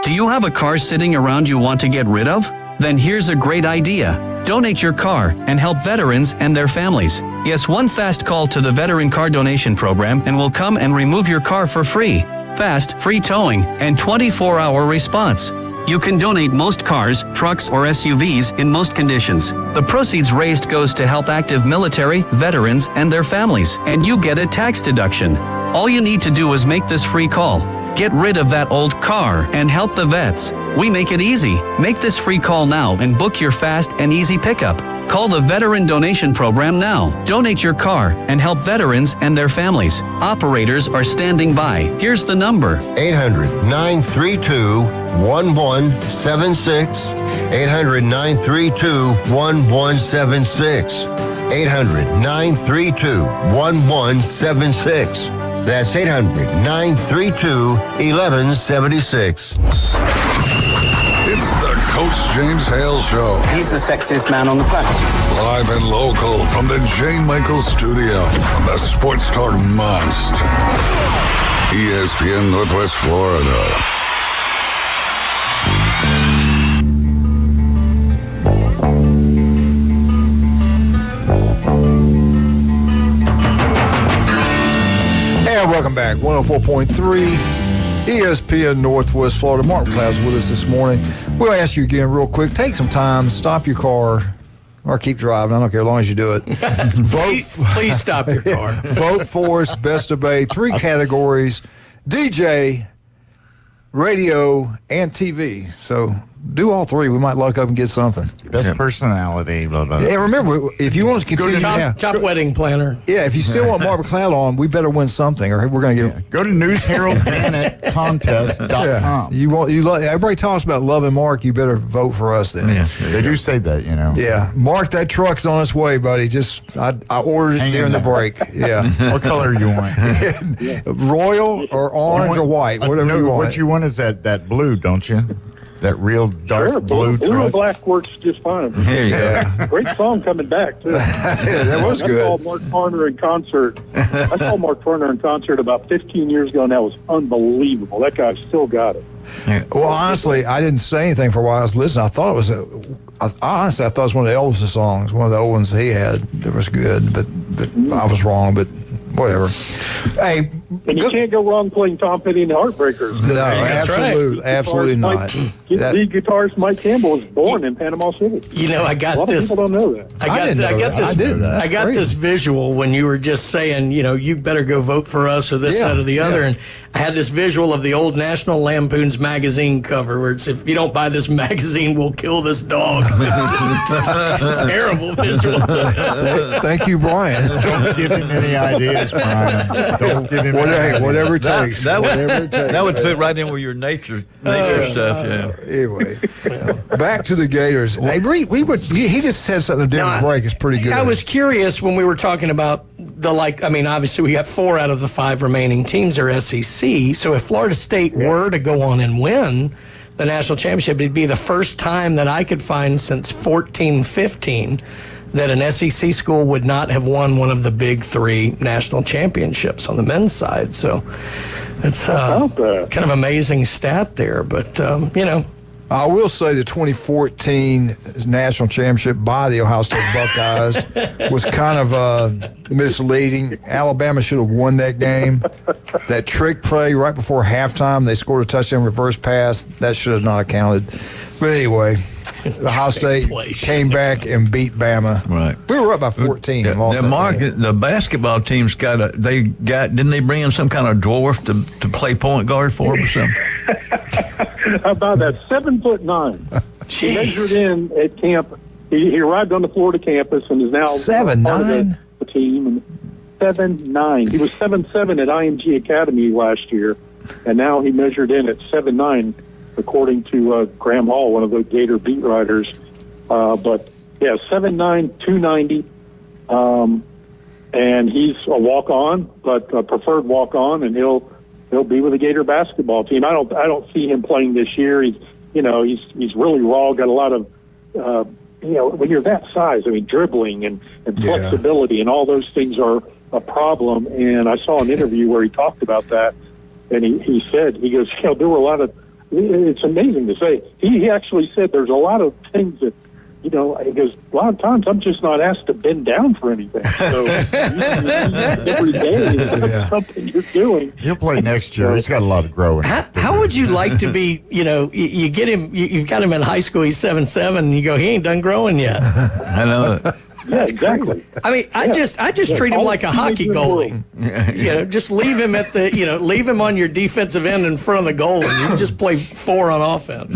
Do you have a car sitting around you want to get rid of? Then here's a great idea. Donate your car and help veterans and their families. Yes, one fast call to the Veteran Car Donation Program and we'll come and remove your car for free. Fast, free towing, and 24-hour response. You can donate most cars, trucks, or SUVs in most conditions. The proceeds raised goes to help active military, veterans, and their families, and you get a tax deduction. All you need to do is make this free call. Get rid of that old car and help the vets. We make it easy. Make this free call now and book your fast and easy pickup. Call the Veteran Donation Program now. Donate your car and help veterans and their families. Operators are standing by. Here's the number. 800-932-1176. 800-932-1176. 800-932-1176. That's 800-932-1176. It's the Coach James Hale Show. He's the sexiest man on the planet. Live and local from the J. Michael Studio. The Sports Talk Must. ESPN Northwest Florida. And welcome back. 104.3 ESPN Northwest Florida. Mark McLeod's with us this morning. We'll ask you again real quick. Take some time, stop your car, or keep driving. I don't care as long as you do it. Please stop your car. Vote for us, Best Debate. 3 categories: DJ, radio, and TV. So do all three. We might luck up and get something. Best personality. Blah, blah, blah. And remember, if you want to continue top wedding planner. Yeah, if you still want Mark McLeod on, we better win something, or we're going to get. Go to newsheraldcontest.com. Everybody talks about loving Mark. You better vote for us then. Yeah, they do say that, Yeah, Mark, that truck's on its way, buddy. I ordered it during the break. Yeah. What color you want? Royal or orange or white, whatever you want. What you want is that blue, don't you? That real dark blue truck. Blue and black works just fine. There you go. Great song coming back, too. That was good. I saw Mark Turner in concert. I saw Mark Turner in concert about 15 years ago, and that was unbelievable. That guy still got it. Yeah. Well, honestly, I didn't say anything for a while. I was listening. I thought it was honestly, I thought it was one of the Elvis songs, one of the old ones he had that was good, but I was wrong, but whatever. Hey, and you can't go wrong playing Tom Petty and the Heartbreakers. No, absolutely not. The guitarist Mike Campbell was born in Panama City. I got a lot this. of people don't know that. I got this visual when you were just saying, you better go vote for us or this, that, or the other. And I had this visual of the old National Lampoon's magazine cover where it's, if you don't buy this magazine, we'll kill this dog. It's a terrible visual. Thank you, Brian. Don't give him any ideas, Brian. Don't give him whatever it takes. That would fit right in with your nature stuff, yeah. Anyway, back to the Gators. Hey, he just said something during the break. It's pretty good. I was curious when we were talking about obviously we got 4 out of the 5 remaining teams are SEC. So if Florida State were to go on and win the national championship, it'd be the first time that I could find since 14-15 that an SEC school would not have won one of the big 3 national championships on the men's side. So it's kind of amazing stat there, but I will say the 2014 national championship by the Ohio State Buckeyes was kind of misleading. Alabama should have won that game. That trick play right before halftime, they scored a touchdown reverse pass. That should have not counted. But anyway, Ohio State came back and beat Bama. Right. We were up by 14. The basketball team's didn't they bring in some kind of dwarf to play point guard for them or something? How about that? 7'9". He measured in at camp. He arrived on the Florida campus and is now 7'9" the team. And 7'9". He was 7'7" at IMG Academy last year, and now he measured in at 7'9", according to Graham Hall, one of the Gator beat writers. But yeah, 7'9", 290, and he's a walk-on, but a preferred walk-on, and he'll be with the Gator basketball team. I don't see him playing this year. He's really raw. Got a lot of when you're that size, dribbling and flexibility and all those things are a problem. And I saw an interview where he talked about that, and he said, he goes, there were a lot of. It's amazing to say. He actually said there's a lot of things that. He goes, a lot of times I'm just not asked to bend down for anything. So every day is something you're doing. He'll play next year. He's got a lot of growing. How would you like to be, you get him, you've got him in high school, he's 7'7", and you go, he ain't done growing yet. I know it. Yeah, exactly. I just treat him like a hockey goalie. Just leave him at leave him on your defensive end in front of the goal, and you can just play 4 on offense.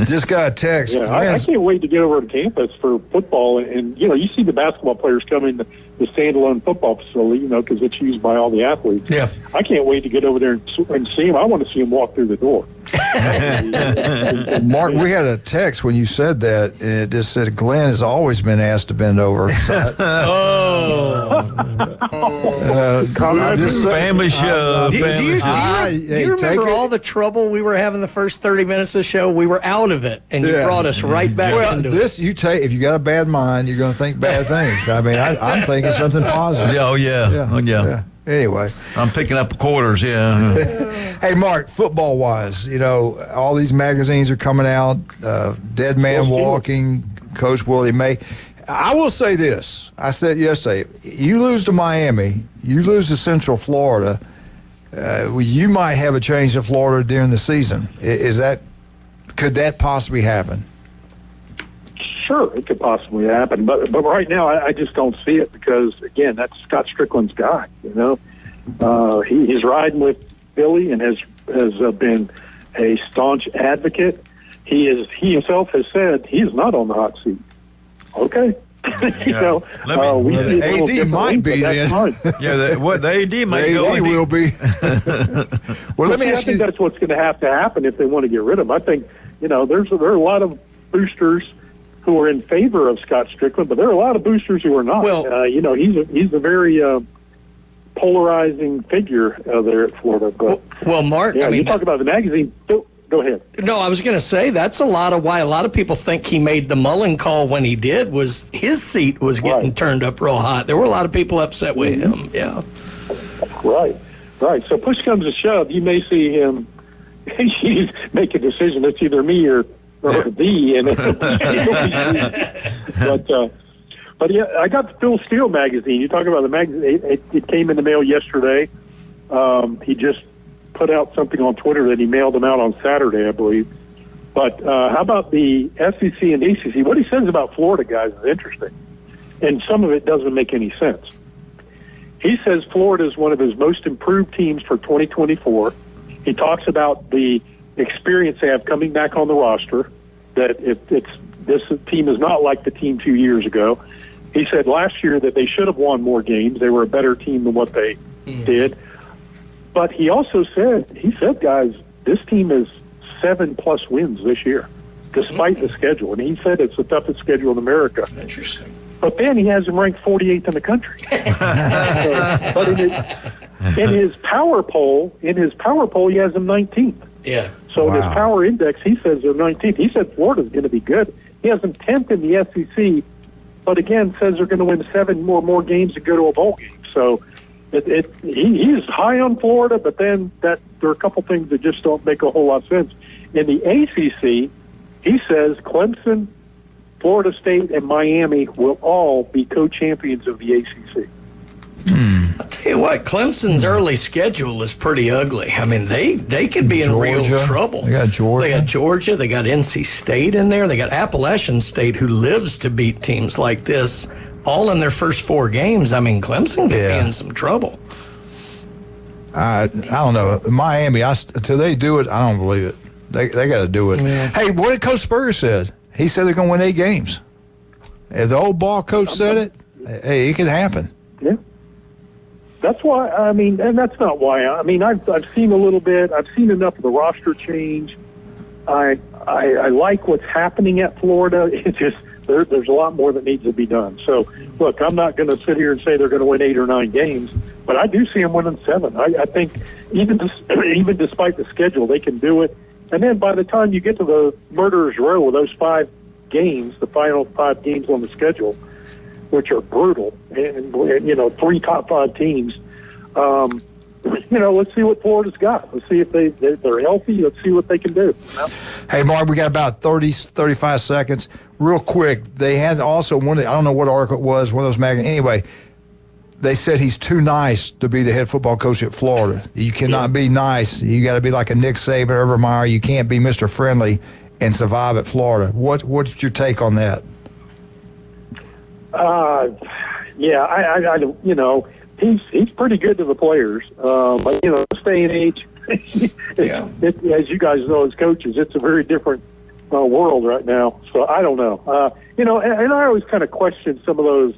Just got a text. Yeah, I can't wait to get over to campus for football, and you see the basketball players come in the standalone football facility, because it's used by all the athletes. Yeah, I can't wait to get over there and see him. I want to see him walk through the door. Mark, we had a text when you said that, and it just said Glenn has always been asked to bend over. Family show. Do you remember all the trouble we were having the first 30 minutes of the show? We were out of it, and you brought us right back into it. If you got a bad mind, you're going to think bad things. I'm thinking something positive. Oh, yeah. Anyway, I'm picking up quarters. Yeah. Hey, Mark, football-wise, all these magazines are coming out. Dead Man Walking, Coach Willie May. I will say this. I said yesterday, you lose to Miami, you lose to Central Florida, you might have a change in Florida during the season. Could that possibly happen? Sure, it could possibly happen, but right now I just don't see it because, again, that's Scott Strickland's guy. He's riding with Billy and has been a staunch advocate. he himself has said he's not on the hot seat. Okay. The AD might be then. The AD might the go. AD will be. Well, let me ask you. I think that's what's going to happen if they want to get rid of him. I think, there are a lot of boosters who are in favor of Scott Strickland, but there are a lot of boosters who are not. Well, he's a very polarizing figure there at Florida. But, well, Mark, you talk about the magazine. Go ahead. No, I was going to say that's why a lot of people think he made the Mullen call when he did, was his seat was getting turned up real hot. There were a lot of people upset with him. Yeah. Right. So push comes to shove, you may see him make a decision that's either me or thee. But yeah, I got the Phil Steele magazine. You talk about the magazine. It came in the mail yesterday. He just put out something on Twitter that he mailed them out on Saturday, I believe. But how about the SEC and ACC? What he says about Florida, guys, is interesting. And some of it doesn't make any sense. He says Florida is one of his most improved teams for 2024. He talks about the experience they have coming back on the roster, that this team is not like the team 2 years ago. He said last year that they should have won more games. They were a better team than what they did. But he also said, guys, this team is 7+ wins this year, despite the schedule. And he said it's the toughest schedule in America. Interesting. But then he has him ranked 48th in the country. But in his power poll, he has him 19th. Yeah. So in his power index, he says they're 19th. He said Florida's going to be good. He has them 10th in the SEC, but again says they're going to win 7 more games and go to a bowl game. So he's high on Florida, but then there are a couple things that just don't make a whole lot of sense. In the ACC, he says Clemson, Florida State, and Miami will all be co-champions of the ACC. I'll tell you what, Clemson's early schedule is pretty ugly. I mean, they could be in real trouble. They got Georgia. They got Georgia. They got NC State in there. They got Appalachian State, who lives to beat teams like this, all in their first 4 games. I mean, Clemson could be in some trouble. I don't know. Miami, until they do it, I don't believe it. They got to do it. Yeah. Hey, what did Coach Spurrier said? He said they're going to win 8 games. If the old ball coach said it, hey, it can happen. Yeah. That's why, and that's not why. I've seen a little bit. I've seen enough of the roster change. I like what's happening at Florida. It's just there's a lot more that needs to be done. So, look, I'm not going to sit here and say they're going to win 8 or 9 games, but I do see them winning 7. I think even despite the schedule, they can do it. And then by the time you get to the murderer's row with those 5 games, the final 5 games on the schedule, which are brutal, and 3 top 5 teams, let's see what Florida's got. Let's see if they're healthy. Let's see what they can do. Hey, Mark, we got about 35 seconds. Real quick, they had also I don't know what article it was, one of those magazines. Anyway, they said he's too nice to be the head football coach at Florida. You cannot be nice. You got to be like a Nick Saban, Urban Meyer. You can't be Mr. Friendly and survive at Florida. What's your take on that? He's pretty good to the players. But this day and age, as you guys know as coaches, it's a very different world right now. So I don't know. And I always kind of question some of those.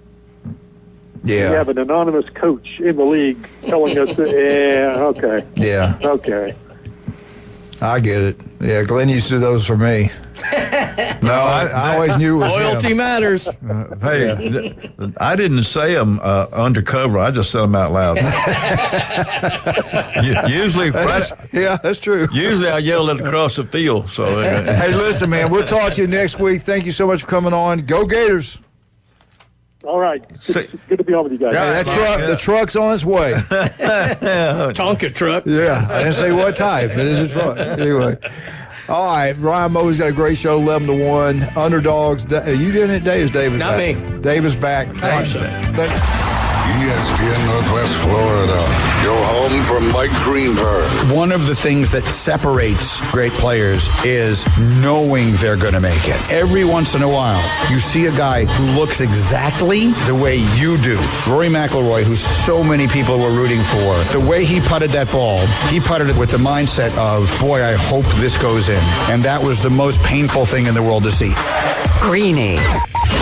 Yeah. We have an anonymous coach in the league telling us, okay. Yeah. Okay. I get it. Yeah, Glenn used to do those for me. No, I always knew it was loyalty him. matters. I didn't say them undercover. I just said them out loud. Usually, that's true. Usually, I yell it across the field. So, hey, listen, man, we'll talk to you next week. Thank you so much for coming on. Go Gators! All right. Good to be on with you guys. Yeah, the truck's on its way. Tonka truck. Yeah, I didn't say what type. It is a truck. Anyway. All right, Ryan Moe's got a great show, 11 to 1. Underdogs. Are you doing it, Dave? David? Not back? me. David's back. I hope so. ESPN Northwest Florida, your home for Mike Greenberg. One of the things that separates great players is knowing they're going to make it. Every once in a while, you see a guy who looks exactly the way you do. Rory McIlroy, who so many people were rooting for, the way he putted that ball, he putted it with the mindset of, boy, I hope this goes in. And that was the most painful thing in the world to see. Greeny.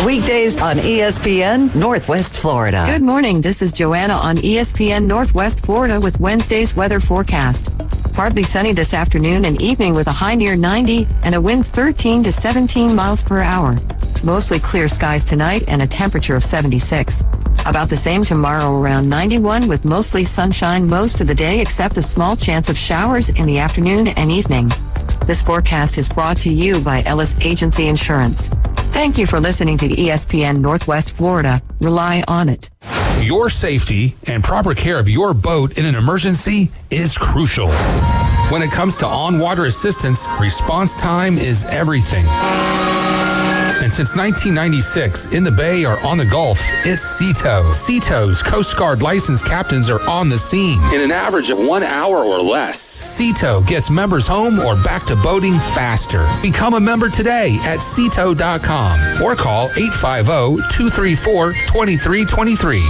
Weekdays on ESPN Northwest Florida. Good morning. This is Joanna on ESPN Northwest Florida with Wednesday's weather forecast. Partly sunny this afternoon and evening with a high near 90 and a wind 13 to 17 miles per hour. Mostly clear skies tonight and a temperature of 76. About the same tomorrow, around 91 with mostly sunshine most of the day except a small chance of showers in the afternoon and evening. This forecast is brought to you by Ellis Agency Insurance. Thank you for listening to ESPN Northwest Florida. Rely on it. Your safety and proper care of your boat in an emergency is crucial. When it comes to on-water assistance, response time is everything. And since 1996, in the Bay or on the Gulf, it's Seato. Seato's Coast Guard licensed captains are on the scene in an average of 1 hour or less. Seato gets members home or back to boating faster. Become a member today at Seato.com or call 850-234-2323.